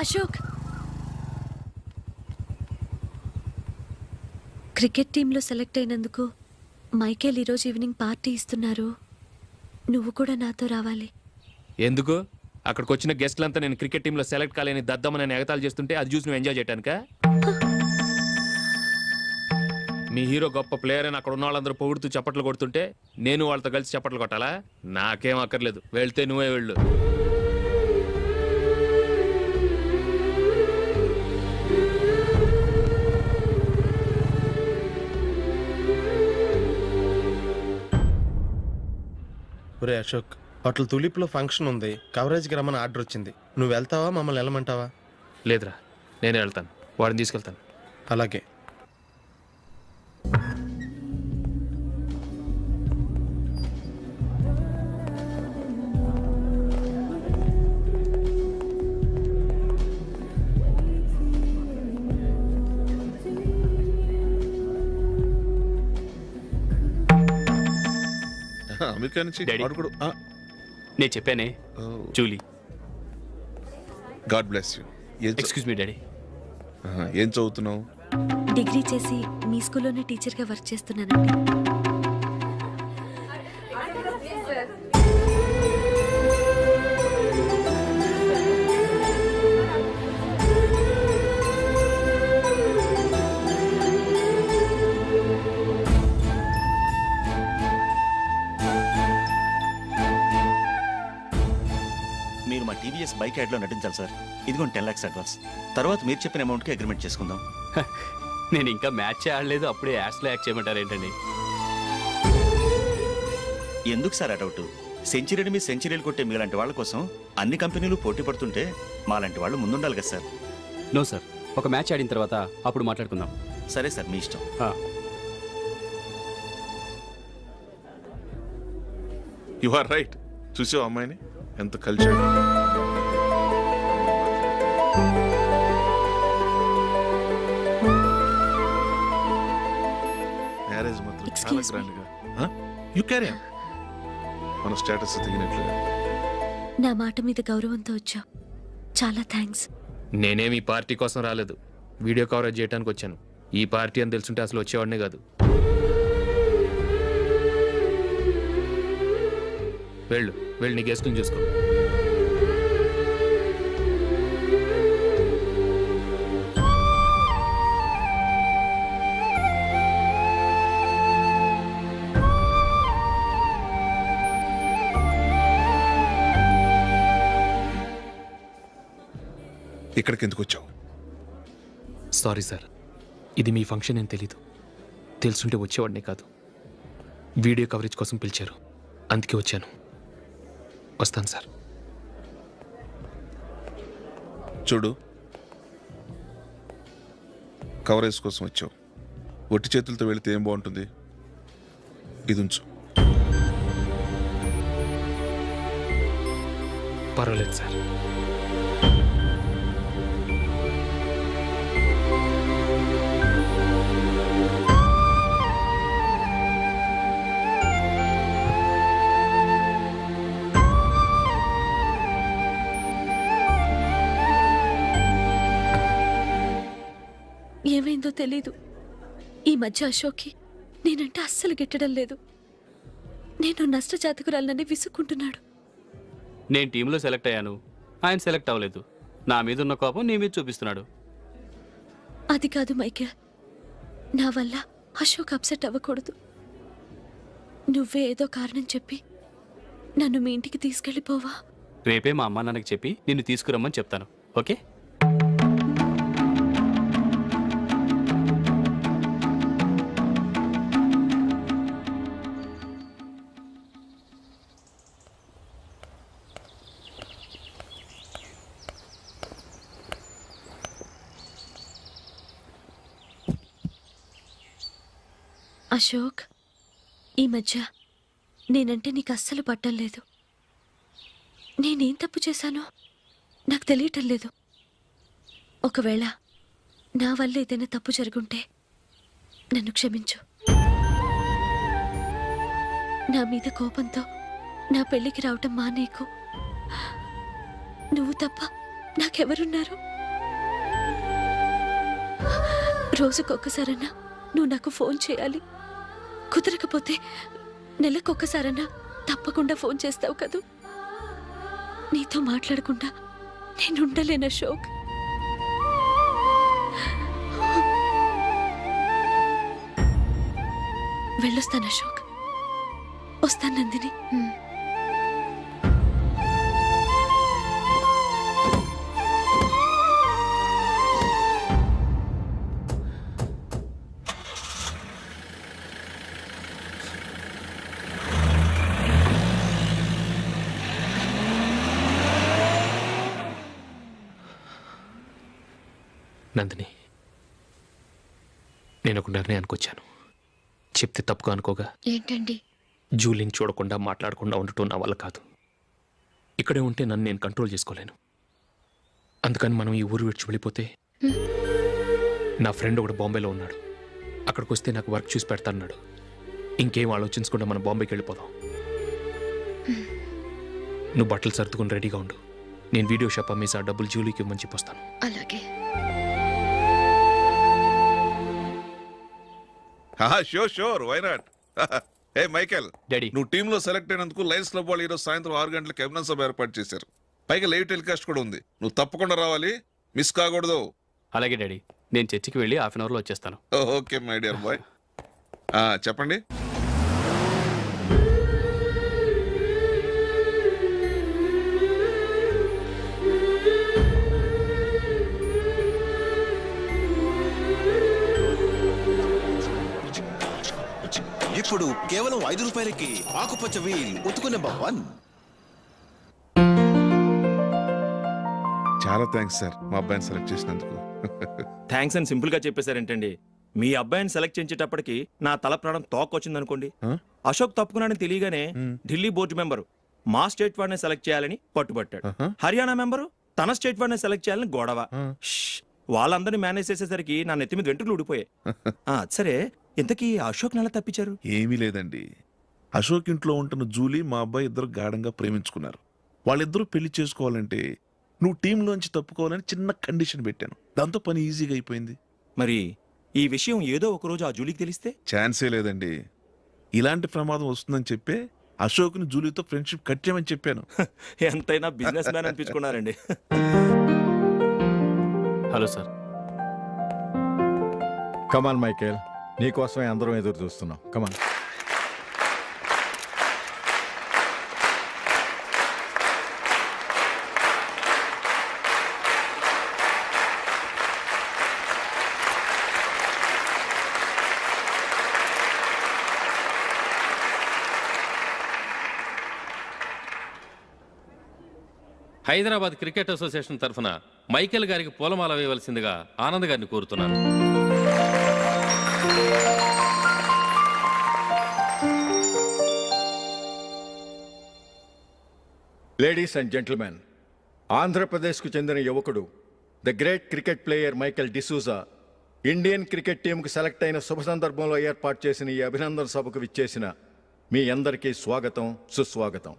అశోక్, క్రికెట్ టీంలో సెలెక్ట్ అయినందుకు మైకేల్ ఈరోజు ఈవినింగ్ పార్టీ ఇస్తున్నారు. నువ్వు కూడా నాతో రావాలి. ఎందుకు? అక్కడికి వచ్చిన గెస్ట్లంతా నేను క్రికెట్ టీంలో సెలెక్ట్ కాలేని దద్దమని ఎగతాలు చేస్తుంటే అది చూసి నువ్వు ఎంజాయ్ చేయటానికా? మీ హీరో గొప్ప ప్లేయర్ అని అక్కడ ఉన్న వాళ్ళందరూ పొగుడుతూ చప్పట్లు కొడుతుంటే నేను వాళ్ళతో కలిసి చప్పట్లు కొట్టాలా? నాకేం అక్కర్లేదు. వెళ్తే నువ్వే వెళ్ళు. ఒరే అశోక్, హోటల్ తులిప్లో ఫంక్షన్ ఉంది. కవరేజ్కి రమ్మని ఆర్డర్ వచ్చింది. నువ్వు వెళ్తావా, మమ్మల్ని వెళ్ళమంటావా? లేదురా, నేనే వెళ్తాను. వాడిని తీసుకెళ్తాను. అలాగే. అమెరికా నుంచి వాడు కూడా నేను చెప్పానే, Julie. God bless you. Excuse me daddy. ఏం చదువుతున్నావు? డిగ్రీ చేసి మీ స్కూల్లోనే టీచర్గా వర్క్ చేస్తున్నానండి. మీరు మా టీవీఎస్ బైక్ యాడ్లో నటించాలి సార్. ఇదిగోండి 10 lakhs అడ్వాన్స్. తర్వాత మీరు చెప్పిన అమౌంట్కి అగ్రిమెంట్ చేసుకుందాం. నేను ఇంకా మ్యాచ్ ఆడలేదు, అప్పుడే యాడ్స్లో యాక్ట్ చేయమంటారు ఏంటండి? ఎందుకు సార్ ఆ డౌట్? సెంచరీని మీ సెంచరీలు కొట్టే మీలాంటి వాళ్ళ కోసం అన్ని కంపెనీలు పోటీ పడుతుంటే మాలాంటి వాళ్ళు ముందుండాలి కదా సార్. నో సార్, ఒక మ్యాచ్ ఆడిన తర్వాత అప్పుడు మాట్లాడుకుందాం. సరే సార్, మీ ఇష్టం. You are right. చూసావు అమ్మాయిని ఎంత కల్చర్. మ్యారేజ్ మాత్రం చాలా Excuse me. గ్రాండ్ గా. You carry on. మన స్టేటస్ దిగినట్లుగా. నా మాట మీద గౌరవంతో వచ్చావు. చాలా థ్యాంక్స్. నేనేమి ఈ పార్టీ కోసం రాలేదు, వీడియో కవరేజ్ చేయడానికి వచ్చాను. ఈ పార్టీ అని తెలుసుంటే అసలు వచ్చేవాడినే కాదు. వెళ్ళు వెళ్ళి నీ గెస్ట్ని చూసుకో. ఇక్కడికి ఎందుకు వచ్చావు? సారీ సార్, ఇది మీ ఫంక్షన్ అని తెలీదు. తెలుసుంటే వచ్చేవాడినే కాదు. వీడియో కవరేజ్ కోసం పిలిచారు, అందుకే వచ్చాను. వస్తాను సార్. చూడు, కవరేజ్ కోసం వచ్చావు. ఒట్టి చేతులతో వెళితే ఏం బాగుంటుంది? ఇది ఉంచు. పర్వాలేదు సార్. ఏమైందో తెలీదు. ఈ మధ్య అశోక్కి నేనంటే అస్సలు గిట్టడం లేదు. నేను నష్టజాతకురాలనని విసుక్కుంటున్నాడు. నేను టీంలో సెలెక్ట్ అయ్యాను, ఆయన సెలెక్ట్ అవ్వలేదు. నా మీద ఉన్న కోపం నీ మీద చూపిస్తున్నాడు. అది కాదు మైకేల్, నా వల్ల అశోక్ అప్సెట్ అవ్వకూడదు. నువ్వే ఏదో కారణం చెప్పి నన్ను మీ ఇంటికి తీసుకెళ్ళిపోవా? రేపే మా అమ్మ నాన్నకి చెప్పి నిన్ను తీసుకురమ్మని చెప్తాను. ఓకే? అశోక్, ఈ మధ్య నేనంటే నీకు అస్సలు పట్టం లేదు. నేనేం తప్పు చేశానో నాకు తెలియటం లేదు. ఒకవేళ నా వల్ల ఏదైనా తప్పు జరుగుంటే నన్ను క్షమించు. నా మీద కోపంతో నా పెళ్లికి రావటం మానేకు. నువ్వు తప్ప నాకెవరున్నారు? రోజుకొక్కసారన్నా నువ్వు నాకు ఫోన్ చేయాలి. కుదరకపోతే నెలకొక్కసారన్నా తప్పకుండా ఫోన్ చేస్తావు కదూ. నీతో మాట్లాడకుండా నేనుండలేను అశోక్. వెళ్ళొస్తాను అశోక్. వస్తాను నందిని. నందిని, నేను ఒక నిర్ణయానికి వచ్చాను. చెప్తే తప్పుగా అనుకోగా. ఏంటండి? జూలీని చూడకుండా మాట్లాడకుండా ఉండటం నా వల్ల కాదు. ఇక్కడే ఉంటే నన్ను నేను కంట్రోల్ చేసుకోలేను. అందుకని మనం ఈ ఊరు విడిచి వెళ్ళిపోతే, నా ఫ్రెండ్ ఒకడు బాంబేలో ఉన్నాడు, అక్కడికి వస్తే నాకు వర్క్ చూసి పెడతాన్నాడు. ఇంకేం ఆలోచించకుండా మనం బాంబేకి వెళ్ళిపోదాం. నువ్వు బట్టలు సర్దుకుని రెడీగా ఉండు. నేను వీడియో షాప్ అమ్మేసి ఆ డబ్బులు జూలీకి ఇవ్వమని చెప్పొస్తాను. అలాగే. Sure, why not? Hey Michael, daddy, నువ్వు టీంలో సెలెక్ట్ అయినందుకు లయన్స్ క్లబ్ వాళ్ళు ఈరోజు సాయంత్రం 6 గంటలకు అభినందన సభ ఏర్పాటు చేశారు. పైగా లైవ్ టెలికాస్ట్ కూడా ఉంది. నువ్వు తప్పకుండా రావాలి, మిస్ కాకూడదు. అలాగే డాడీ, నేను చర్చికి వెళ్ళి 1/2 అవర్లో వచ్చేస్తాను. Okay my dear bye. చెప్పండి. ఇప్పుడు కేవలం 5 రూపాయలకి ఆకుపచ్చ వీల్ ఉతుకు నెంబర్ 1. చాలా థ్యాంక్స్ సార్ మా అబ్బాయిని సెలెక్ట్ చేసినందుకు. థ్యాంక్స్ అని సింపుల్ గా చెప్పేశారేంటండి? మీ అబ్బాయిని సెలెక్ట్ చేసేటప్పటికి నా తల ప్రాణం తోకొచ్చింది అనుకోండి. అశోక్ తప్పుకున్నాడని తెలియగానే ఢిల్లీ బోర్డు మెంబరు మా స్టేట్ వాడిని సెలెక్ట్ చేయాలని పట్టుబట్టాడు. హర్యానా మెంబరు తన స్టేట్ వాడిని సెలెక్ట్ చేయాలని గొడవ. వాళ్ళందరినీ మేనేజ్ చేసేసరికి నా నెత్తి మీద వెంట్రుకలు ఊడిపోయాయి. సరే, ఇంతకీ అశోక్ నెల తప్పించారు? ఏమీ లేదండి, అశోక్ ఇంట్లో ఉంటున్న జూలీ మా అబ్బాయి ఇద్దరు గాఢంగా ప్రేమించుకున్నారు. వాళ్ళిద్దరూ పెళ్లి చేసుకోవాలంటే నువ్వు టీంలోంచి తప్పుకోవాలని చిన్న కండిషన్ పెట్టాను. దాంతో పని ఈజీగా అయిపోయింది. మరి ఈ విషయం ఏదో ఒక రోజు ఆ జూలీకి తెలిస్తే? ఛాన్సే లేదండి. ఇలాంటి ప్రమాదం వస్తుందని చెప్పే అశోక్ని జూలీతో ఫ్రెండ్షిప్ కట్ చేయమని చెప్పాను. ఎంతైనా బిజినెస్ మ్యాన్ అనిపించుకున్నారండి. Hello sir. కమాన్ మైకేల్, నీకోసమే అందరం ఎదురు చూస్తున్నాం. కమాన్. హైదరాబాద్ క్రికెట్ అసోసియేషన్ తరఫున మైకేల్ గారికి పూలమాల వేయవలసిందిగా ఆనంద్ గారిని కోరుతున్నాను. లేడీస్ అండ్ జెంటిల్మెన్, ఆంధ్రప్రదేశ్కు చెందిన యువకుడు the great cricket player Michael D'Souza Indian cricket టీంకు సెలెక్ట్ అయిన శుభ సందర్భంలో ఏర్పాటు చేసిన ఈ అభినందన సభకు విచ్చేసిన మీ అందరికీ స్వాగతం, సుస్వాగతం.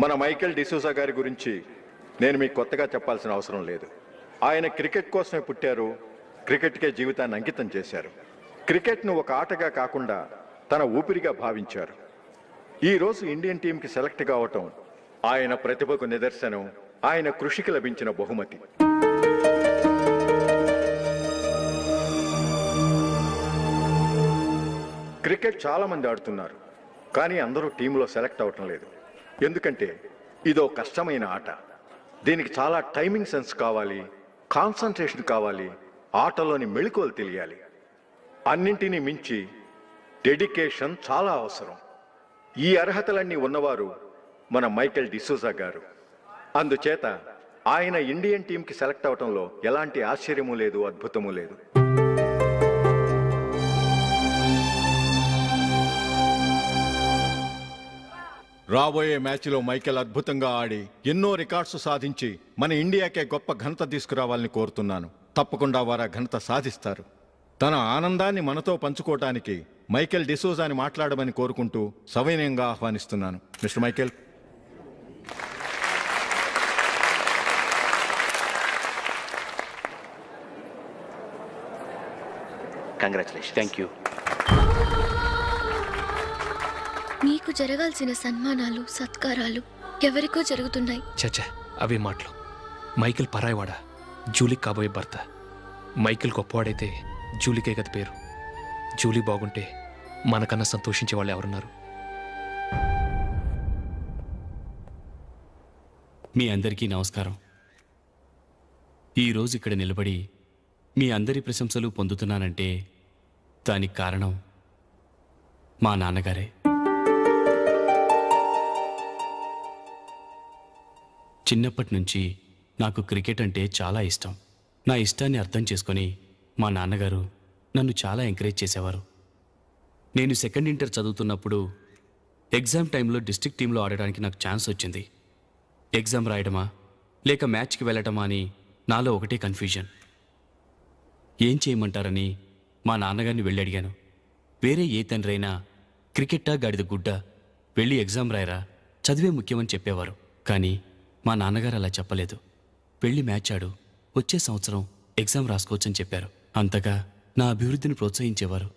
మన మైకేల్ డిసూజా గారి గురించి నేను మీకు కొత్తగా చెప్పాల్సిన అవసరం లేదు. ఆయన క్రికెట్ కోసమే పుట్టారు, క్రికెట్కే జీవితాన్ని అంకితం చేశారు. క్రికెట్ను ఒక ఆటగా కాకుండా తన ఊపిరిగా భావించారు. ఈరోజు ఇండియన్ టీంకి సెలెక్ట్ కావటం ఆయన ప్రతిభకు నిదర్శనం, ఆయన కృషికి లభించిన బహుమతి. క్రికెట్ చాలా మంది ఆడుతున్నారు, కానీ అందరూ టీంలో సెలెక్ట్ అవటం లేదు. ఎందుకంటే ఇదో కష్టమైన ఆట. దీనికి చాలా టైమింగ్ సెన్స్ కావాలి, కాన్సన్ట్రేషన్ కావాలి, ఆటలోని మెళకువలు తెలియాలి. అన్నింటినీ మించి డెడికేషన్ చాలా అవసరం. ఈ అర్హతలన్నీ ఉన్నవారు మన మైకేల్ డిసూజా గారు. అందుచేత ఆయన ఇండియన్ టీంకి సెలెక్ట్ అవటంలో ఎలాంటి ఆశ్చర్యము లేదు, అద్భుతము లేదు. రాబోయే మ్యాచ్లో మైకేల్ అద్భుతంగా ఆడి ఎన్నో రికార్డ్స్ సాధించి మన ఇండియాకే గొప్ప ఘనత తీసుకురావాలని కోరుతున్నాను. తప్పకుండా వారు ఆ ఘనత సాధిస్తారు. తన ఆనందాన్ని మనతో పంచుకోవటానికి మైకేల్ డిసూజాని మాట్లాడమని కోరుకుంటూ సవినయంగా ఆహ్వానిస్తున్నాను. Mister Michael. Congratulation. Thank you. మీకు జరగాల్సిన సన్మానాలు, సత్కారాలు ఎవరికో జరుగుతున్నాయి. చచ్చా, అవే మాటలు. మైకేల్ పరాయివాడా, జూలీకి కాబోయే భర్త. మైకేల్ గొప్పవాడైతే జూలీకే గది పేరు. జూలీ బాగుంటే మనకన్నా సంతోషించే వాళ్ళు ఎవరున్నారు? మీ అందరికీ నమస్కారం. ఈరోజు ఇక్కడ నిలబడి మీ అందరి ప్రశంసలు పొందుతున్నానంటే దానికి కారణం మా నాన్నగారే. చిన్నప్పటి నుంచి నాకు క్రికెట్ అంటే చాలా ఇష్టం. నా ఇష్టాన్ని అర్థం చేసుకొని మా నాన్నగారు నన్ను చాలా ఎంకరేజ్ చేసేవారు. నేను సెకండ్ ఇంటర్ చదువుతున్నప్పుడు ఎగ్జామ్ టైంలో డిస్ట్రిక్ట్ టీంలో ఆడడానికి నాకు ఛాన్స్ వచ్చింది. ఎగ్జామ్ రాయడమా లేక మ్యాచ్కి వెళ్ళటమా అని నాలో ఒకటే కన్ఫ్యూజన్. ఏం చేయమంటారని మా నాన్నగారిని వెళ్ళి అడిగాను. వేరే ఏ తండ్రైనా క్రికెట్టా గాడిద గుడ్డ, వెళ్ళి ఎగ్జామ్ రాయరా, చదివే ముఖ్యమని చెప్పేవారు. కానీ మా నాన్నగారు అలా చెప్పలేదు. వెళ్ళి మ్యాచ్ ఆడు, వచ్చే సంవత్సరం ఎగ్జామ్ రాసుకోవచ్చని చెప్పారు. అంతగా నా అభివృద్ధిని ప్రోత్సహించేవారు.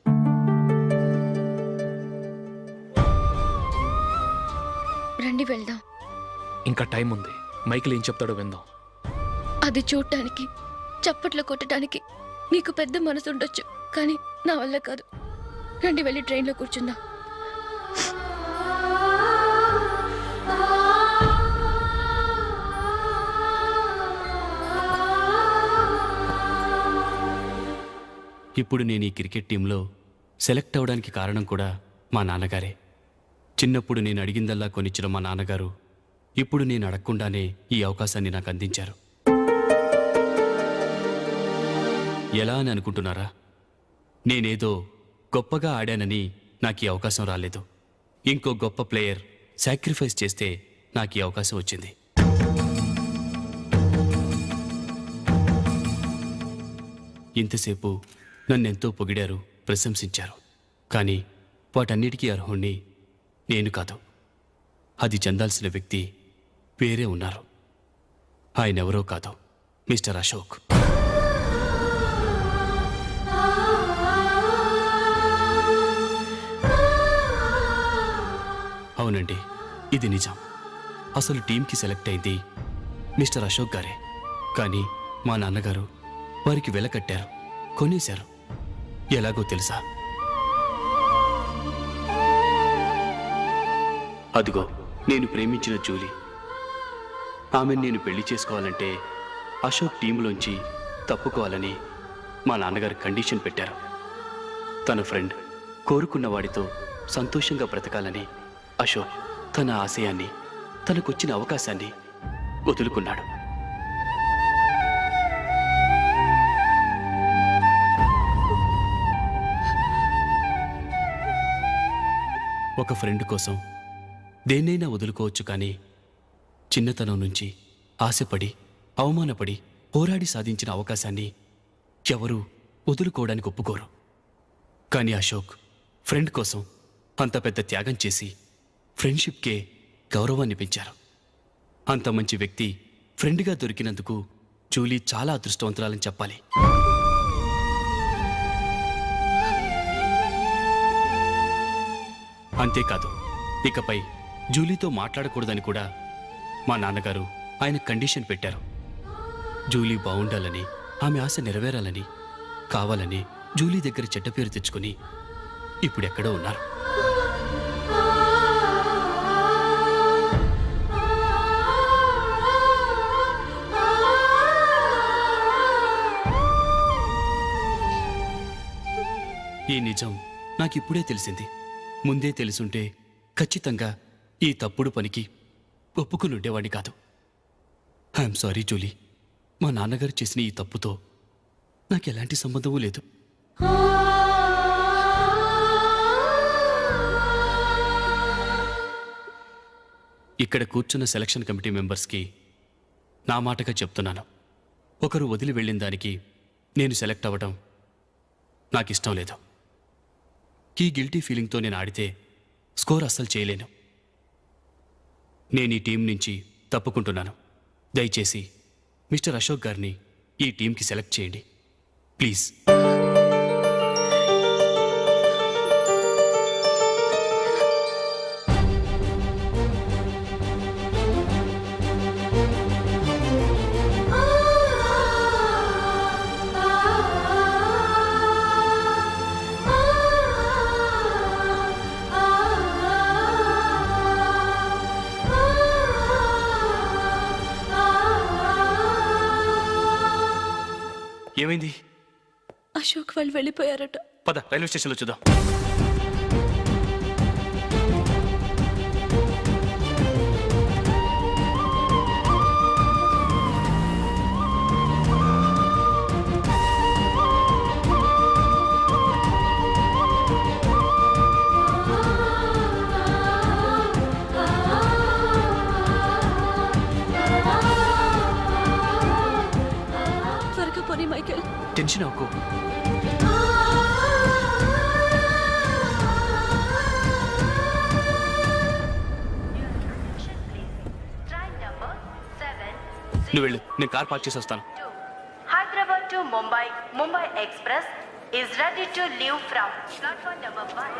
రండి వెళ్దాం. ఇంకా టైం ఉంది. మైకేల్ ఏం చెప్తాడో విందాం. అది చూడటానికి, చప్పట్లు కొట్టడానికి మీకు పెద్ద మనసు ఉండొచ్చు, కానీ నా వల్ల కాదు. రండి వెళ్ళి ట్రైన్లో కూర్చుందాం. ఇప్పుడు నేను ఈ క్రికెట్ టీంలో సెలెక్ట్ అవ్వడానికి కారణం కూడా మా నాన్నగారే. చిన్నప్పుడు నేను అడిగిందల్లా కొనిచ్చిన మా నాన్నగారు ఇప్పుడు నేను అడగకుండానే ఈ అవకాశాన్ని నాకు అందించారు. ఎలా అని అనుకుంటున్నారా? నేనేదో గొప్పగా ఆడానని నాకు ఈ అవకాశం రాలేదు. ఇంకో గొప్ప ప్లేయర్ సాక్రిఫైస్ చేస్తే నాకు ఈ అవకాశం వచ్చింది. ఇంతసేపు నన్నెంతో పొగిడారు, ప్రశంసించారు. కానీ వాటన్నిటికీ అర్హుణ్ణి నేను కాదు. అది చెందాల్సిన వ్యక్తి వేరే ఉన్నారు. ఆయనెవరో కాదు, మిస్టర్ అశోక్. అవునండి, ఇది నిజం. అసలు టీంకి సెలెక్ట్ అయింది మిస్టర్ అశోక్ గారే. కానీ మా నాన్నగారు వారికి వెల కట్టారు, కొనేశారు. ఎలాగో తెలుసా? అదిగో నేను ప్రేమించిన జూలీ. ఆమెను నేను పెళ్లి చేసుకోవాలంటే అశోక్ టీంలోంచి తప్పుకోవాలని మా నాన్నగారు కండిషన్ పెట్టారు. తన ఫ్రెండ్ కోరుకున్న వాడితో సంతోషంగా బ్రతకాలని అశోక్ తన ఆశయాన్ని, తనకొచ్చిన అవకాశాన్ని వదులుకున్నాడు. ఒక ఫ్రెండ్ కోసం దేన్నైనా వదులుకోవచ్చు, కానీ చిన్నతనం నుంచి ఆశపడి, అవమానపడి, పోరాడి సాధించిన అవకాశాన్ని ఎవరూ వదులుకోవడానికి ఒప్పుకోరు. కానీ అశోక్ ఫ్రెండ్ కోసం అంత పెద్ద త్యాగం చేసి ఫ్రెండ్షిప్కే గౌరవాన్ని పెంచారు. అంత మంచి వ్యక్తి ఫ్రెండ్గా దొరికినందుకు జూలీ చాలా అదృష్టవంతురాలని చెప్పాలి. అంతేకాదు, ఇకపై జూలీతో మాట్లాడకూడదని కూడా మా నాన్నగారు ఆయన కండిషన్ పెట్టారు. జూలీ బాగుండాలని, ఆమె ఆశ నెరవేరాలని, కావాలని జూలీ దగ్గర చెడ్డ పేరు తెచ్చుకుని ఇప్పుడెక్కడో ఉన్నారు. ఈ నిజం నాకిప్పుడే తెలిసింది. ముందే తెలుసుంటే ఖచ్చితంగా ఈ తప్పుడు పనికి ఒప్పుకుని ఉండేవాడిని కాదు. I'm sorry Julie. మా నాన్నగారు చేసిన ఈ తప్పుతో నాకు ఎలాంటి సంబంధమూ లేదు. ఇక్కడ కూర్చున్న సెలక్షన్ కమిటీ మెంబర్స్కి నా మాటగా చెప్తున్నాను. ఒకరు వదిలి వెళ్ళిన దానికి నేను సెలెక్ట్ అవ్వడం నాకు ఇష్టం లేదు. ఈ గిల్టీ ఫీలింగ్తో నేను ఆడితే స్కోర్ అస్సలు చేయలేను. నేను ఈ టీం నుంచి తప్పుకుంటున్నాను. దయచేసి మిస్టర్ అశోక్ గారిని ఈ టీంకి సెలెక్ట్ చేయండి ప్లీజ్. ఏమైంది? అశోక్ వాళ్ళు వెళ్ళిపోయారట. పద రైల్వే స్టేషన్లో చూద్దాం. త్వరగా పోనీ మైకేల్. టెన్షన్ అవ్వకు. నువ్వు వెళ్ళు, నేను కార్ పార్క్ చేసి వస్తాను. Hyderabad to Mumbai, Mumbai Express is ready to leave from platform number 1.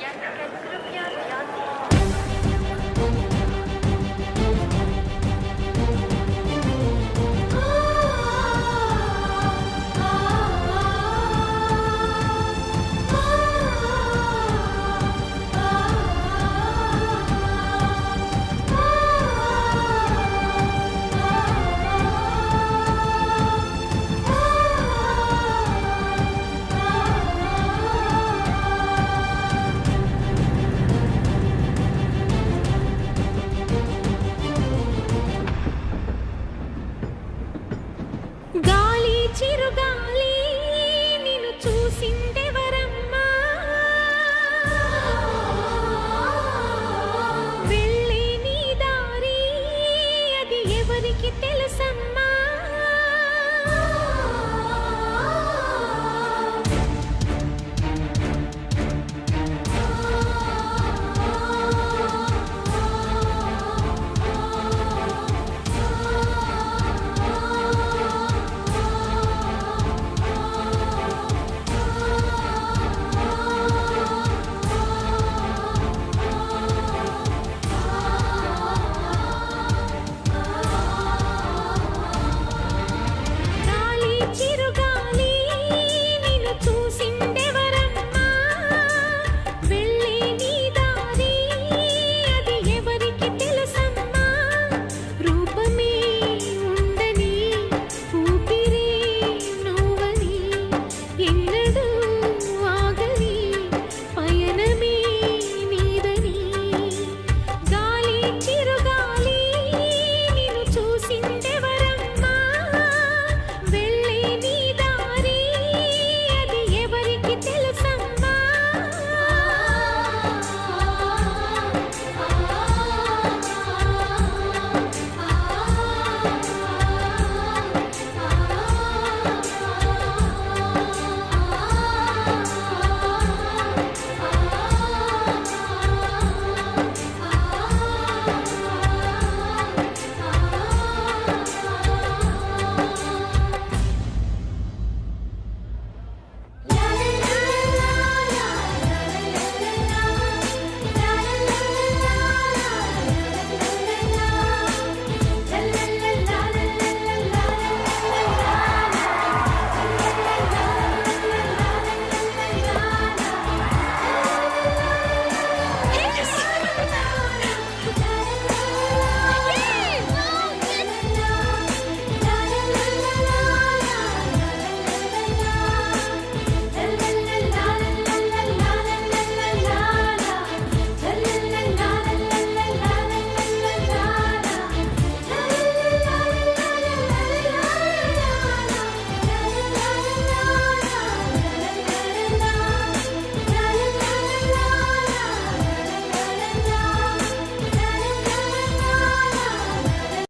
Yatrakan krupya dhyan deं.